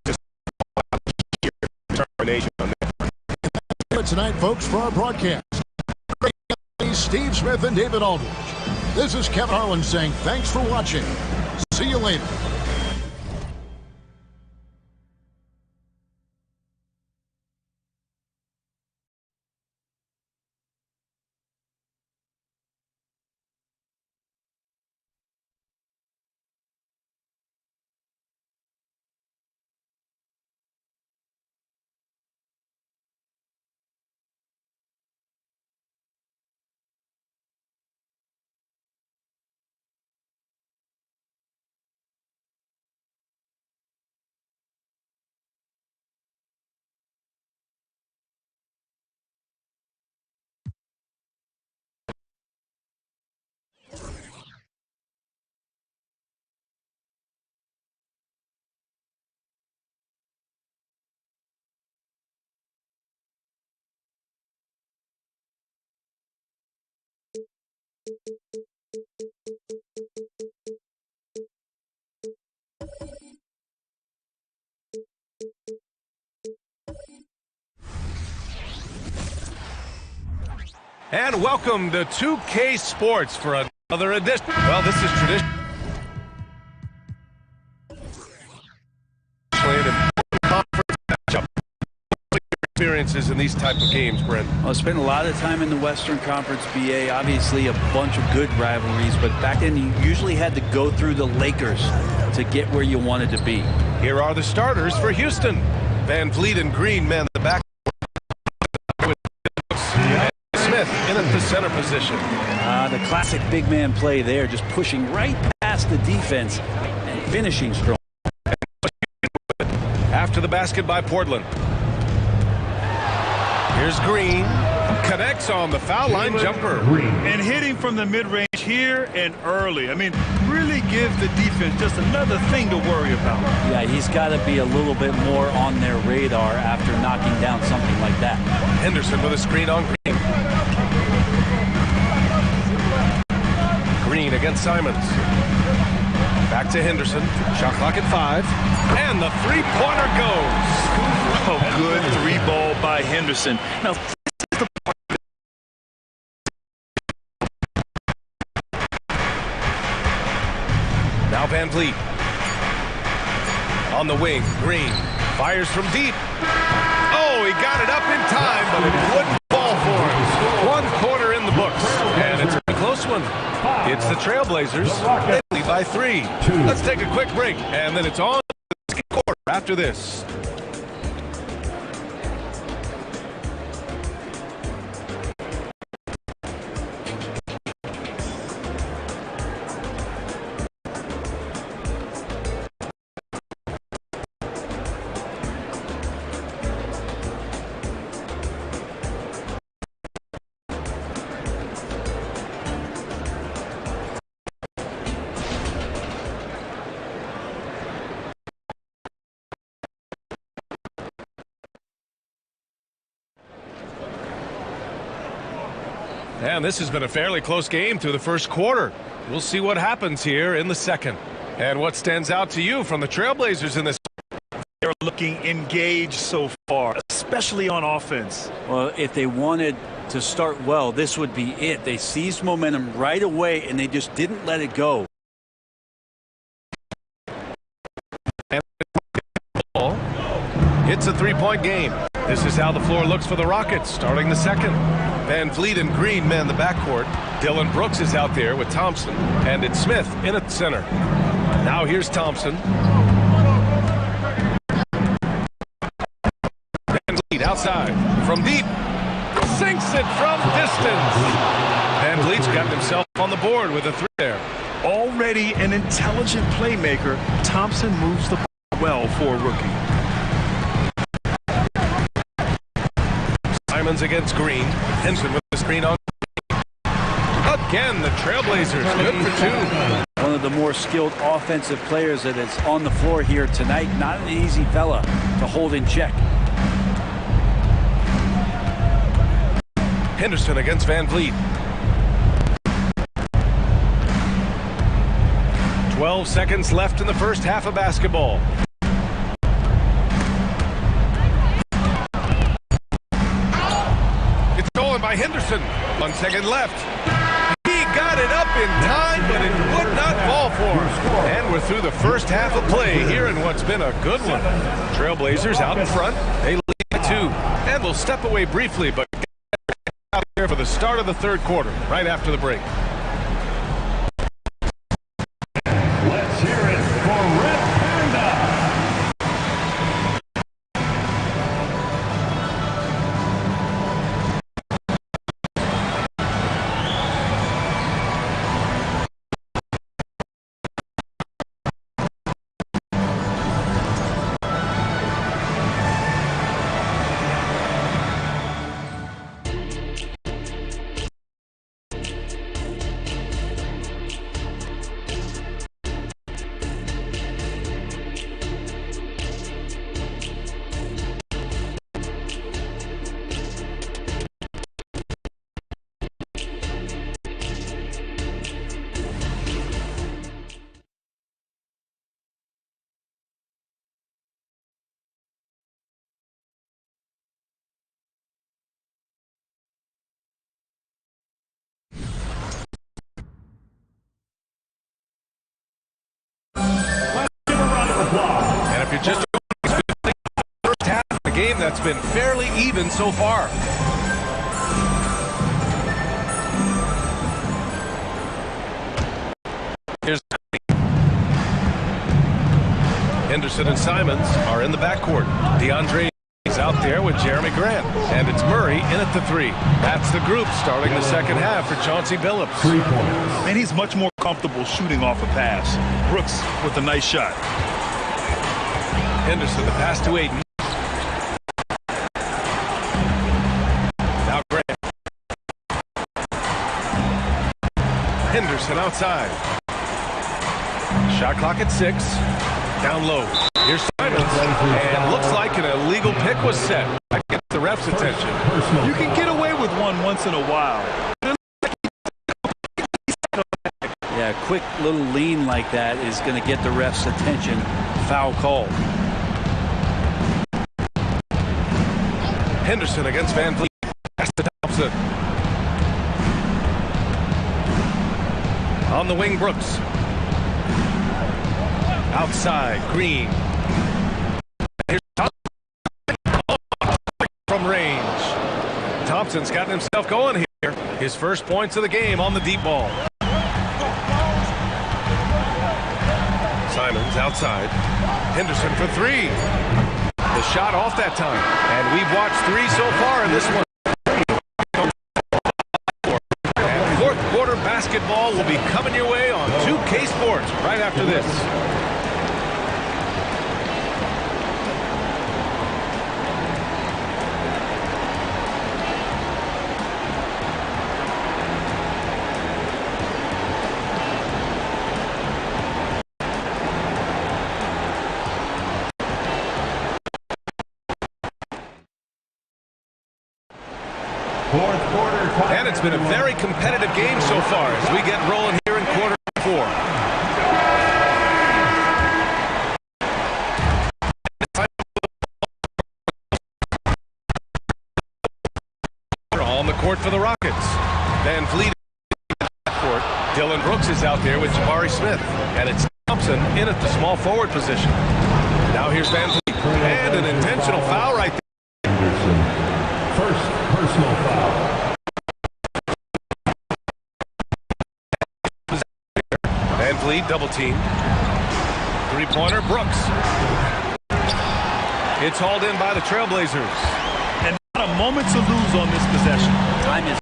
just determination on that. Tonight, folks, for our broadcast, Steve Smith and David Aldridge. This is Kevin Harlan saying thanks for watching. See you later. And welcome to 2K Sports for another edition. Well, this is tradition. Experiences in these type of games, Brent. Well, I spent a lot of time in the Western Conference, BA. Obviously, a bunch of good rivalries, but back then you usually had to go through the Lakers to get where you wanted to be. Here are the starters for Houston. Van Vliet and Green man the back. Smith in at the center position. The classic big man play there, just pushing right past the defense and finishing strong. After the basket by Portland. Here's Green. Connects on the foul line jumper. And hitting from the mid-range here and early. I mean, really give the defense just another thing to worry about. Yeah, he's got to be a little bit more on their radar after knocking down something like that. Henderson with a screen on Green. Green against Simons. Back to Henderson. Shot clock at 5. And the three-pointer goes. Oh, good three ball by Henderson. Now, this is the part. Now Van Vliet. On the wing, Green fires from deep. Oh, he got it up in time, but it wouldn't fall for him. 1 quarter in the books, and it's a close one. It's the Trailblazers. They lead by 3. Let's take a quick break, and then it's on to the second quarter after this. And this has been a fairly close game through the first quarter. We'll see what happens here in the second. And what stands out to you from the Trailblazers in this? They're looking engaged so far, especially on offense. Well, if they wanted to start well, this would be it. They seized momentum right away, and they just didn't let it go. It's a three-point game. This is how the floor looks for the Rockets starting the second. Van Vliet and Green man the backcourt. Dylan Brooks is out there with Thompson, and it's Smith in at center. Now here's Thompson. Van Vliet outside from deep. Sinks it from distance. Van Vliet's got himself on the board with a 3 there. Already an intelligent playmaker, Thompson moves the ball well for a rookie. Simons against Green. Henson with the screen on. Again, the Trailblazers good for 2. One of the more skilled offensive players that is on the floor here tonight. Not an easy fella to hold in check. Henderson against Van Vliet. 12 seconds left in the first half of basketball. It's stolen by Henderson. 1 second left. He got it up in time, but it would not fall for him. And we're through the first half of play here in what's been a good one. Trailblazers out in front. They lead by 2. And we'll step away briefly, but out here for the start of the third quarter, right after the break. Let's hear it for Red Panda. And if you're just the first half of the game, that's been fairly even so far. Here's Henderson and Simons are in the backcourt. DeAndre is out there with Jeremy Grant. And it's Murray in at the 3. That's the group starting the second half for Chauncey Billups. 3 points. And he's much more comfortable shooting off a pass. Brooks with a nice shot. Henderson, the pass to Aiden. Now Grant. Henderson outside. Shot clock at 6. Down low. Here's Simons. And looks like an illegal pick was set. That gets the ref's attention. You can get away with one once in a while. Yeah, Yeah, a quick little lean like that is going to get the ref's attention. Foul called. Henderson against Van Vliet. Pass to Thompson. On the wing, Brooks. Outside, Green. Here's Thompson. From range. Thompson's gotten himself going here. His first points of the game on the deep ball. Simons outside. Henderson for three. The shot off that time. And we've watched three so far in this one. And fourth quarter basketball will be coming your way on 2K Sports right after this. And it's been a very competitive game so far as we get rolling here in quarter four. On the court for the Rockets. Van Vliet court. Dylan Brooks is out there with Jabari Smith. And it's Thompson in at the small forward position. Now here's Van Vliet. And an intentional foul right there. Anderson. First personal foul. Van Vliet double team. Three-pointer, Brooks. It's hauled in by the Trailblazers. And not a moment to lose on this possession. Time is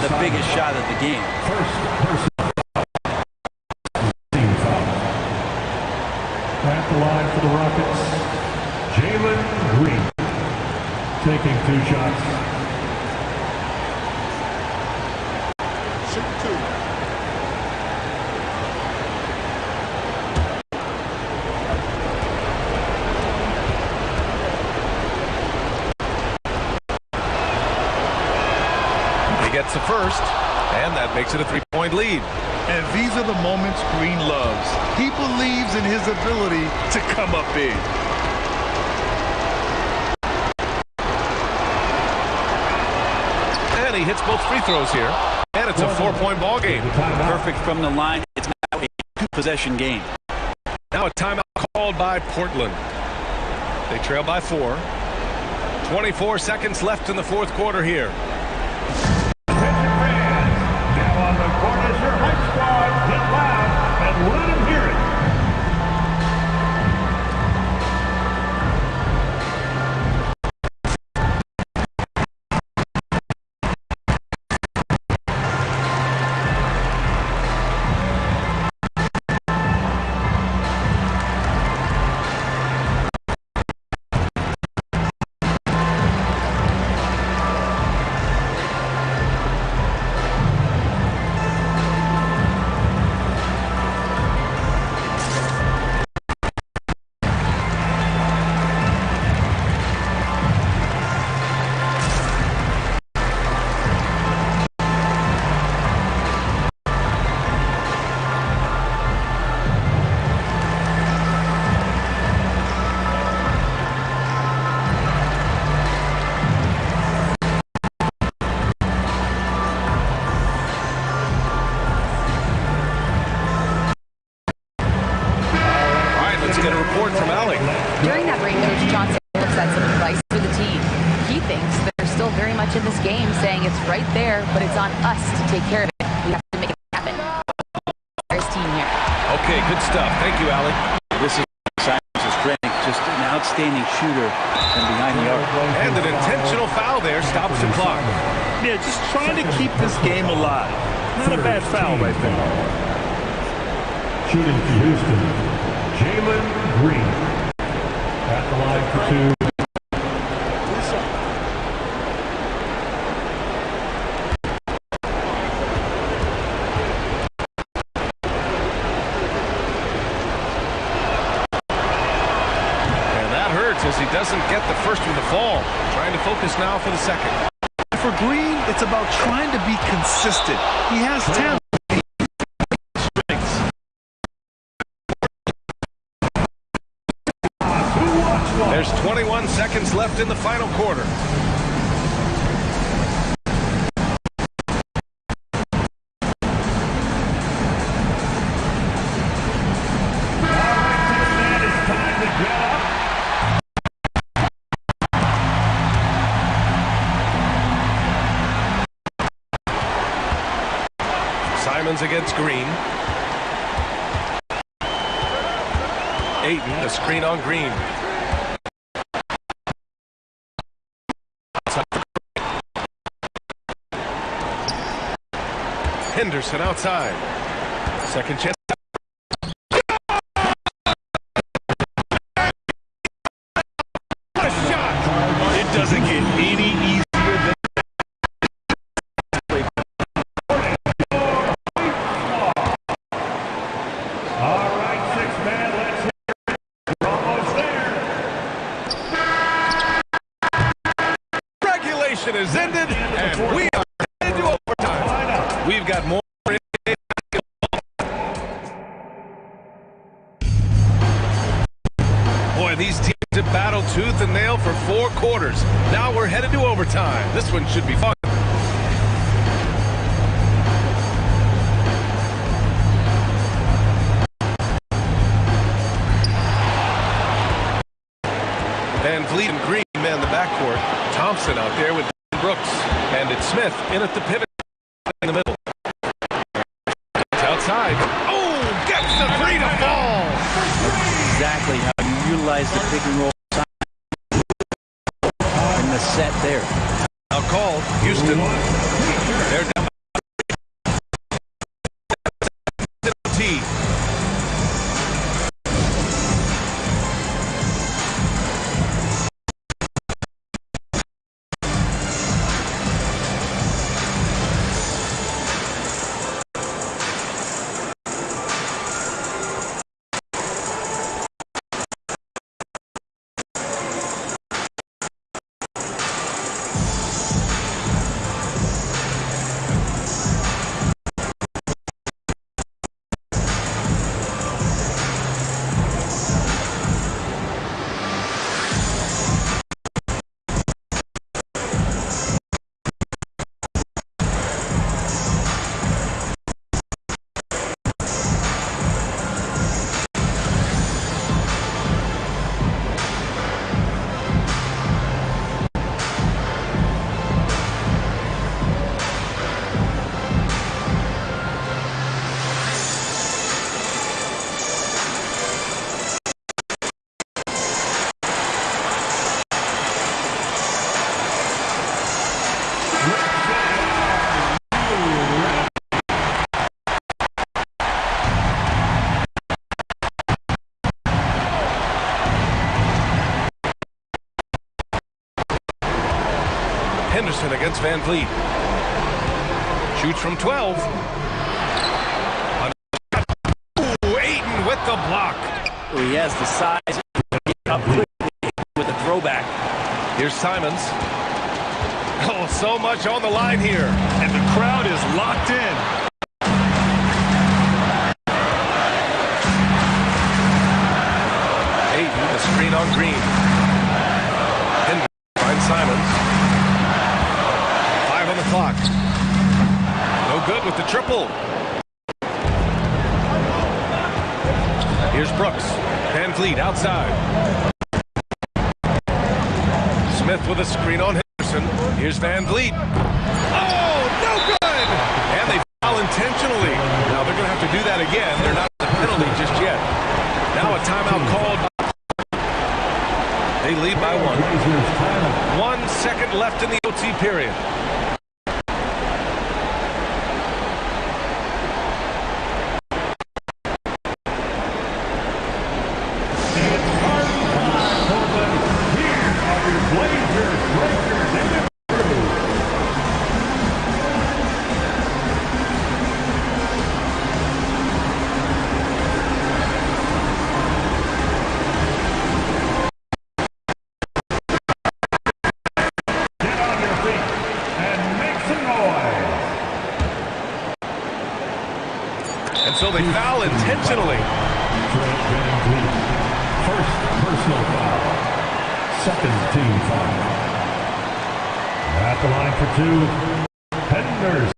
the biggest shot of the game. At the line for the Rockets, Jalen Green taking 2 shots. Shoot 2. He gets the first, and that makes it a 3-point lead. And these are the moments Green loves. He believes in his ability to come up big. And he hits both free throws here. And it's a 4-point ball game. Perfect from the line. It's now a 2-possession game. Now a timeout called by Portland. They trail by 4. 24 seconds left in the fourth quarter here. Now on the court is your hype squad. Get loud and let him hear it. During that break, Coach Johnson looks at some advice for the team. He thinks they're still very much in this game, saying it's right there, but it's on us to take care of it. We have to make it happen. There's team here. Okay, good stuff. Thank you, Alec. This is Simons' strength, just an outstanding shooter from behind the arc. And an intentional foul there stops the clock. Yeah, just trying to keep this game alive. Not a bad foul right there. Shooting for Houston, Jalen Green. At the line for 2. says he doesn't get the first one to fall. Trying to focus now for the second. For Green, it's about trying to be consistent. He has talent. There's 21 seconds left in the final quarter. Simons against Green. Ayton, the screen on Green. Henderson outside. Second chance. A shot. It doesn't get any easier than All right, six-man, let's hear it. We're almost there. Regulation is ended, and we are headed to overtime. We've got more. Boy, these teams have battled tooth and nail for 4 quarters. Now we're headed to overtime. This one should be fun. Van Vliet and Green man the backcourt. Thompson out there with Brooks. And it's Smith in at the pivot in the middle. It's outside. Oh, gets the 3 to fall. That's exactly how you utilize the pick and roll in the set there. Now call Houston. They're down. T. Henderson against Van Vliet. Shoots from 12. Ooh, Ayton with the block. He has the size to get up quickly with a throwback. Here's Simons. Oh, so much on the line here. And the crowd is locked in. Ayton, the screen on Green. Henderson finds Simons. 5 on the clock. No good with the triple. Here's Brooks. Van Vliet outside. Smith with a screen on Henderson. Here's Van Vliet. Oh, no good! And they foul intentionally. Now they're going to have to do that again. They're not the penalty just yet. Now a timeout called. They lead by 1. 1 second left in the OT period. intentionally. First personal foul. Second team foul. At the line for two, Henderson.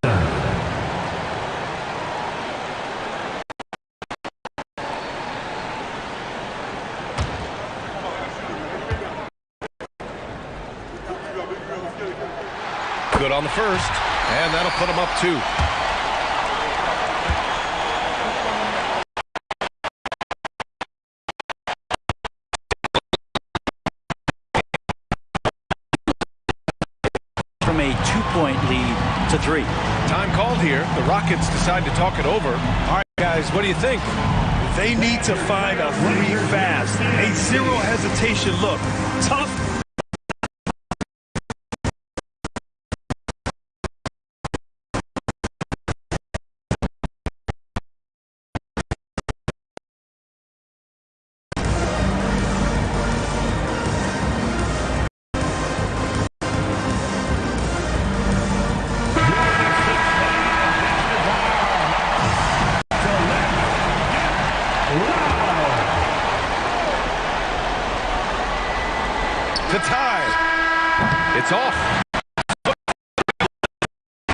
Good on the first, and that'll put him up 2. From a 2-point lead to 3. Time called here. The Rockets decide to talk it over. All right, guys, what do you think? They need to find a 3 fast. A zero hesitation look. Tough. To tie. It's off.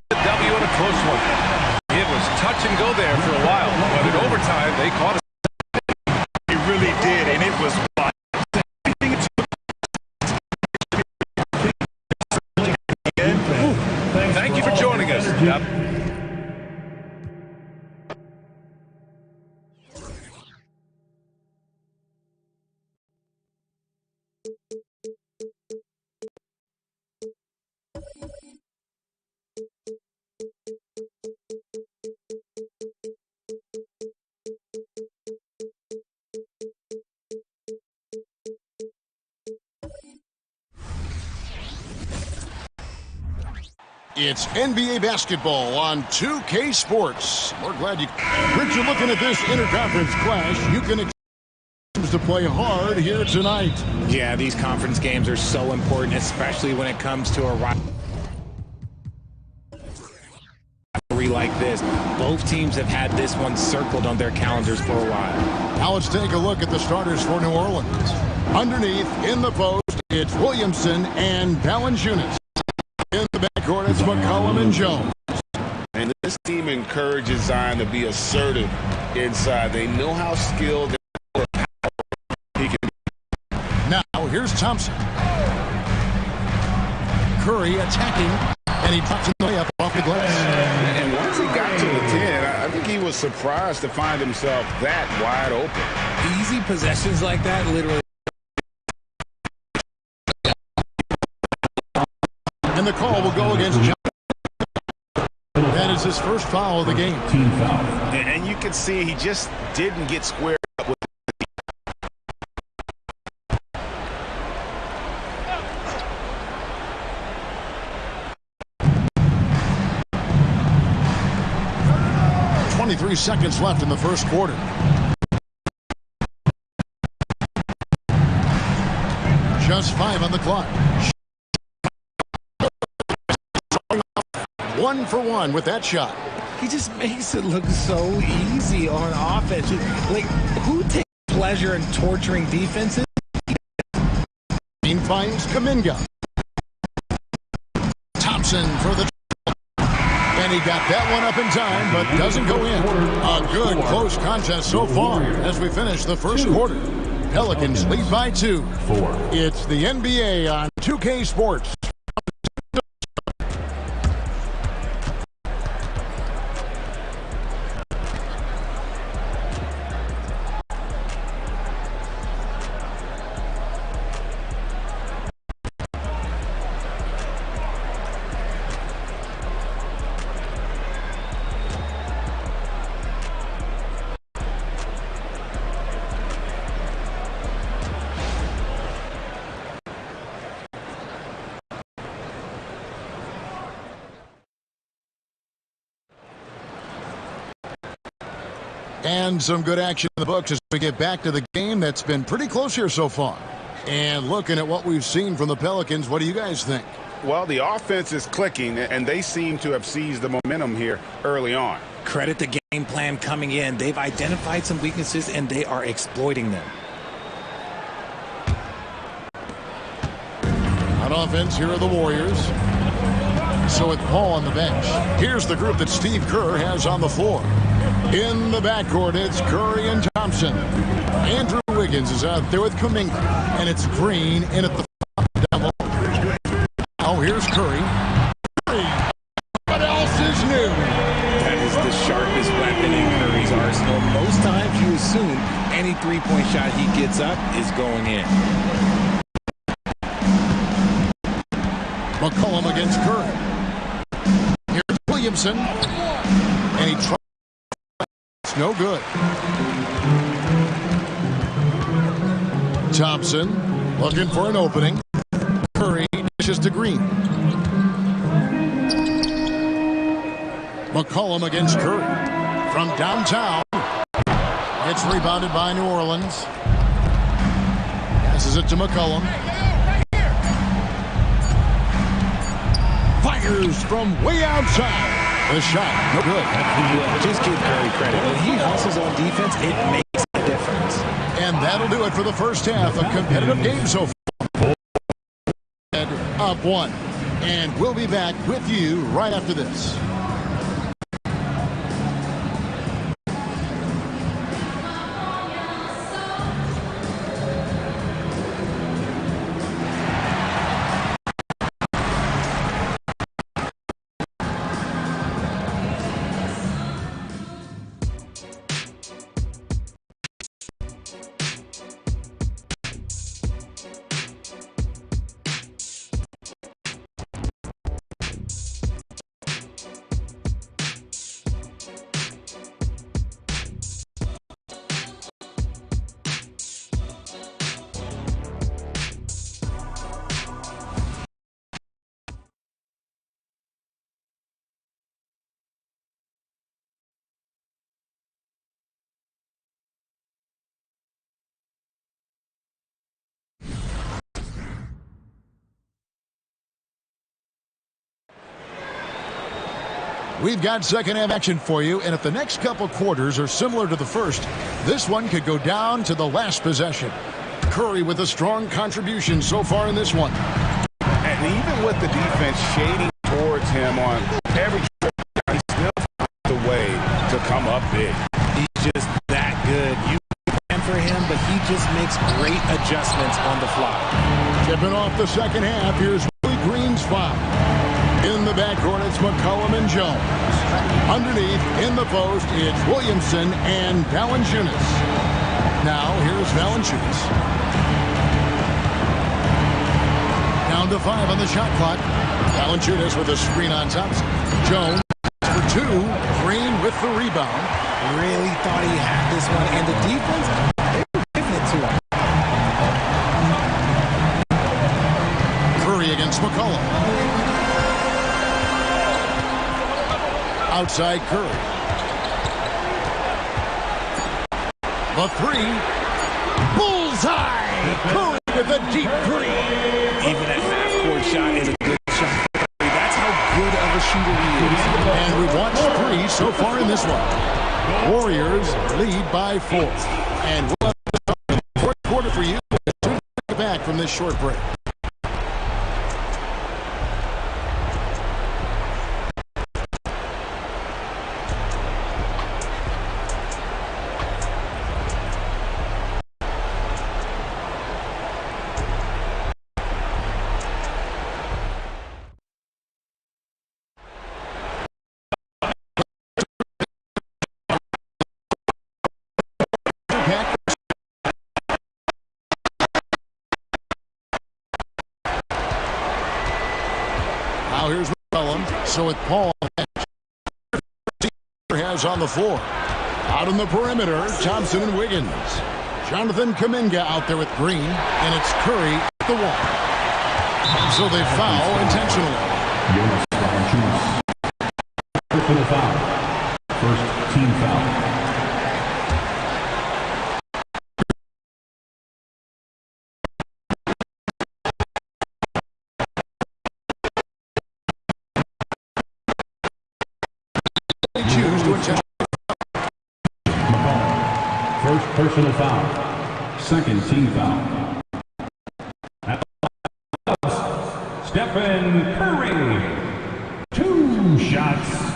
W in a close one. It was touch and go there for a while, but in overtime they caught it. He really did, and it was wild. Thank you for joining us. It's NBA basketball on 2K Sports. We're glad you... Rich, you're looking at this interconference clash. You can expect teams to play hard here tonight. Yeah, these conference games are so important, especially when it comes to a rivalry like this. Both teams have had this one circled on their calendars for a while. Now let's take a look at the starters for New Orleans. Underneath, in the post, it's Williamson and Valanciunas. In the backcourt, it's McCollum and Jones. And this team encourages Zion to be assertive inside. They know how skilled he can be. Now, here's Thompson. Curry attacking, and he drops in the layup off the glass. And once he got to the 10, I think he was surprised to find himself that wide open. Easy possessions like that, literally. And the call will go against John. That is his first foul of the game. Team foul. And you can see he just didn't get squared up with. .23 seconds left in the first quarter. Just 5 on the clock. 1 for 1 with that shot. He just makes it look so easy on offense. Like, who takes pleasure in torturing defenses? Team finds Kuminga. Thompson for the... And he got that one up in time, but doesn't go in. A good close contest so far as we finish the first quarter. Pelicans lead by 2. It's the NBA on 2K Sports. And some good action in the books as we get back to the game that's been pretty close here so far. And looking at what we've seen from the Pelicans, what do you guys think? Well, the offense is clicking, and they seem to have seized the momentum here early on. credit the game plan coming in. They've identified some weaknesses, and they are exploiting them. On offense, here are the Warriors. So with Paul on the bench, here's the group that Steve Kerr has on the floor. In the backcourt, it's Curry and Thompson. Andrew Wiggins is out there with Kuminga, and it's Green in at the double. Now here's Curry. What else is new? That is the sharpest weapon in Curry's arsenal. Most times you assume any three-point shot he gets up is going in. McCollum against Curry. Here's Williamson. And he tries. It's no good. Thompson looking for an opening. Curry dishes to Green. McCollum against Curry. From downtown. It's rebounded by New Orleans. Passes it to McCollum. Fires from way outside. The shot, no good. Just give Curry credit. When he hustles on defense, it makes a difference. And that'll do it for the first half. A competitive game so far. Up one. And we'll be back with you right after this. We've got second half action for you, and if the next couple quarters are similar to the first, this one could go down to the last possession. Curry with a strong contribution so far in this one. And even with the defense shading towards him on every shot, he still finds a way to come up big. He's just that good. You plan for him, but he just makes great adjustments on the fly. Tipping off the second half, here's Willie Green's foul. In the backcourt, it's McCollum and Jones. Underneath, in the post, it's Williamson and Valanciunas. Now, here's Valanciunas. Down to 5 on the shot clock. Valanciunas with a screen on Thompson. Jones for 2. Green with the rebound. Really thought he had this one, and the defense, they were giving it to him. Curry against McCollum. Outside Curry. The 3. Bullseye! Curry with a deep 3. Even that half-court shot is a good shot. That's how good of a shooter he is. And we've watched 3 so far in this one. Warriors lead by 4. And we'll have to start in the fourth quarter for you as soon as we get back from this short break. Now here's McCollum. So with Paul has on the floor. Out on the perimeter, Thompson and Wiggins. Jonathan Kuminga out there with Green, and it's Curry at the wall. So they foul intentionally. For the foul. First team foul. Choose to attempt personal foul. Second team foul. At the house, Stephen Curry. 2 shots.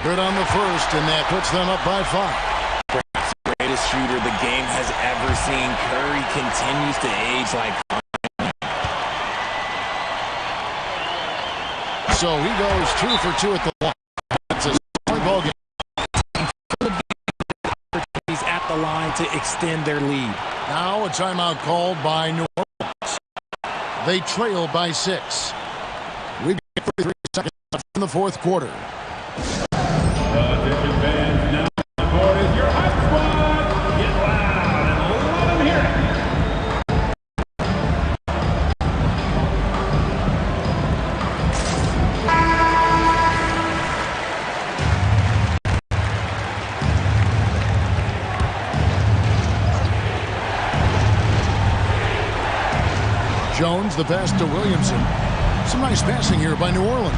Good on the first, and that puts them up by 5. Perhaps the greatest shooter the game has ever seen. Curry continues to age like so he goes 2 for 2 at the line. That's a scoring ball game. He's at the line to extend their lead. Now a timeout called by New Orleans. They trail by 6. We've got 33 seconds left in the fourth quarter. Attention fans, now the court is your hot squad. Get loud and let them hear it. Jones, the pass to Williamson. Some nice passing here by New Orleans.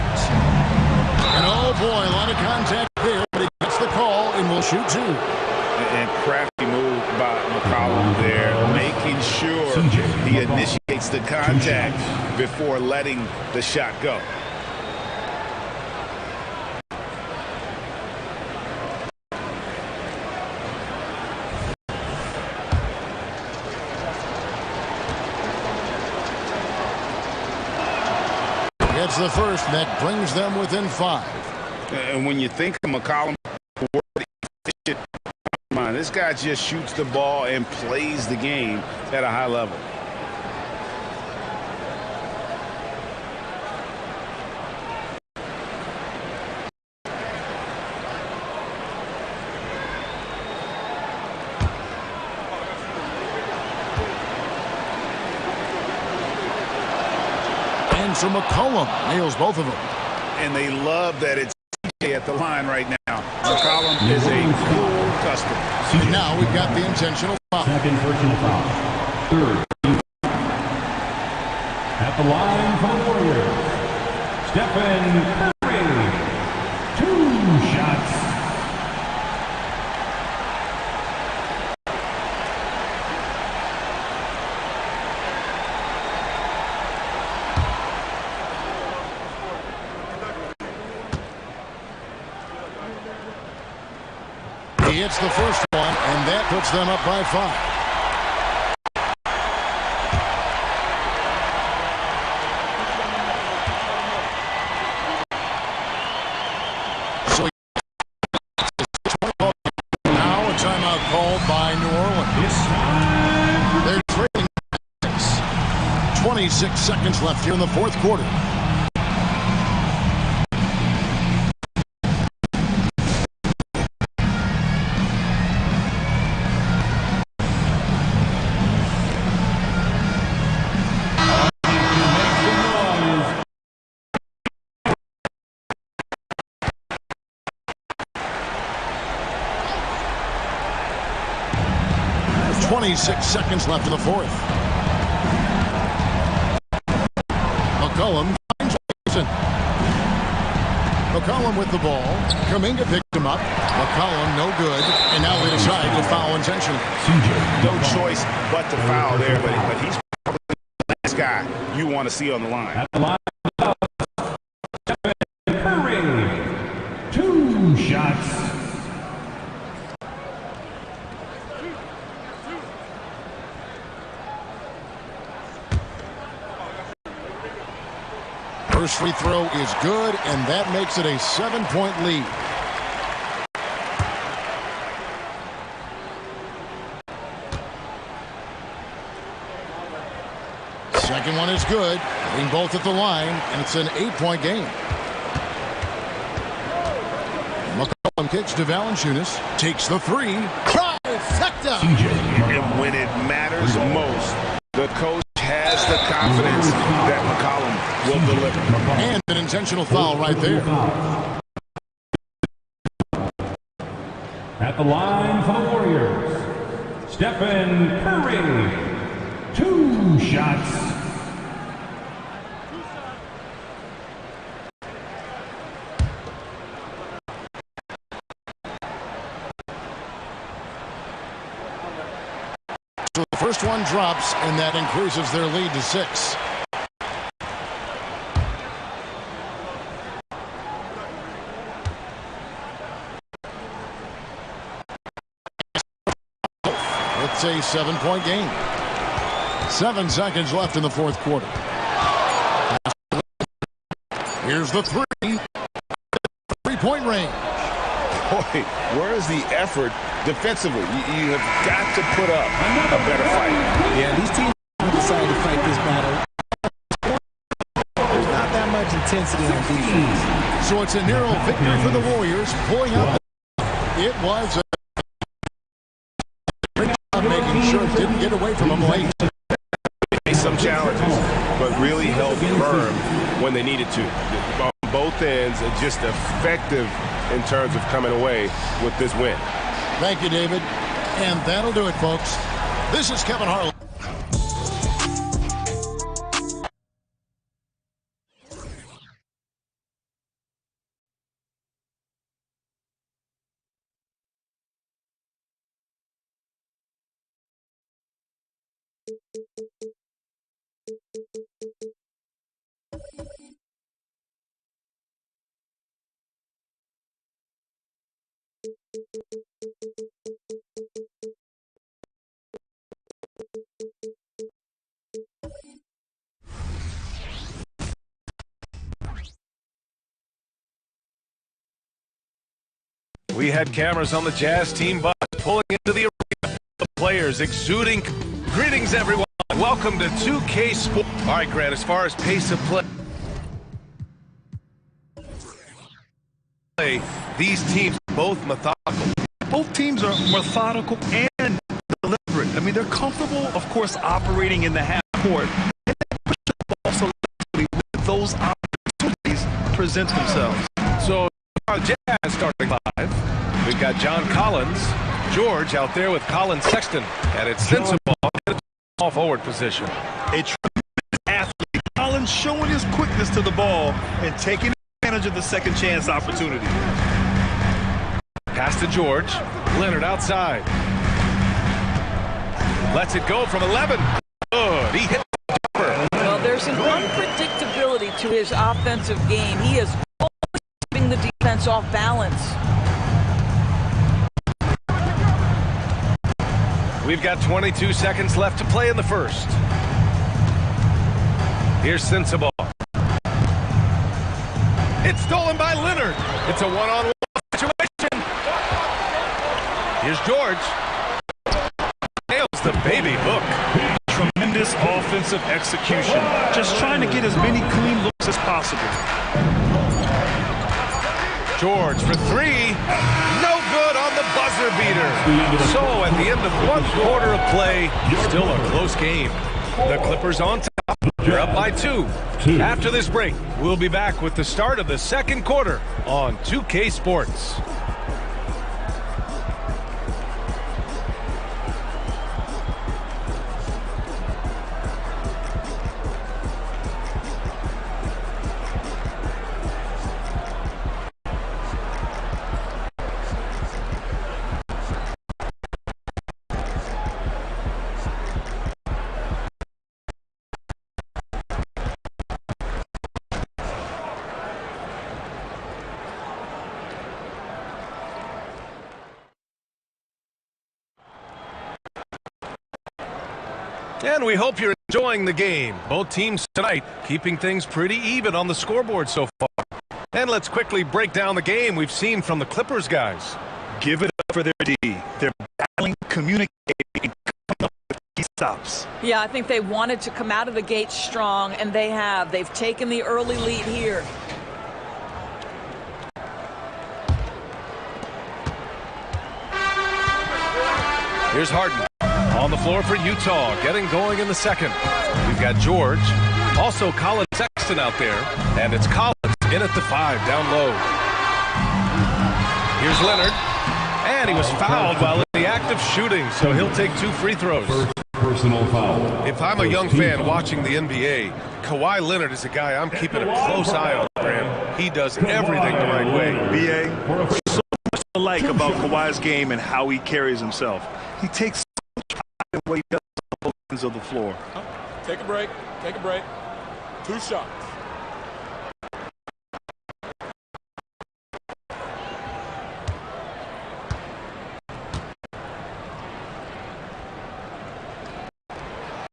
And oh boy, a lot of contact there, but he gets the call and will shoot 2. And crafty move by McCollum there, making sure he initiates the contact before letting the shot go. Gets the first, and that brings them within 5. And when you think of McCollum, this guy just shoots the ball and plays the game at a high level. And so McCollum nails both of them. And they love that it's at the line right now. McCollum is a cool customer. And now we've got the intentional foul. Second personal foul. Third team foul. At the line for the Warriors, Stephen Curry. 2 shots. He hits the first one, and that puts them up by 5. So now a timeout called by New Orleans. They're trailing 6. 26 seconds left here in the fourth quarter. Six seconds left in the fourth. McCollum finds Williamson. McCollum with the ball. Kuminga picked him up. McCollum no good. And now they decide to foul intentionally. No choice but to foul there, but he's probably the last guy you want to see on the line. At the line, Stephen Curry. 2 shots. First free throw is good, and that makes it a 7-point lead. Second one is good. Hitting both at the line, and it's an 8-point game. McCollum kicks to Valanciunas. Takes the 3. Trifecta! And when it matters most, the coach has the confidence that McCollum will deliver. And an intentional foul right there. At the line for the Warriors, Stephen Curry. 2 shots. The first one drops, and that increases their lead to 6. It's a 7-point game. 7 seconds left in the fourth quarter. Here's the 3-point range. Boy, where is the effort defensively? You have got to put up a better fight. Yeah, these teams decided to fight this battle. There's not that much intensity on defense. So it's a narrow victory for the Warriors, pulling up. It was a great job making sure it didn't get away from them late. Some challenges, but really held firm when they needed to. On both ends, just effective in terms of coming away with this win. Thank you, David. And that'll do it, folks. This is Kevin Harlan. We had cameras on the Jazz team bus pulling into the arena. The players exuding. Greetings, everyone. Welcome to 2K Sports. All right, Grant, as far as pace of play, these teams are both methodical. Both teams are methodical and deliberate. I mean, they're comfortable, of course, operating in the half court. And they push the ball so when those opportunities present themselves. So, Jazz starting 5. We've got John Collins, George out there with Colin Sexton, and it's Sensible in a small forward position. A tremendous athlete. Collins showing his quickness to the ball and taking advantage of the second chance opportunity. Pass to George. Leonard outside. Lets it go from 11. Good. He hit the jumper. Well, there's an unpredictability to his offensive game. He is always keeping the defense off balance. We've got 22 seconds left to play in the first. Here's Sensible. It's stolen by Leonard. It's a one-on-one situation. Here's George. Nails the baby hook. Tremendous offensive execution. Just trying to get as many clean looks as possible. George for 3. No good on the buzzer beater. So at the end of one quarter of play, still a close game. The Clippers on top. They're up by 2. After this break, we'll be back with the start of the second quarter on 2K Sports. And we hope you're enjoying the game. Both teams tonight keeping things pretty even on the scoreboard so far. And let's quickly break down the game we've seen from the Clippers guys. Give it up for their D. They're battling, communicating, coming up with key stops. Yeah, I think they wanted to come out of the gate strong, and they have. They've taken the early lead here. Here's Harden. On the floor for Utah, getting going in the second. We've got George, also Colin Sexton out there, and it's Collins in at the 5, down low. Here's Leonard, and he was fouled while in the act of shooting, so he'll take 2 free throws. Personal foul. If I'm a young fan watching the NBA, Kawhi Leonard is a guy I'm keeping a close eye on, Graham. He does everything the right way. BA, so much to like about Kawhi's game and how he carries himself. He takes what he does ends of the floor. Take a break. Take a break. 2 shots.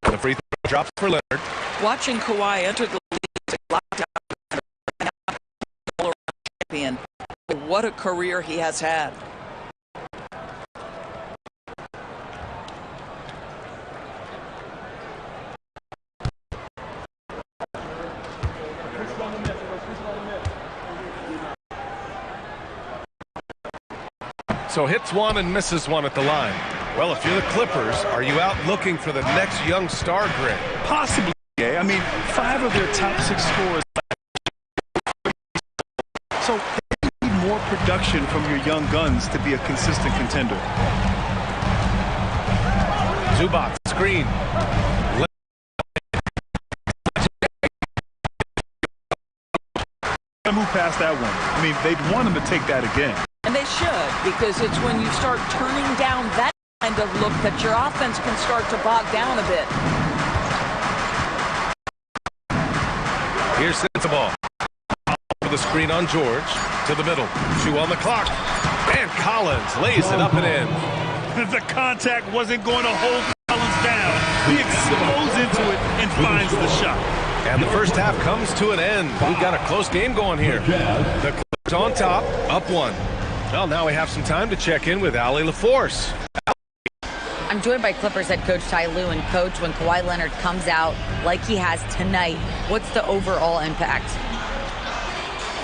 The free throw drops for Leonard. Watching Kwai enter the league, lockdown champion. What a career he has had. So hits one and misses one at the line. Well, if you're the Clippers, are you out looking for the next young star, Greg? Possibly, yeah. I mean, 5 of their top 6 scorers. So they need more production from your young guns to be a consistent contender. Zubac, screen. Move past that one. I mean, they'd want him to take that again. And they should, because it's when you start turning down that kind of look that your offense can start to bog down a bit. Here's the ball. For the screen on George. To the middle. 2 on the clock. And Collins lays it up and in. The contact wasn't going to hold Collins down. He explodes into it and finds the shot. And the first half comes to an end. We've got a close game going here. The Clippers on top, up 1. Well, now we have some time to check in with Allie LaForce. I'm joined by Clippers head coach Ty Lue. And coach, when Kawhi Leonard comes out like he has tonight, what's the overall impact?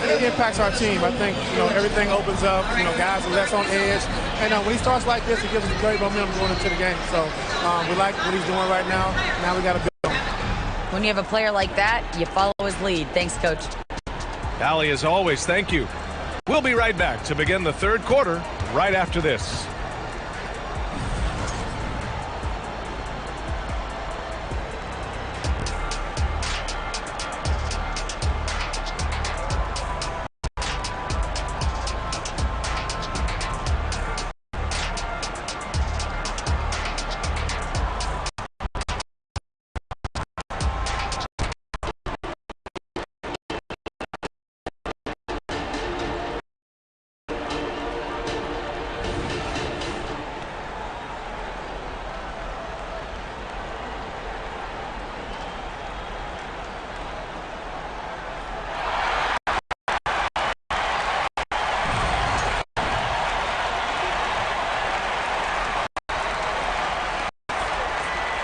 It impacts our team. I think, everything opens up. Guys are less on edge. And when he starts like this, it gives us great momentum going into the game. So we like what he's doing right now. Now we got to build on it. When you have a player like that, you follow his lead. Thanks, coach. Allie, as always, thank you. We'll be right back to begin the third quarter right after this.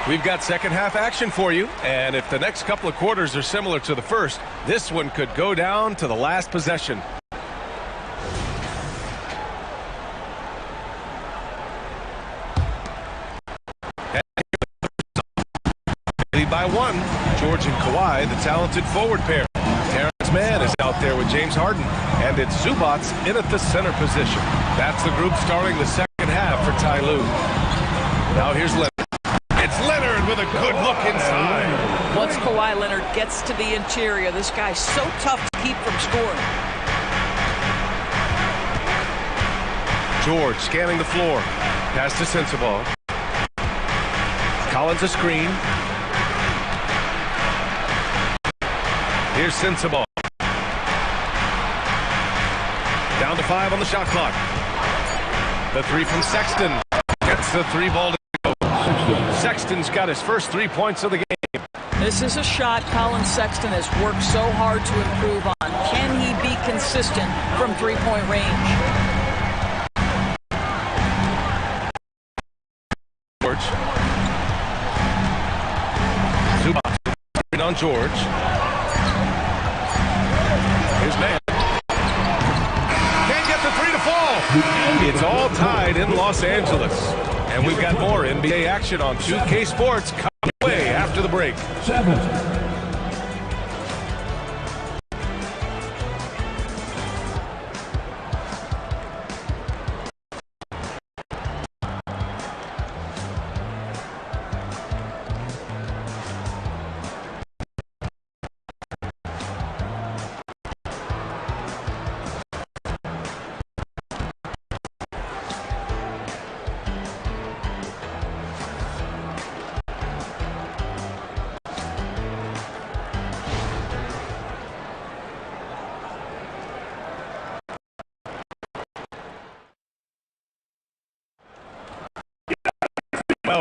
We've got second half action for you, and if the next couple of quarters are similar to the first, this one could go down to the last possession. Lead by 1. George and Kawhi, the talented forward pair. Terrence Mann is out there with James Harden, and it's Zubac in at the center position. That's the group starting the second half for Ty Lue. Now here's Leonard. It's Leonard with a good look inside. Once Kawhi Leonard gets to the interior, this guy's so tough to keep from scoring. George scanning the floor. Pass to Sensabaugh. Collins a screen. Here's Sensabaugh. Down to 5 on the shot clock. The 3 from Sexton. Gets the 3 ball to go. Sexton's got his first 3 points of the game. This is a shot Colin Sexton has worked so hard to improve on. Can he be consistent from three-point range? George. Zubac on George. Here's Mann. Can't get the 3 to fall. It's all tied in Los Angeles. And we've got more NBA action on 2K Sports coming away after the break. 7.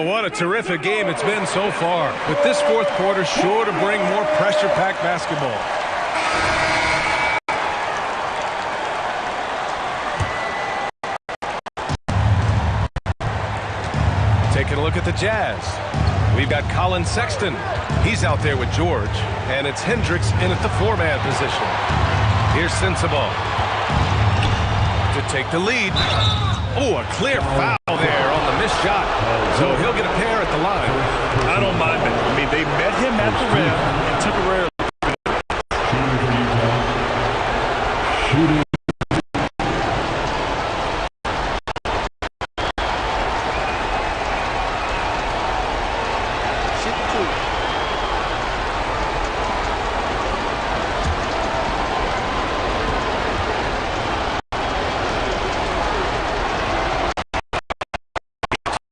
Well, what a terrific game it's been so far. With this fourth quarter sure to bring more pressure-packed basketball. Taking a look at the Jazz. We've got Colin Sexton. He's out there with George. And it's Hendricks in at the four-man position. Here's Sensabaugh to take the lead. Oh, a clear foul there on the missed shot. So he'll get a pair at the line. I don't mind it. I mean, they met him at the rim and temporarily. Shooting.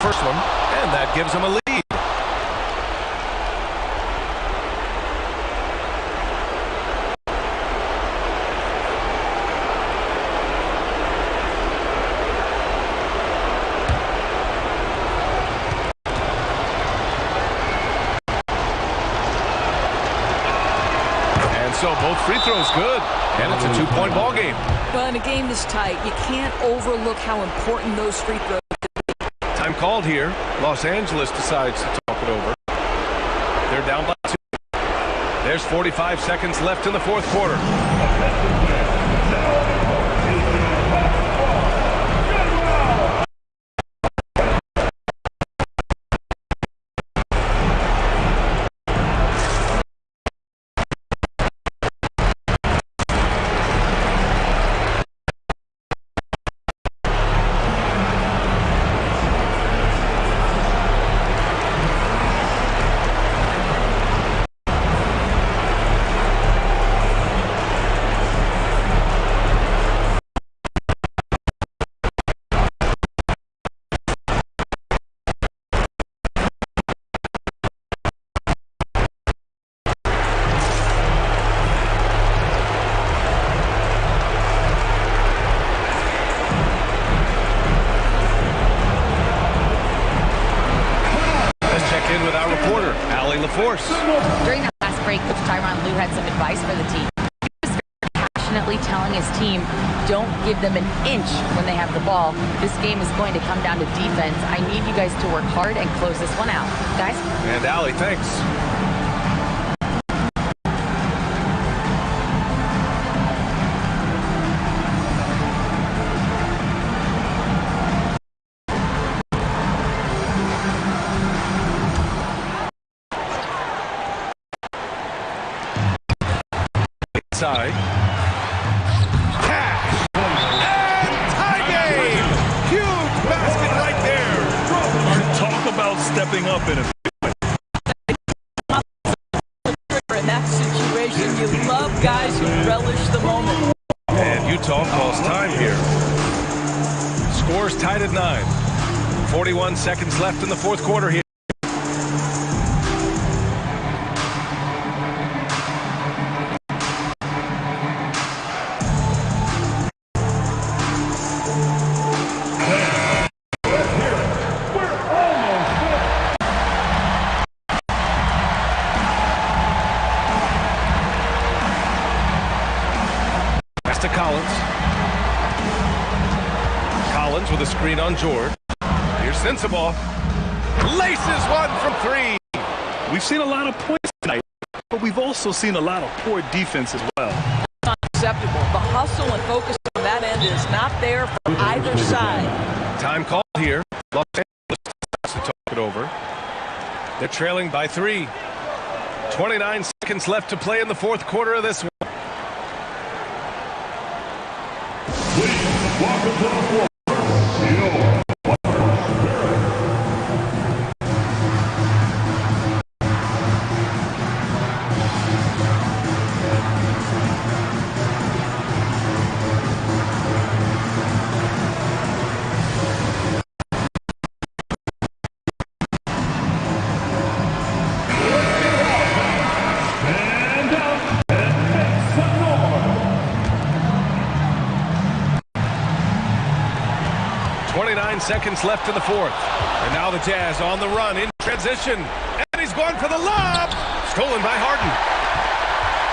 First one, and that gives him a lead. And so both free throws good, and it's a two-point ball game. Well, in a game this tight, you can't overlook how important those free throws. Time called here. Los Angeles decides to talk it over. They're down by 2. There's 45 seconds left in the fourth quarter. During that last break, Coach Tyronn Lue had some advice for the team. He was very passionately telling his team, don't give them an inch when they have the ball. This game is going to come down to defense. I need you guys to work hard and close this one out. Guys? And Allie, thanks. Side. Cash. And tie game. Huge basket right there. Talk about stepping up in a in that situation. You love guys who relish the moment. And Utah calls time here. Scores tied at 9. 41 seconds left in the fourth quarter here. To Collins with a screen on George. Here's Sensabaugh. Laces one from 3. We've seen a lot of points tonight, but we've also seen a lot of poor defense as well. Unacceptable. The hustle and focus on that end is not there for either side. Time called here. Los Angeles has to talk it over. They're trailing by 3. 29 seconds left to play in the fourth quarter of this one. Welcome to the floor. Stand up and seconds left in the fourth. And now the Jazz on the run in transition. And he's going for the lob. Stolen by Harden.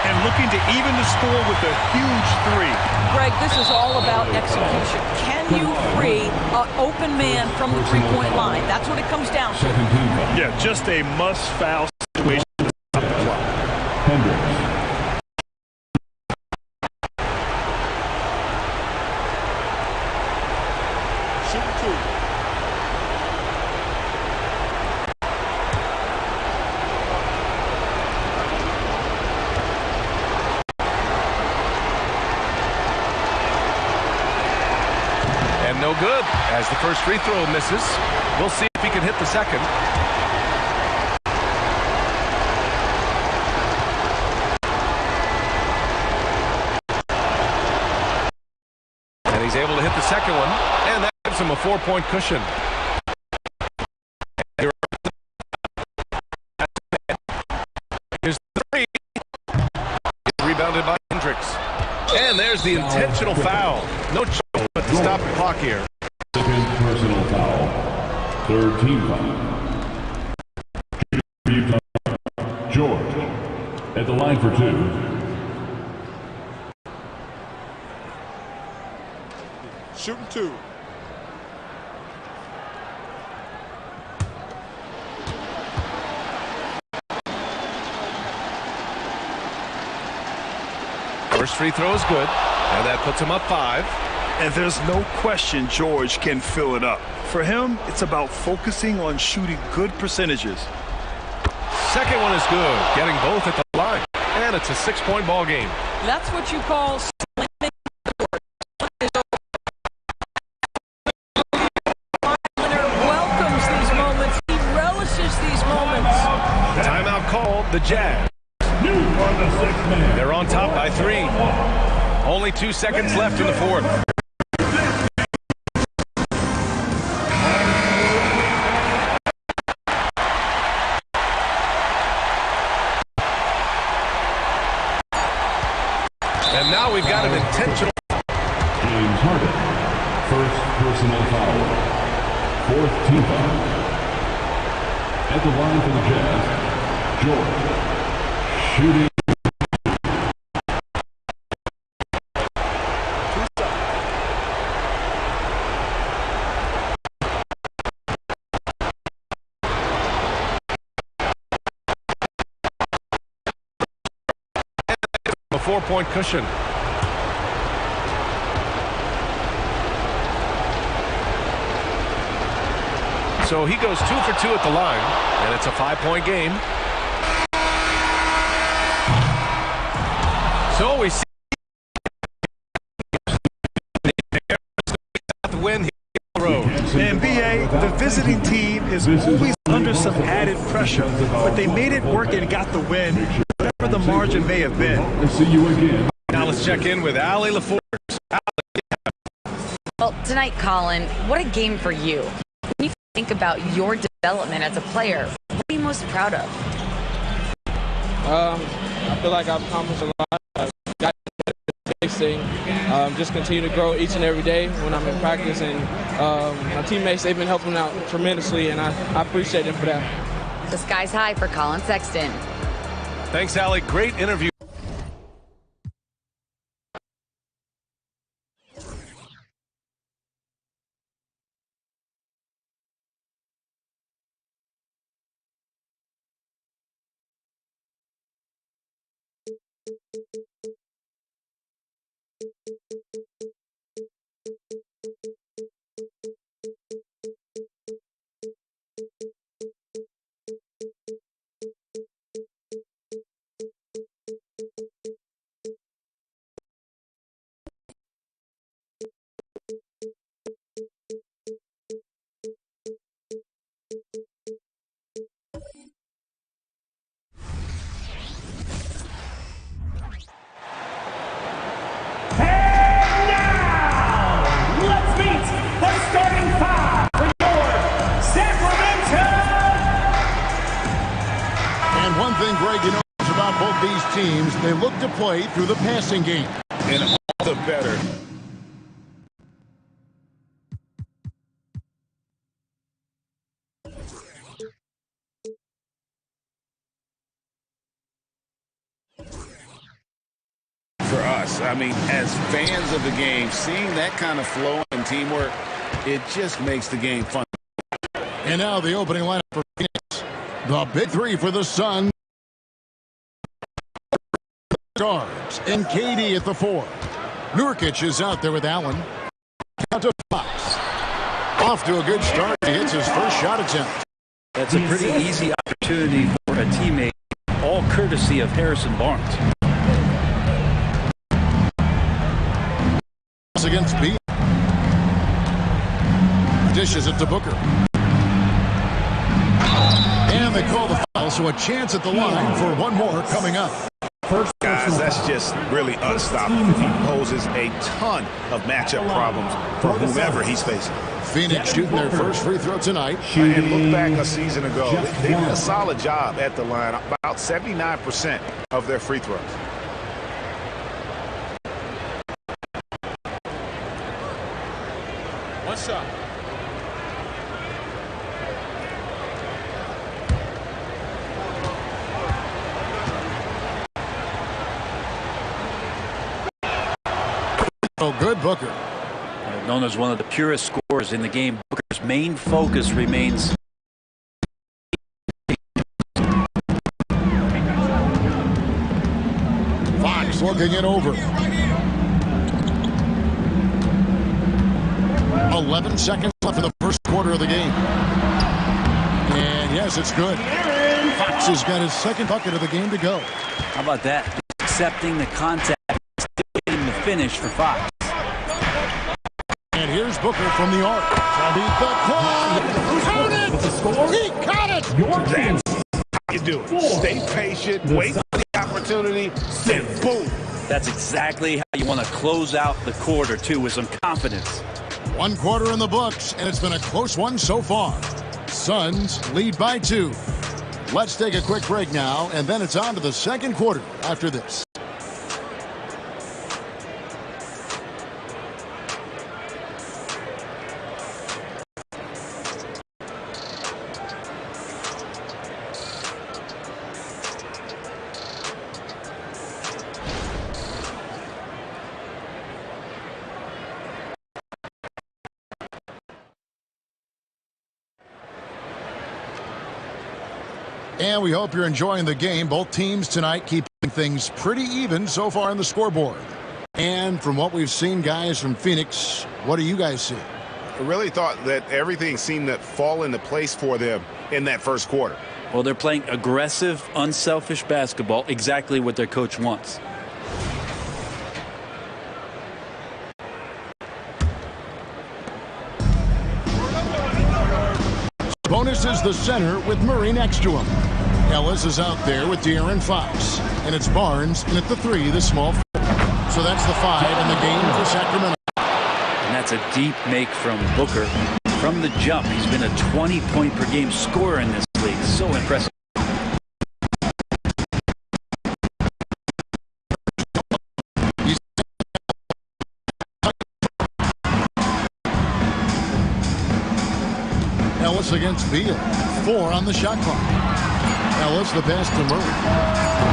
And looking to even the score with a huge three. Greg, this is all about execution. Can you free an open man from the three-point line? That's what it comes down to. Yeah, just a must-foul situation. And no good as the first free throw misses. We'll see if he can hit the second. And he's able to hit the second one, and that gives him a 4-point cushion. Here's the three. Rebounded by Hendricks. And there's the intentional foul. No choice but to stop the clock here. Second personal foul. Third team foul. George at the line for two. Shooting two. First free throw is good, and that puts him up 5. And there's no question George can fill it up. For him, it's about focusing on shooting good percentages. Second one is good, getting both at the line. And it's a 6-point ball game. That's what you call slamming the door. Leonard welcomes these moments. He relishes these moments. Timeout called, the Jazz. They're on top by 3. Only 2 seconds left in the fourth. And now we've got an intentional. James Harden, first personal foul. Fourth team foul. At the line for the Jazz, George. Shooting. A 4-point cushion. So he goes 2 for 2 at the line, and it's a 5-point game. So we see the win here on the road. The NBA, the visiting team is always under some added pressure, but they made it work and got the win, whatever the margin may have been. We'll see you again. Now let's check in with Allie LaForce. Well, tonight, Colin, what a game for you. When you think about your development as a player, what are you most proud of? I feel like I've accomplished a lot. I've got thing. Just continue to grow each and every day when I'm in practice, and my teammates, they've been helping out tremendously, and I appreciate them for that. The sky's high for Colin Sexton. Thanks, Allie. Great interview. One thing Greg knows about both these teams, they look to play through the passing game. And all the better. Yes, I mean, as fans of the game, seeing that kind of flow and teamwork, it just makes the game fun. And now the opening lineup for Phoenix. The big three for the Suns. Guards and KD at the 4. Nurkic is out there with Allen. Count to Fox. Off to a good start. He hits his first shot attempt. That's a pretty easy opportunity for a teammate, all courtesy of Harrison Barnes. Against B. Dishes it to Booker. And they call the foul, so a chance at the line for one more coming up. Guys, that's just really unstoppable. He poses a ton of matchup problems for whomever he's facing. Phoenix shooting their first free throw tonight. And look back a season ago. They did a solid job at the line, about 79% of their free throws. One shot. Oh, good Booker. Known as one of the purest scorers in the game, Booker's main focus remains. Fox looking it over. 11 seconds left in the first quarter of the game. And yes, it's good. Fox has got his second bucket of the game to go. How about that? Just accepting the contact, still getting the finish for Fox. And here's Booker from the arc. To beat the clock. Count it! He caught it! That's how you do it. Stay patient, wait for the opportunity, then boom. That's exactly how you want to close out the quarter, too, with some confidence. 1 quarter in the books, and it's been a close one so far. Suns lead by 2. Let's take a quick break now, and then it's on to the second quarter after this. And we hope you're enjoying the game. Both teams tonight keeping things pretty even so far on the scoreboard. And from what we've seen, guys, from Phoenix, what do you guys see? I really thought that everything seemed to fall into place for them in that first quarter. Well, they're playing aggressive, unselfish basketball, exactly what their coach wants. Bonus is the center with Murray next to him. Ellis is out there with De'Aaron Fox. And it's Barnes in at the 3, the small 4. So that's the 5 in the game for Sacramento. And that's a deep make from Booker. From the jump, he's been a 20-point-per-game scorer in this league. So impressive. Ellis against Beal. 4 on the shot clock. Ellis the pass to Murray.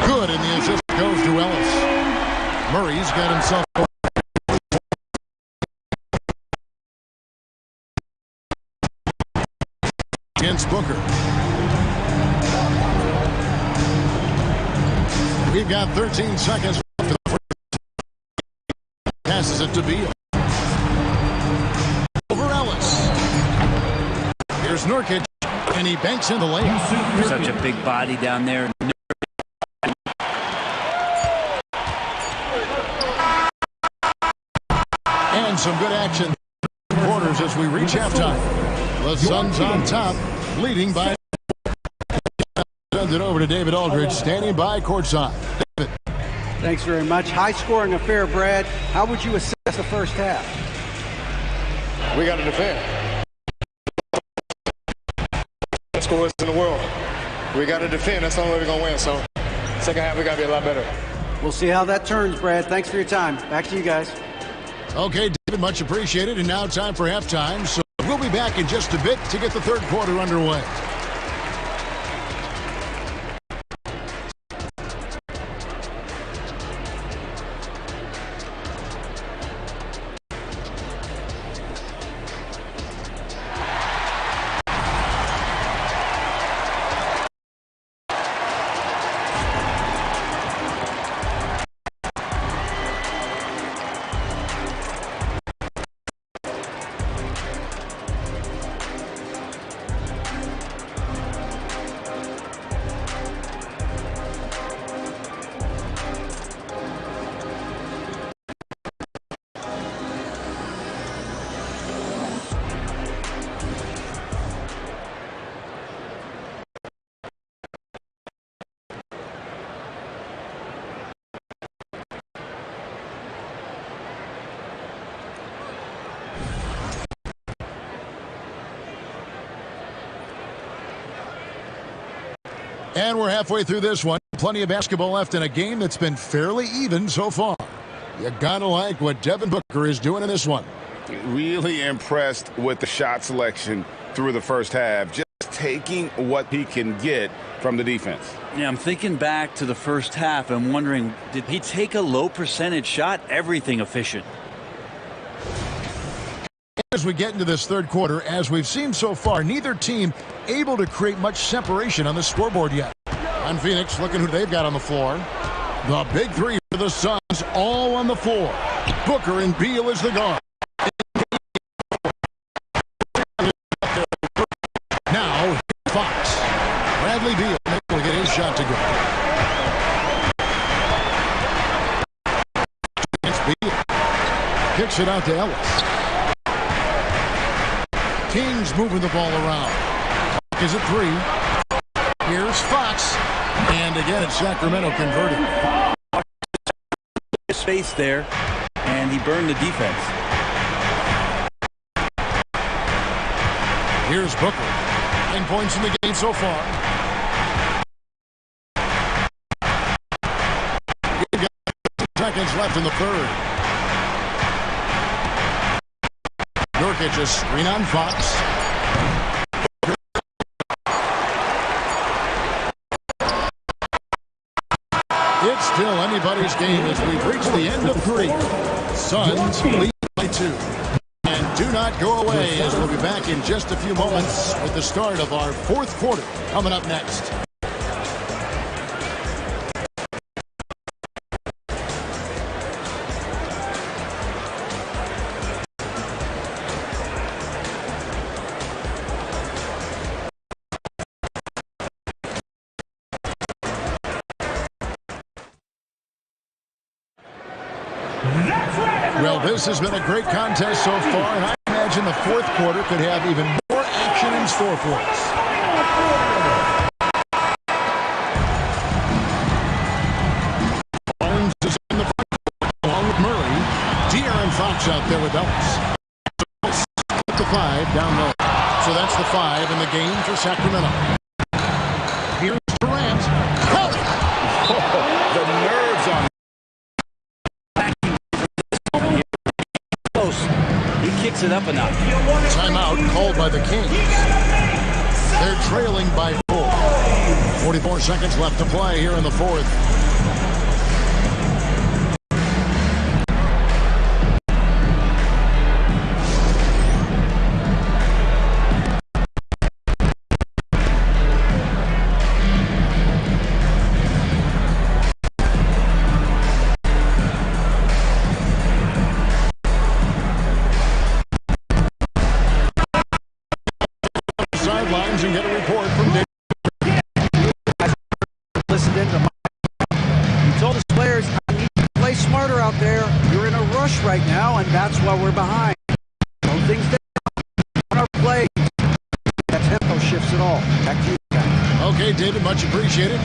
Good, and the assist goes to Ellis. Murray's got himself against Booker. We've got 13 seconds left in the first. Passes it to Beal. Over Ellis. Here's Nurkic, and he banks in the lane. Such a big body down there. And some good action quarters as we reach halftime. The Suns on top, leading by. Sends it over to David Aldridge, standing by courtside. David. Thanks very much. High-scoring affair, Brad. How would you assess the first half? We got to defend. Scores in the world. We got to defend. That's the only way we're going to win. So, second half, we got to be a lot better. We'll see how that turns, Brad. Thanks for your time. Back to you guys. Okay, David, much appreciated. And now time for halftime. So we'll be back in just a bit to get the third quarter underway. And we're halfway through this one. Plenty of basketball left in a game that's been fairly even so far. You gotta like what Devin Booker is doing in this one. Really impressed with the shot selection through the first half. Just taking what he can get from the defense. Yeah, I'm thinking back to the first half and wondering, did he take a low percentage shot? Everything efficient. As we get into this third quarter, as we've seen so far, neither team able to create much separation on the scoreboard yet. On Phoenix, looking who they've got on the floor. The big three for the Suns, all on the floor. Booker and Beal is the guard. Now, Fox. Bradley Beal will get his shot to go. It's Beal. Kicks it out to Ellis. Kings moving the ball around. Is it three? Here's Fox. And again, it's Sacramento converted. Space there, and he burned the defense. Here's Booker. 9 points in the game so far. You've got 2 seconds left in the third. Nurkic a screen on Fox. It's still anybody's game as we've reached the end of 3. Suns lead by 2. And do not go away as we'll be back in just a few moments with the start of our fourth quarter coming up next. Well, this has been a great contest so far, and I imagine the fourth quarter could have even more action in store for us. Barnes is in the front along with Murray. De'Aaron Fox out there with Ellis. The 5 down low. So that's the 5 in the game for Sacramento. Here's Durant. The nerves on He kicks it up a notch. Timeout called by the Kings. They're trailing by 4. 44 seconds left to play here in the fourth. Sidelines and get a report from Dave. Listened into my. He told his players, I need to play smarter out there. You're in a rush right now, and that's why we're behind. Slow things down on our play. That tempo shifts it all. Back to you guys. Okay, David, much appreciated.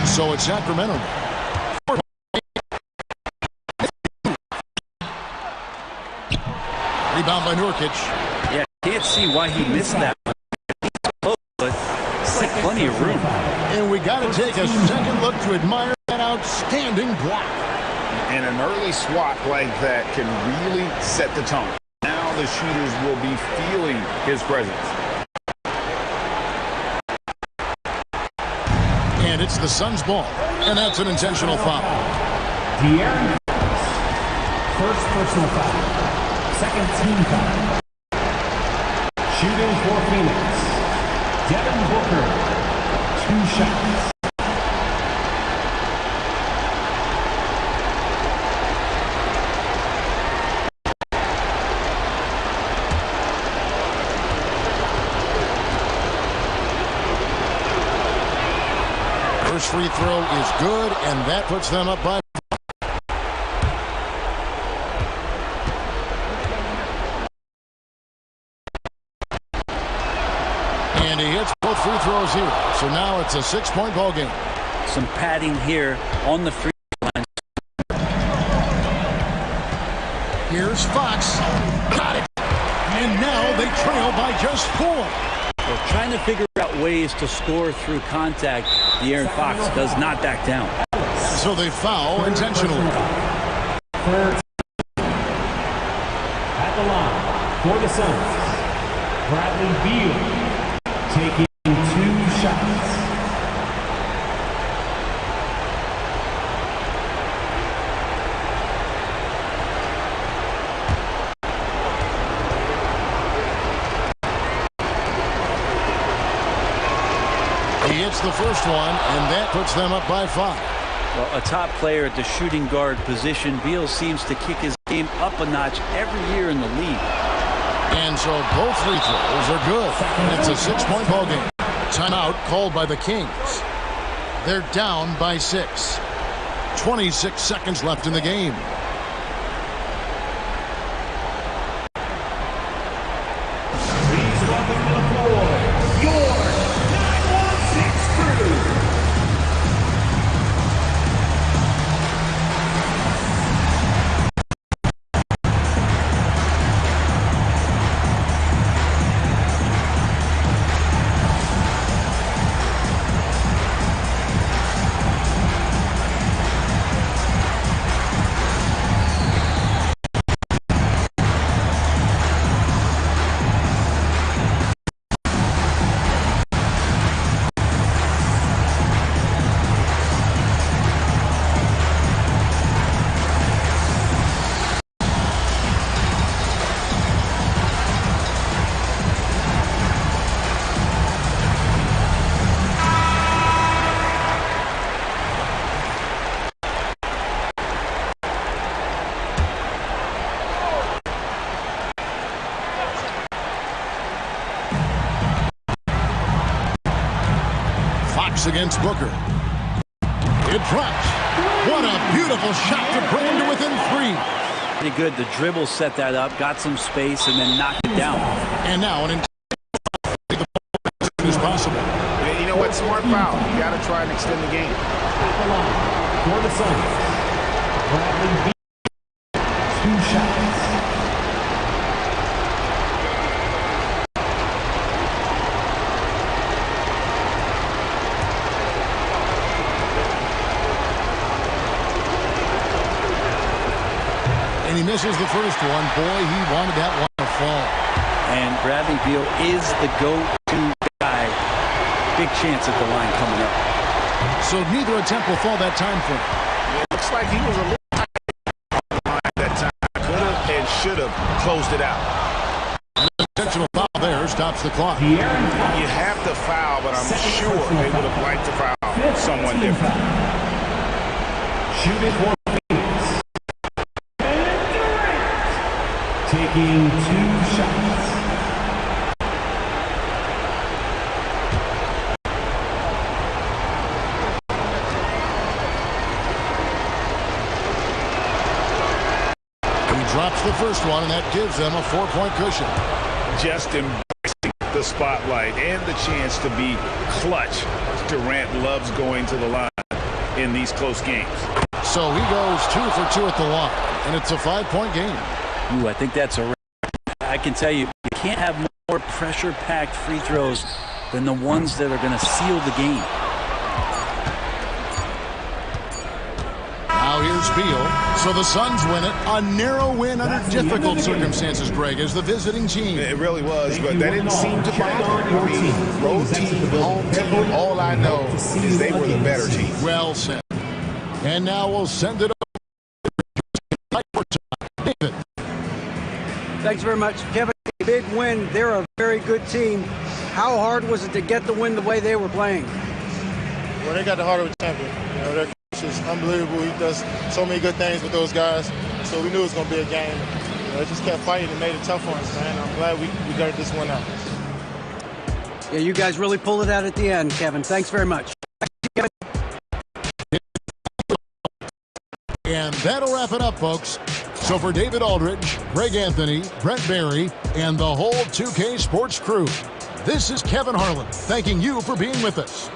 So it's Sacramento. Rebound by Nurkic. Yeah, can't see why he missed that one. But still plenty of room. And we got to take a second look to admire that outstanding block. And an early swat like that can really set the tone. Now the shooters will be feeling his presence. And it's the Suns' ball. And that's an intentional foul. De'Aaron Fox. First personal foul. Second team foul. Shooting for Phoenix. Devin Booker. 2 shots. First free throw is good, and that puts them up by. And he hits both free throws here. So So now it's a 6-point ball game. Some padding here on the free line. Here's Fox. Got it. And now they trail by just 4. They're trying to figure out ways to score through contact. De'Aaron Fox does not back down. So they foul intentionally. At the line for the Suns, Bradley Beal taking 2 shots. He hits the first one, and that puts them up by 5. Well, a top player at the shooting guard position, Beal seems to kick his game up a notch every year in the league. And so both free throws are good. And it's a 6-point ball game. Timeout called by the Kings. They're down by 6. 26 seconds left in the game. Please welcome to the floor, your 916 crew. Against Booker. It drops. What a beautiful shot to bring him to within 3. Pretty good. The dribble set that up, got some space, and then knocked it down. And now an is possible. And you know what? Smart foul. You got to try and extend the game. For the Suns, Bradley Beal, 2 shots. And he misses the first one. Boy, he wanted that one to fall. And Bradley Beal is the go-to guy. Big chance at the line coming up. So neither attempt will fall that time for him. It looks like he was a little that time. Could have and should have closed it out. An intentional foul there stops the clock. You have to foul, but I'm sure they would have liked to foul someone different. Shooting for Phoenix. Taking 2 shots. He drops the first one, and that gives them a 4-point cushion. Just embracing the spotlight and the chance to be clutch. Durant loves going to the line in these close games. So he goes 2 for 2 at the line, and it's a 5-point game. Ooh, I think that's a. I can tell you, you can't have more pressure-packed free throws than the ones that are going to seal the game. Now here's Beal. So the Suns win it. A narrow win under difficult circumstances, Greg, as the visiting team. It really was, but that didn't seem to bother. I mean, road team, home team, all I know is they were the better team. Well said. And now we'll send it over to David. Thanks very much, Kevin. A big win. They're a very good team. How hard was it to get the win the way they were playing? Well, they got the heart of a champion. You know, their coach is unbelievable. He does so many good things with those guys. So we knew it was going to be a game. You know, they just kept fighting and made it tough on us, man. I'm glad we got this one out. Yeah, you guys really pulled it out at the end, Kevin. Thanks very much. And that'll wrap it up, folks. So for David Aldridge, Greg Anthony, Brent Barry, and the whole 2K Sports crew, This is Kevin Harlan, thanking you for being with us.